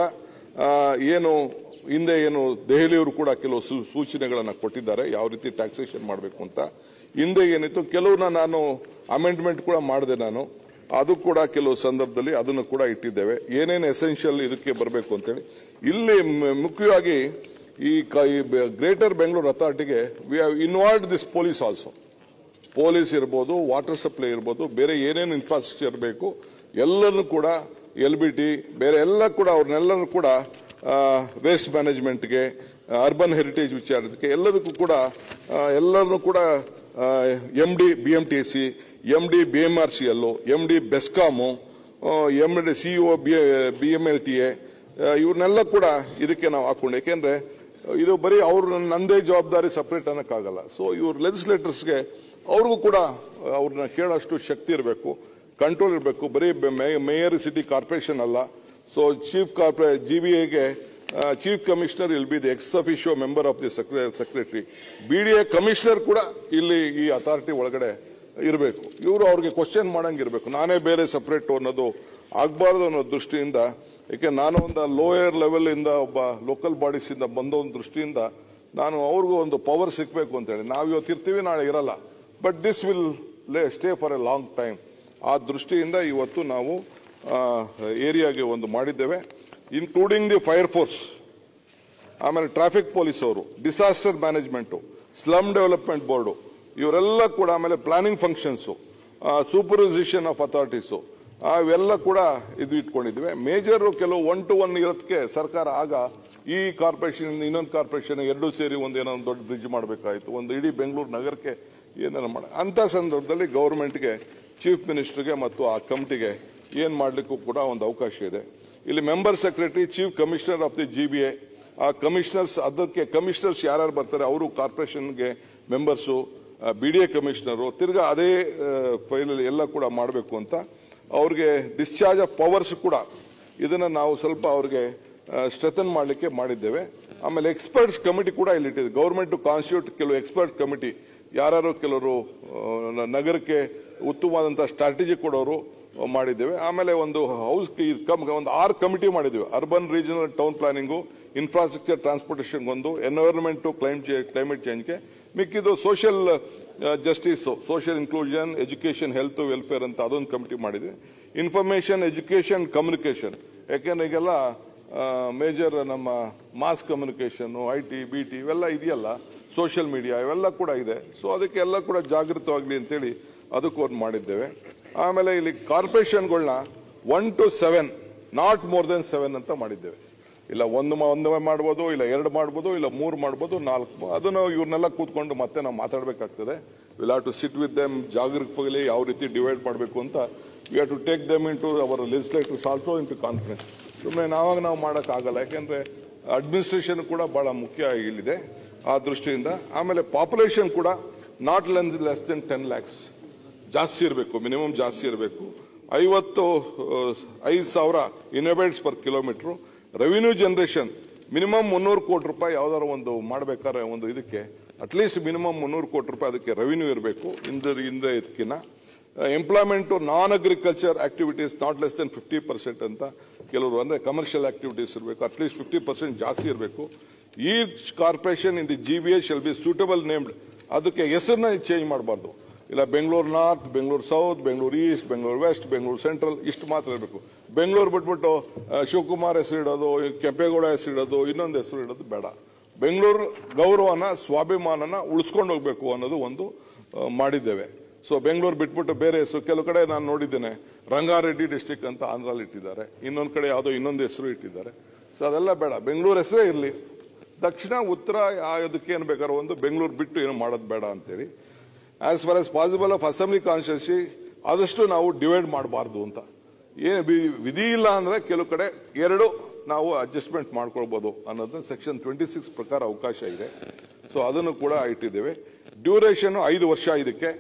ಏನು ಹಿಂದೆ ಏನು ದೆಹಲಿಯವರು ಕೂಡ ಕೆಲವು ಸೂಚನೆಗಳನ್ನು ಕೊಟ್ಟಿದ್ದಾರೆ ಯಾವ ರೀತಿ ಟ್ಯಾಕ್ಸೇಷನ್ ಮಾಡಬೇಕು ಅಂತ. ಹಿಂದೆ ಏನಿತ್ತು ಕೆಲವನ್ನ ನಾನು ಅಮೆಂಡ್ಮೆಂಟ್ ಕೂಡ ಮಾಡಿದೆ ನಾನು, ಅದು ಕೂಡ ಕೆಲವು ಸಂದರ್ಭದಲ್ಲಿ ಅದನ್ನು ಕೂಡ ಇಟ್ಟಿದ್ದೇವೆ. ಏನೇನು ಎಸೆನ್ಷಿಯಲ್ ಇದಕ್ಕೆ ಬರಬೇಕು ಅಂತೇಳಿ. ಇಲ್ಲಿ ಮುಖ್ಯವಾಗಿ ಈ ಗ್ರೇಟರ್ ಬೆಂಗಳೂರು ಅಥಾರಿಟಿಗೆ we have involved this police also. Police ಇರ್ಬೋದು, ವಾಟರ್ ಸಪ್ಲೈ ಇರ್ಬೋದು, ಬೇರೆ ಏನೇನು ಇನ್ಫ್ರಾಸ್ಟ್ರಕ್ಚರ್ ಬೇಕು ಎಲ್ಲರನ್ನು ಕೂಡ LBT ಬೇರೆ ಎಲ್ಲ ಕೂಡ ಅವ್ರನ್ನೆಲ್ಲರೂ ಕೂಡ ವೇಸ್ಟ್ ಮ್ಯಾನೇಜ್ಮೆಂಟ್ಗೆ, ಅರ್ಬನ್ ಹೆರಿಟೇಜ್ ವಿಚಾರಕ್ಕೆ ಎಲ್ಲದಕ್ಕೂ ಕೂಡ ಎಲ್ಲರನ್ನು ಕೂಡ MD BMTC, MD BMRCL, MD BESCOM, MD CEO BMLTA ಇವ್ರನ್ನೆಲ್ಲ ಕೂಡ ಇದಕ್ಕೆ ನಾವು ಹಾಕೊಂಡು, ಯಾಕೆಂದ್ರೆ ಇದು ಬರೀ ಅವ್ರ ನಂದೇ ಜವಾಬ್ದಾರಿ ಸಪರೇಟ್ ಅನ್ನಕ್ಕಾಗಲ್ಲ. ಸೊ ಇವ್ರ ಲೆಜಿಸ್ಲೇಟರ್ಸ್ಗೆ ಅವ್ರಿಗೂ ಕೂಡ ಅವ್ರನ್ನ ಕೇಳೋಷ್ಟು ಶಕ್ತಿ ಇರಬೇಕು, ಕಂಟ್ರೋಲ್ ಇರಬೇಕು. ಬರೀ ಮೇಯರ್ ಸಿಟಿ ಕಾರ್ಪೊರೇಷನ್ ಅಲ್ಲ. ಸೊ GBAಗೆ chief commissioner will be the ex officio member of the secretary. BDA commissioner ಕೂಡ ಇಲ್ಲಿ ಈ ಅಥಾರಿಟಿ ಒಳಗಡೆ ಇರಬೇಕು. ಇವರು ಅವ್ರಿಗೆ ಕ್ವಶನ್ ಮಾಡಂಗಿರ್ಬೇಕು. ನಾನೇ ಬೇರೆ ಸಪರೇಟ್ ಅನ್ನೋದು ಆಗಬಾರ್ದು ಅನ್ನೋ ದೃಷ್ಟಿಯಿಂದ, ಯಾಕೆ ನಾನು ಒಂದು ಲೋಯರ್ ಲೆವೆಲ್ ಇಂದ ಒಬ್ಬ ಲೋಕಲ್ ಬಾಡೀಸ್ ಇಂದ ಬಂದ ಒಂದು ದೃಷ್ಟಿಯಿಂದ ನಾನು ಅವ್ರಿಗೂ ಒಂದು ಪವರ್ ಸಿಗಬೇಕು ಅಂತ ಹೇಳಿ. ನಾವು ಇವತ್ತು ಇರ್ತೀವಿ, ನಾಳೆ ಇರಲ್ಲ, but this will stay for A long time. ಆ ದೃಷ್ಟಿಯಿಂದ ಇವತ್ತು ನಾವು ಏರಿಯಾಗೆ ಒಂದು ಮಾಡಿದ್ದೇವೆ, ಇನ್ಕ್ಲೂಡಿಂಗ್ ದಿ ಫೈರ್ ಫೋರ್ಸ್, ಆಮೇಲೆ ಟ್ರಾಫಿಕ್ ಪೊಲೀಸ್ ಅವರು, disaster management, slum development board, ಇವರೆಲ್ಲ ಕೂಡ, ಆಮೇಲೆ ಪ್ಲಾನಿಂಗ್ ಫಂಕ್ಷನ್ಸು, ಸೂಪರ್ವೈಸೇಷನ್ ಆಫ್ ಅಥಾರಿಟೀಸು, ಇವೆಲ್ಲ ಕೂಡ ಇದು ಇಟ್ಕೊಂಡಿದ್ವಿ. ಮೇಜರ್ ಕೆಲವು 1 to 1 ಇರೋದಕ್ಕೆ ಸರ್ಕಾರ ಆಗ ಈ ಕಾರ್ಪೊರೇಷನ್ ಇನ್ನೊಂದು ಕಾರ್ಪೊರೇಷನ್ ಎರಡೂ ಸೇರಿ ಒಂದೇನೋ ಒಂದು ದೊಡ್ಡ ಬ್ರಿಡ್ಜ್ ಮಾಡಬೇಕಾಯಿತು, ಒಂದು ಇಡೀ ಬೆಂಗಳೂರು ನಗರಕ್ಕೆ ಏನಾರ ಮಾಡ ಅಂತ ಸಂದರ್ಭದಲ್ಲಿ ಗವರ್ಮೆಂಟ್ಗೆ, ಚೀಫ್ ಮಿನಿಸ್ಟರ್ಗೆ ಮತ್ತು ಆ ಕಮಿಟಿಗೆ ಏನ್ ಮಾಡ್ಲಿಕ್ಕೂ ಕೂಡ ಒಂದು ಅವಕಾಶ ಇದೆ. ಇಲ್ಲಿ member secretary, chief commissioner of the GBA, ಆ ಕಮಿಷನರ್ಸ್, ಅದಕ್ಕೆ ಕಮಿಷನರ್ಸ್ ಯಾರ್ಯಾರು ಬರ್ತಾರೆ ಅವರು ಕಾರ್ಪೊರೇಷನ್ಗೆ ಮೆಂಬರ್ಸು, BDA ಕಮಿಷನರು, ತಿರ್ಗಾ ಅದೇ ಫೈಲಲ್ಲಿ ಎಲ್ಲ ಕೂಡ ಮಾಡಬೇಕು ಅಂತ ಅವ್ರಿಗೆ ಡಿಸ್ಚಾರ್ಜ್ ಆಫ್ ಪವರ್ಸ್ ಕೂಡ ಇದನ್ನ ನಾವು ಸ್ವಲ್ಪ ಅವ್ರಿಗೆ ಸ್ಟ್ರೆಂಥನ್ ಮಾಡಲಿಕ್ಕೆ ಮಾಡಿದ್ದೇವೆ. ಆಮೇಲೆ ಎಕ್ಸ್ಪರ್ಟ್ಸ್ ಕಮಿಟಿ ಕೂಡ ಇಲ್ಲಿ ಇಟ್ಟಿದೆ. ಗವರ್ಮೆಂಟ್ ಟು ಕಾನ್ಸ್ಟಿಟ್ಯೂಟ್ ಕೆಲವು ಎಕ್ಸ್ಪರ್ಟ್ ಕಮಿಟಿ, ಯಾರು ಕೆಲವರು ನಗರಕ್ಕೆ ಉತ್ತಮವಾದಂತಹ ಸ್ಟ್ರಾಟಜಿ ಕೊಡೋರು ಮಾಡಿದ್ದೇವೆ. ಆಮೇಲೆ ಒಂದು ಹೌಸ್ ಒಂದು 6 ಕಮಿಟಿ ಮಾಡಿದ್ದೇವೆ. Urban regional town planning, infrastructure transportation ಒಂದು, ಎನ್ವೈರನ್ಮೆಂಟ್ ಕ್ಲೈಮೇಟ್ ಚೇಂಜ್ಗೆ, ಮಿಕ್ಕಿದ್ದು social justice, social inclusion, education, health, welfare ಅಂತ ಅದೊಂದು ಕಮಿಟಿ ಮಾಡಿದೆ. ಇನ್ಫಾರ್ಮೇಶನ್, ಎಜುಕೇಶನ್, ಕಮ್ಯುನಿಕೇಶನ್, ಯಾಕೆಂದ್ರೆ ಈಗೆಲ್ಲ ಮೇಜರ್ ನಮ್ಮ ಮಾಸ್ ಕಮ್ಯುನಿಕೇಶನ್, IT, BT ಇವೆಲ್ಲ ಇದೆಯಲ್ಲ, ಸೋಷಿಯಲ್ ಮೀಡಿಯಾ ಇವೆಲ್ಲ ಕೂಡ ಇದೆ. ಸೊ ಅದಕ್ಕೆಲ್ಲ ಕೂಡ ಜಾಗೃತವಾಗಲಿ ಅಂತೇಳಿ ಅದಕ್ಕೂ ಒಂದು ಮಾಡಿದ್ದೇವೆ. ಆಮೇಲೆ ಇಲ್ಲಿ ಕಾರ್ಪೊರೇಷನ್ಗಳನ್ನ 1 to 7, ನಾಟ್ ಮೋರ್ ದೆನ್ 7 ಅಂತ ಮಾಡಿದ್ದೇವೆ. ಇಲ್ಲ ಒಂದು ಮಾಡ್ಬೋದು, ಇಲ್ಲ 2 ಮಾಡ್ಬೋದು, ಇಲ್ಲ 3 ಮಾಡ್ಬೋದು, 4. ಅದನ್ನು ಇವ್ರನ್ನೆಲ್ಲ ಕೂತ್ಕೊಂಡು ಮತ್ತೆ ನಾವು ಮಾತಾಡಬೇಕಾಗ್ತದೆ. Will have to sit with them, ಜಾಗರೂಕವಾಗಿ ಯಾವ ರೀತಿ ಡಿವೈಡ್ ಮಾಡಬೇಕು ಅಂತ. We have to take them into our legislators also into conference. ಸುಮ್ಮನೆ ನಾವು ಮಾಡೋಕ್ಕಾಗಲ್ಲ, ಯಾಕೆಂದ್ರೆ ಅಡ್ಮಿನಿಸ್ಟ್ರೇಷನ್ ಕೂಡ ಬಹಳ ಮುಖ್ಯ ಇಲ್ಲಿದೆ ಆ ದೃಷ್ಟಿಯಿಂದ. ಆಮೇಲೆ ಪಾಪ್ಯುಲೇಷನ್ ಕೂಡ ನಾಟ್ ಲೆಸ್ ದೆನ್ 10 lakhs ಜಾಸ್ತಿ ಇರಬೇಕು, ಮಿನಿಮಮ್ ಜಾಸ್ತಿ ಇರಬೇಕು. 55,000 inhabitants per kilometre. Revenue generation minimum 300 crore ರೂಪಾಯಿ ಯಾವ್ದಾದ್ರು ಒಂದು ಮಾಡಬೇಕಾದ್ರೆ ಒಂದು ಇದಕ್ಕೆ ಅಟ್ಲೀಸ್ಟ್ ಮಿನಿಮಮ್ 300 ಕೋಟಿ ರೂಪಾಯಿ ಅದಕ್ಕೆ ರೆವಿನ್ಯೂ ಇರಬೇಕು ಇದಕ್ಕಿನ್ನ. Employment non agriculture activities not less than 50% ಅಂತ ಕೆಲವರು, ಅಂದ್ರೆ ಕಮರ್ಷಿಯಲ್ ಆಕ್ಟಿವಿಟೀಸ್ ಇರಬೇಕು, ಅಟ್ಲೀಸ್ಟ್ 50% ಜಾಸ್ತಿ ಇರಬೇಕು. Each corporation in the GBA shall be suitable named. ಅದಕ್ಕೆ ಹೆಸರನ್ನ ಚೇಂಜ್ ಮಾಡಬಾರ್ದು. ಇಲ್ಲ Bengaluru north, Bengaluru south, Bengaluru east, Bengaluru west, Bengaluru central ಇಷ್ಟು ಮಾತ್ರ ಇರಬೇಕು. ಬೆಂಗಳೂರು ಬಿಟ್ಬಿಟ್ಟು ಶಿವಕುಮಾರ್ ಹೆಸರು ಇಡೋದು, ಕೆಂಪೇಗೌಡ ಹೆಸರು ಇಡೋದು, ಇನ್ನೊಂದು ಹೆಸರು ಇಡೋದು ಬೇಡ. ಬೆಂಗಳೂರು ಗೌರವನ, ಸ್ವಾಭಿಮಾನನ ಉಳಿಸ್ಕೊಂಡು ಹೋಗ್ಬೇಕು ಅನ್ನೋದು ಒಂದು ಮಾಡಿದ್ದೇವೆ. ಸೊ ಬೆಂಗಳೂರು ಬಿಟ್ಬಿಟ್ಟು ಬೇರೆ ಹೆಸರು, ಕೆಲವು ಕಡೆ ನಾನು ನೋಡಿದ್ದೇನೆ ರಂಗಾರೆಡ್ಡಿ ಡಿಸ್ಟ್ರಿಕ್ಟ್ ಅಂತ ಆಂಧ್ರಲ್ಲಿ ಇಟ್ಟಿದ್ದಾರೆ, ಇನ್ನೊಂದು ಕಡೆ ಯಾವುದೋ ಇನ್ನೊಂದು ಹೆಸರು ಇಟ್ಟಿದ್ದಾರೆ. ಸೊ ಅದೆಲ್ಲ ಬೇಡ, ಬೆಂಗಳೂರು ಹೆಸರೇ ಇರಲಿ. ದಕ್ಷಿಣ ಉತ್ತರ ಅದಕ್ಕೇನು ಬೇಕಾದ್ರೂ ಒಂದು, ಬೆಂಗಳೂರು ಬಿಟ್ಟು ಏನು ಮಾಡೋದು ಬೇಡ ಅಂತೇಳಿ. As far as possible of assembly constituency ಆದಷ್ಟು ನಾವು ಡಿವೈಡ್ ಮಾಡಬಾರ್ದು ಅಂತ. ಏನು ವಿಧಿ ಇಲ್ಲ ಅಂದ್ರೆ ಕೆಲವು ಕಡೆ 2 ನಾವು ಅಡ್ಜಸ್ಟ್ಮೆಂಟ್ ಮಾಡ್ಕೊಳ್ಬಹುದು ಅನ್ನೋದನ್ನ ಸೆಕ್ಷನ್ 26 ಪ್ರಕಾರ ಅವಕಾಶ ಇದೆ. ಸೊ ಅದನ್ನು ಕೂಡ ಇಟ್ಟಿದ್ದೇವೆ. ಡ್ಯೂರೇಷನ್ 5 ವರ್ಷ ಇದಕ್ಕೆ.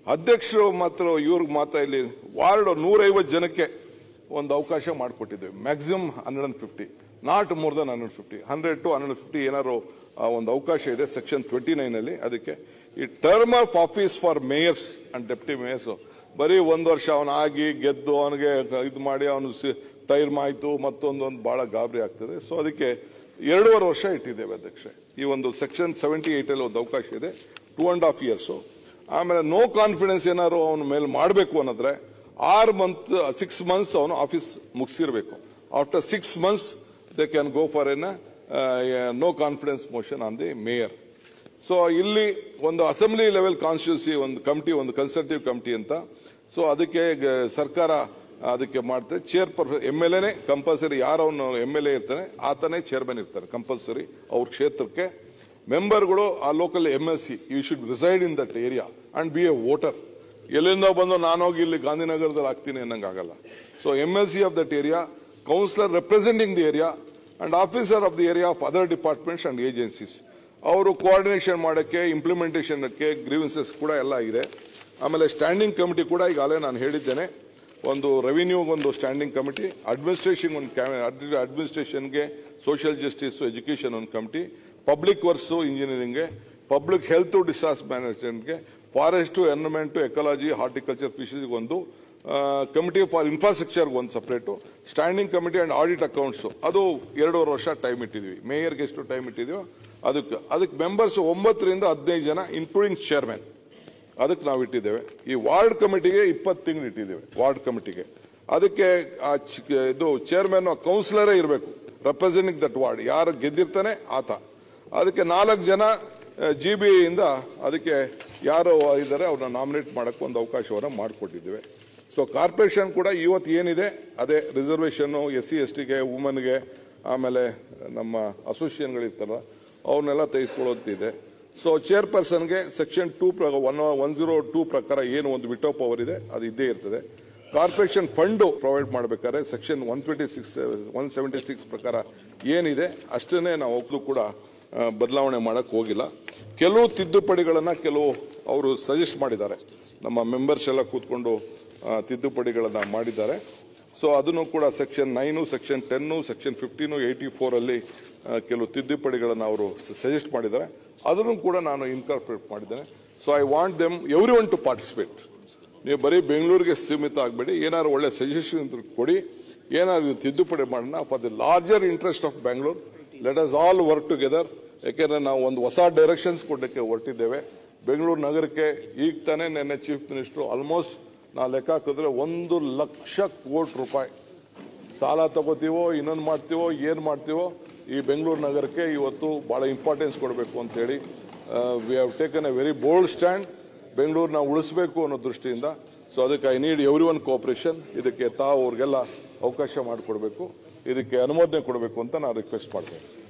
ಅಧ್ಯಕ್ಷರು ಮಾತ್ರ ಇವ್ರಿಗೆ ಮಾತ್ರ ಇಲ್ಲಿ ವಾರ್ಡ್ 150 ಜನಕ್ಕೆ ಒಂದು ಅವಕಾಶ ಮಾಡಿಕೊಟ್ಟಿದ್ದೇವೆ. Maximum 150, not more than 150. 100 to 150 ಏನಾದ್ರು ಒಂದು ಅವಕಾಶ ಇದೆ ಸೆಕ್ಷನ್ 29 ಅಲ್ಲಿ. ಅದಕ್ಕೆ ಈ term of office for mayors and deputy mayors ಬರೀ 1 ವರ್ಷ ಅವನಾಗಿ ಗೆದ್ದು ಅವನಿಗೆ ಇದು ಮಾಡಿ ಅವನು ಟೈರ್ ಮಾಯ್ತು ಮತ್ತೊಂದು ಬಹಳ ಗಾಬರಿ ಆಗ್ತದೆ. ಸೊ ಅದಕ್ಕೆ 2.5 ವರ್ಷ ಇಟ್ಟಿದ್ದೇವೆ ಅಧ್ಯಕ್ಷೆ. ಈ ಒಂದು ಸೆಕ್ಷನ್ 78 ಅಲ್ಲಿ ಒಂದು ಅವಕಾಶ ಇದೆ, 2.5 years. ಆಮೇಲೆ ನೋ ಕಾನ್ಫಿಡೆನ್ಸ್ ಏನಾದ್ರು ಅವನ ಮೇಲೆ ಮಾಡಬೇಕು ಅನ್ನೋದ್ರೆ 6 months ಅವನು ಆಫೀಸ್ ಮುಗಿಸಿರ್ಬೇಕು. After 6 months they can go for an no confidence motion on the mayor. So ಇಲ್ಲಿ ಒಂದು ಅಸೆಂಬ್ಲಿ ಲೆವೆಲ್ ಕಾನ್ಸ್ಟಿಟ್ಯೂನ್ಸಿ ಒಂದು ಕಮಿಟಿ, ಒಂದು ಕನ್ಸಲ್ಟೇಟಿವ್ ಕಮಿಟಿ ಅಂತ, ಸೊ ಅದಕ್ಕೆ ಸರ್ಕಾರ ಅದಕ್ಕೆ ಮಾಡ್ತಾರೆ. ಚೇರ್ಪರ್ಸನ್ MLA ಕಂಪಲ್ಸರಿ, ಯಾರವನು MLA ಇರ್ತಾನೆ ಆತನೇ ಚೇರ್ಮನ್ ಇರ್ತಾರೆ ಕಂಪಲ್ಸರಿ ಅವ್ರ ಕ್ಷೇತ್ರಕ್ಕೆ. ಮೆಂಬರ್ಗಳು ಆ local MLC you should reside in that area and be a voter. ಎಲ್ಲಿಂದ ಬಂದು ನಾನೋಗಿ ಇಲ್ಲಿ ಗಾಂಧಿನಗರದಲ್ಲಿ ಆಗ್ತೀನಿ ಅನ್ನಂಗಾಗಲ್ಲ. So MLC of that area, councillor representing the area and officer of the area of other departments and agencies. ಅವರು coordination ಮಾಡೋಕ್ಕೆ, ಇಂಪ್ಲಿಮೆಂಟೇಷನ್ಗೆ ಗ್ರೀವೆನ್ಸಸ್ ಕೂಡ ಎಲ್ಲ ಇದೆ. ಆಮೇಲೆ ಸ್ಟ್ಯಾಂಡಿಂಗ್ ಕಮಿಟಿ ಕೂಡ ಈಗಾಗಲೇ ನಾನು ಹೇಳಿದ್ದೇನೆ, ಒಂದು ರೆವಿನ್ಯೂಗೊಂದು ಸ್ಟ್ಯಾಂಡಿಂಗ್ ಕಮಿಟಿ, ಅಡ್ಮಿನಿಸ್ಟ್ರೇಷನ್ಗೆ, ಸೋಷಿಯಲ್ ಜಸ್ಟಿಸ್, ಎಜುಕೇಷನ್ ಒಂದು ಕಮಿಟಿ, ಪಬ್ಲಿಕ್ ವರ್ಕ್ಸ್, ಇಂಜಿನಿಯರಿಂಗ್ಗೆ, ಪಬ್ಲಿಕ್ ಹೆಲ್ತ್, ಡಿಸಾಸ್ಟರ್ ಮ್ಯಾನೇಜ್ಮೆಂಟ್ಗೆ, forest, environment, ecology, horticulture, fisheries ಒಂದು ಕಮಿಟಿ, ಫಾರ್ ಇನ್ಫ್ರಾಸ್ಟ್ರಕ್ಚರ್ ಒಂದು separate, standing committee and audit accounts ಅದು 2.5 ವರ್ಷ ಟೈಮ್ ಇಟ್ಟಿದ್ವಿ. ಮೇಯರ್ಗೆ ಎಷ್ಟು ಟೈಮ್ ಇಟ್ಟಿದ್ಯೋ ಅದಕ್ಕೆ ಮೆಂಬರ್ಸ್ 9 ರಿಂದ 15 ಜನ ಇನ್ಕ್ಲೂಡಿಂಗ್ ಚೇರ್ಮನ್ ಅದಕ್ಕೆ ನಾವು ಇಟ್ಟಿದ್ದೇವೆ. ಈ ವಾರ್ಡ್ ಕಮಿಟಿಗೆ 20 ತಿಂಗಳು ಇಟ್ಟಿದ್ದೇವೆ. ವಾರ್ಡ್ ಕಮಿಟಿಗೆ ಅದಕ್ಕೆ ಇದು ಚೇರ್ಮನ್ ಕೌನ್ಸಿಲರೇ ಇರಬೇಕು, ರೆಪ್ರೆಸೆಂಟಿಂಗ್ ದಟ್ ವಾರ್ಡ್, ಯಾರು ಗೆದ್ದಿರ್ತಾನೆ ಆತ. ಅದಕ್ಕೆ 4 ಜನ GB ಇಂದ ಅದಕ್ಕೆ ಯಾರು ಇದ್ದಾರೆ ಅವ್ರನ್ನ ನಾಮಿನೇಟ್ ಮಾಡಕ್ಕೆ ಒಂದು ಅವಕಾಶವನ್ನು ಮಾಡಿಕೊಟ್ಟಿದ್ದೇವೆ. ಸೊ ಕಾರ್ಪೊರೇಷನ್ ಕೂಡ ಇವತ್ತು ಏನಿದೆ ಅದೇ ರಿಸರ್ವೇಷನ್ SC STಗೆ, ವುಮನ್ಗೆ, ಆಮೇಲೆ ನಮ್ಮ ಅಸೋಸಿಯೇಷನ್ಗಳಿರ್ತಾರಲ್ಲ ಅವನ್ನೆಲ್ಲ ತೆಗೆದುಕೊಳ್ಳುತ್ತಿದೆ. ಸೊ ಚೇರ್ಪರ್ಸನ್ಗೆ ಸೆಕ್ಷನ್ 102 ಪ್ರಕಾರ ಏನು ಒಂದು ವಿಟೋ ಪವರ್ ಇದೆ ಅದು ಇದ್ದೇ ಇರ್ತದೆ. ಕಾರ್ಪೊರೇಷನ್ ಫಂಡ್ ಪ್ರೊವೈಡ್ ಮಾಡಬೇಕಾದ್ರೆ ಸೆಕ್ಷನ್ 176 ಪ್ರಕಾರ ಏನಿದೆ ಅಷ್ಟನ್ನೇ ನಾವು ಒಬ್ಬರು ಕೂಡ ಬದಲಾವಣೆ ಮಾಡಕ್ ಹೋಗಿಲ್ಲ. ಕೆಲವು ತಿದ್ದುಪಡಿಗಳನ್ನ ಕೆಲವು ಅವರು ಸಜೆಸ್ಟ್ ಮಾಡಿದ್ದಾರೆ, ನಮ್ಮ ಮೆಂಬರ್ಸ್ ಎಲ್ಲ ಕೂತ್ಕೊಂಡು ತಿದ್ದುಪಡಿಗಳನ್ನ ಮಾಡಿದ್ದಾರೆ. ಸೊ ಅದನ್ನು ಕೂಡ ಸೆಕ್ಷನ್ 9, ಸೆಕ್ಷನ್ 10, ಸೆಕ್ಷನ್ 15, 84 ಅಲ್ಲಿ ಕೆಲವು ತಿದ್ದುಪಡಿಗಳನ್ನು ಅವರು ಸಜೆಸ್ಟ್ ಮಾಡಿದ್ದಾರೆ. ಅದನ್ನು ಕೂಡ ನಾನು ಇನ್ಕಾರ್ಪೊರೇಟ್ ಮಾಡಿದ್ದೇನೆ. So I want them every one to participate. ನೀವು ಬರೀ ಬೆಂಗಳೂರಿಗೆ ಸೀಮಿತ ಆಗಬೇಡಿ, ಏನಾದ್ರು ಒಳ್ಳೆ ಸಜೆಷನ್ ಕೊಡಿ, ಏನಾದ್ರು ತಿದ್ದುಪಡಿ ಮಾಡೋಣ for the larger interest of Bengaluru. Let us all work together. ಯಾಕೆಂದ್ರೆ ನಾವು ಒಂದು ಹೊಸ ಡೈರೆಕ್ಷನ್ಸ್ ಕೊಡಕ್ಕೆ ಹೊರಟಿದ್ದೇವೆ. ಬೆಂಗಳೂರು ನಗರಕ್ಕೆ ಈಗ ತಾನೇ ನಿನ್ನೆ ಚೀಫ್ ಮಿನಿಸ್ಟರ್ ಆಲ್ಮೋಸ್ಟ್ ನಾವು ಲೆಕ್ಕ ಹಾಕಿದ್ರೆ 1 ಲಕ್ಷ ಕೋಟಿ ರೂಪಾಯಿ ಸಾಲ ತಗೋತೀವೋ, ಇನ್ನೊಂದು ಮಾಡ್ತೀವೋ, ಏನ್ ಮಾಡ್ತೀವೋ, ಈ ಬೆಂಗಳೂರು ನಗರಕ್ಕೆ ಇವತ್ತು ಬಹಳ ಇಂಪಾರ್ಟೆನ್ಸ್ ಕೊಡಬೇಕು ಅಂತ ಹೇಳಿ we have taken a very bold stand. ಬೆಂಗಳೂರನ್ನ ಉಳಿಸಬೇಕು ಅನ್ನೋ ದೃಷ್ಟಿಯಿಂದ. ಸೊ ಅದಕ್ಕೆ I need everyone cooperation. ಇದಕ್ಕೆ ತಾವು ಅವ್ರಿಗೆಲ್ಲ ಅವಕಾಶ ಮಾಡಿಕೊಡ್ಬೇಕು, ಇದಕ್ಕೆ ಅನುಮೋದನೆ ಕೊಡಬೇಕು ಅಂತ ನಾನು ರಿಕ್ವೆಸ್ಟ್ ಮಾಡ್ತೇನೆ.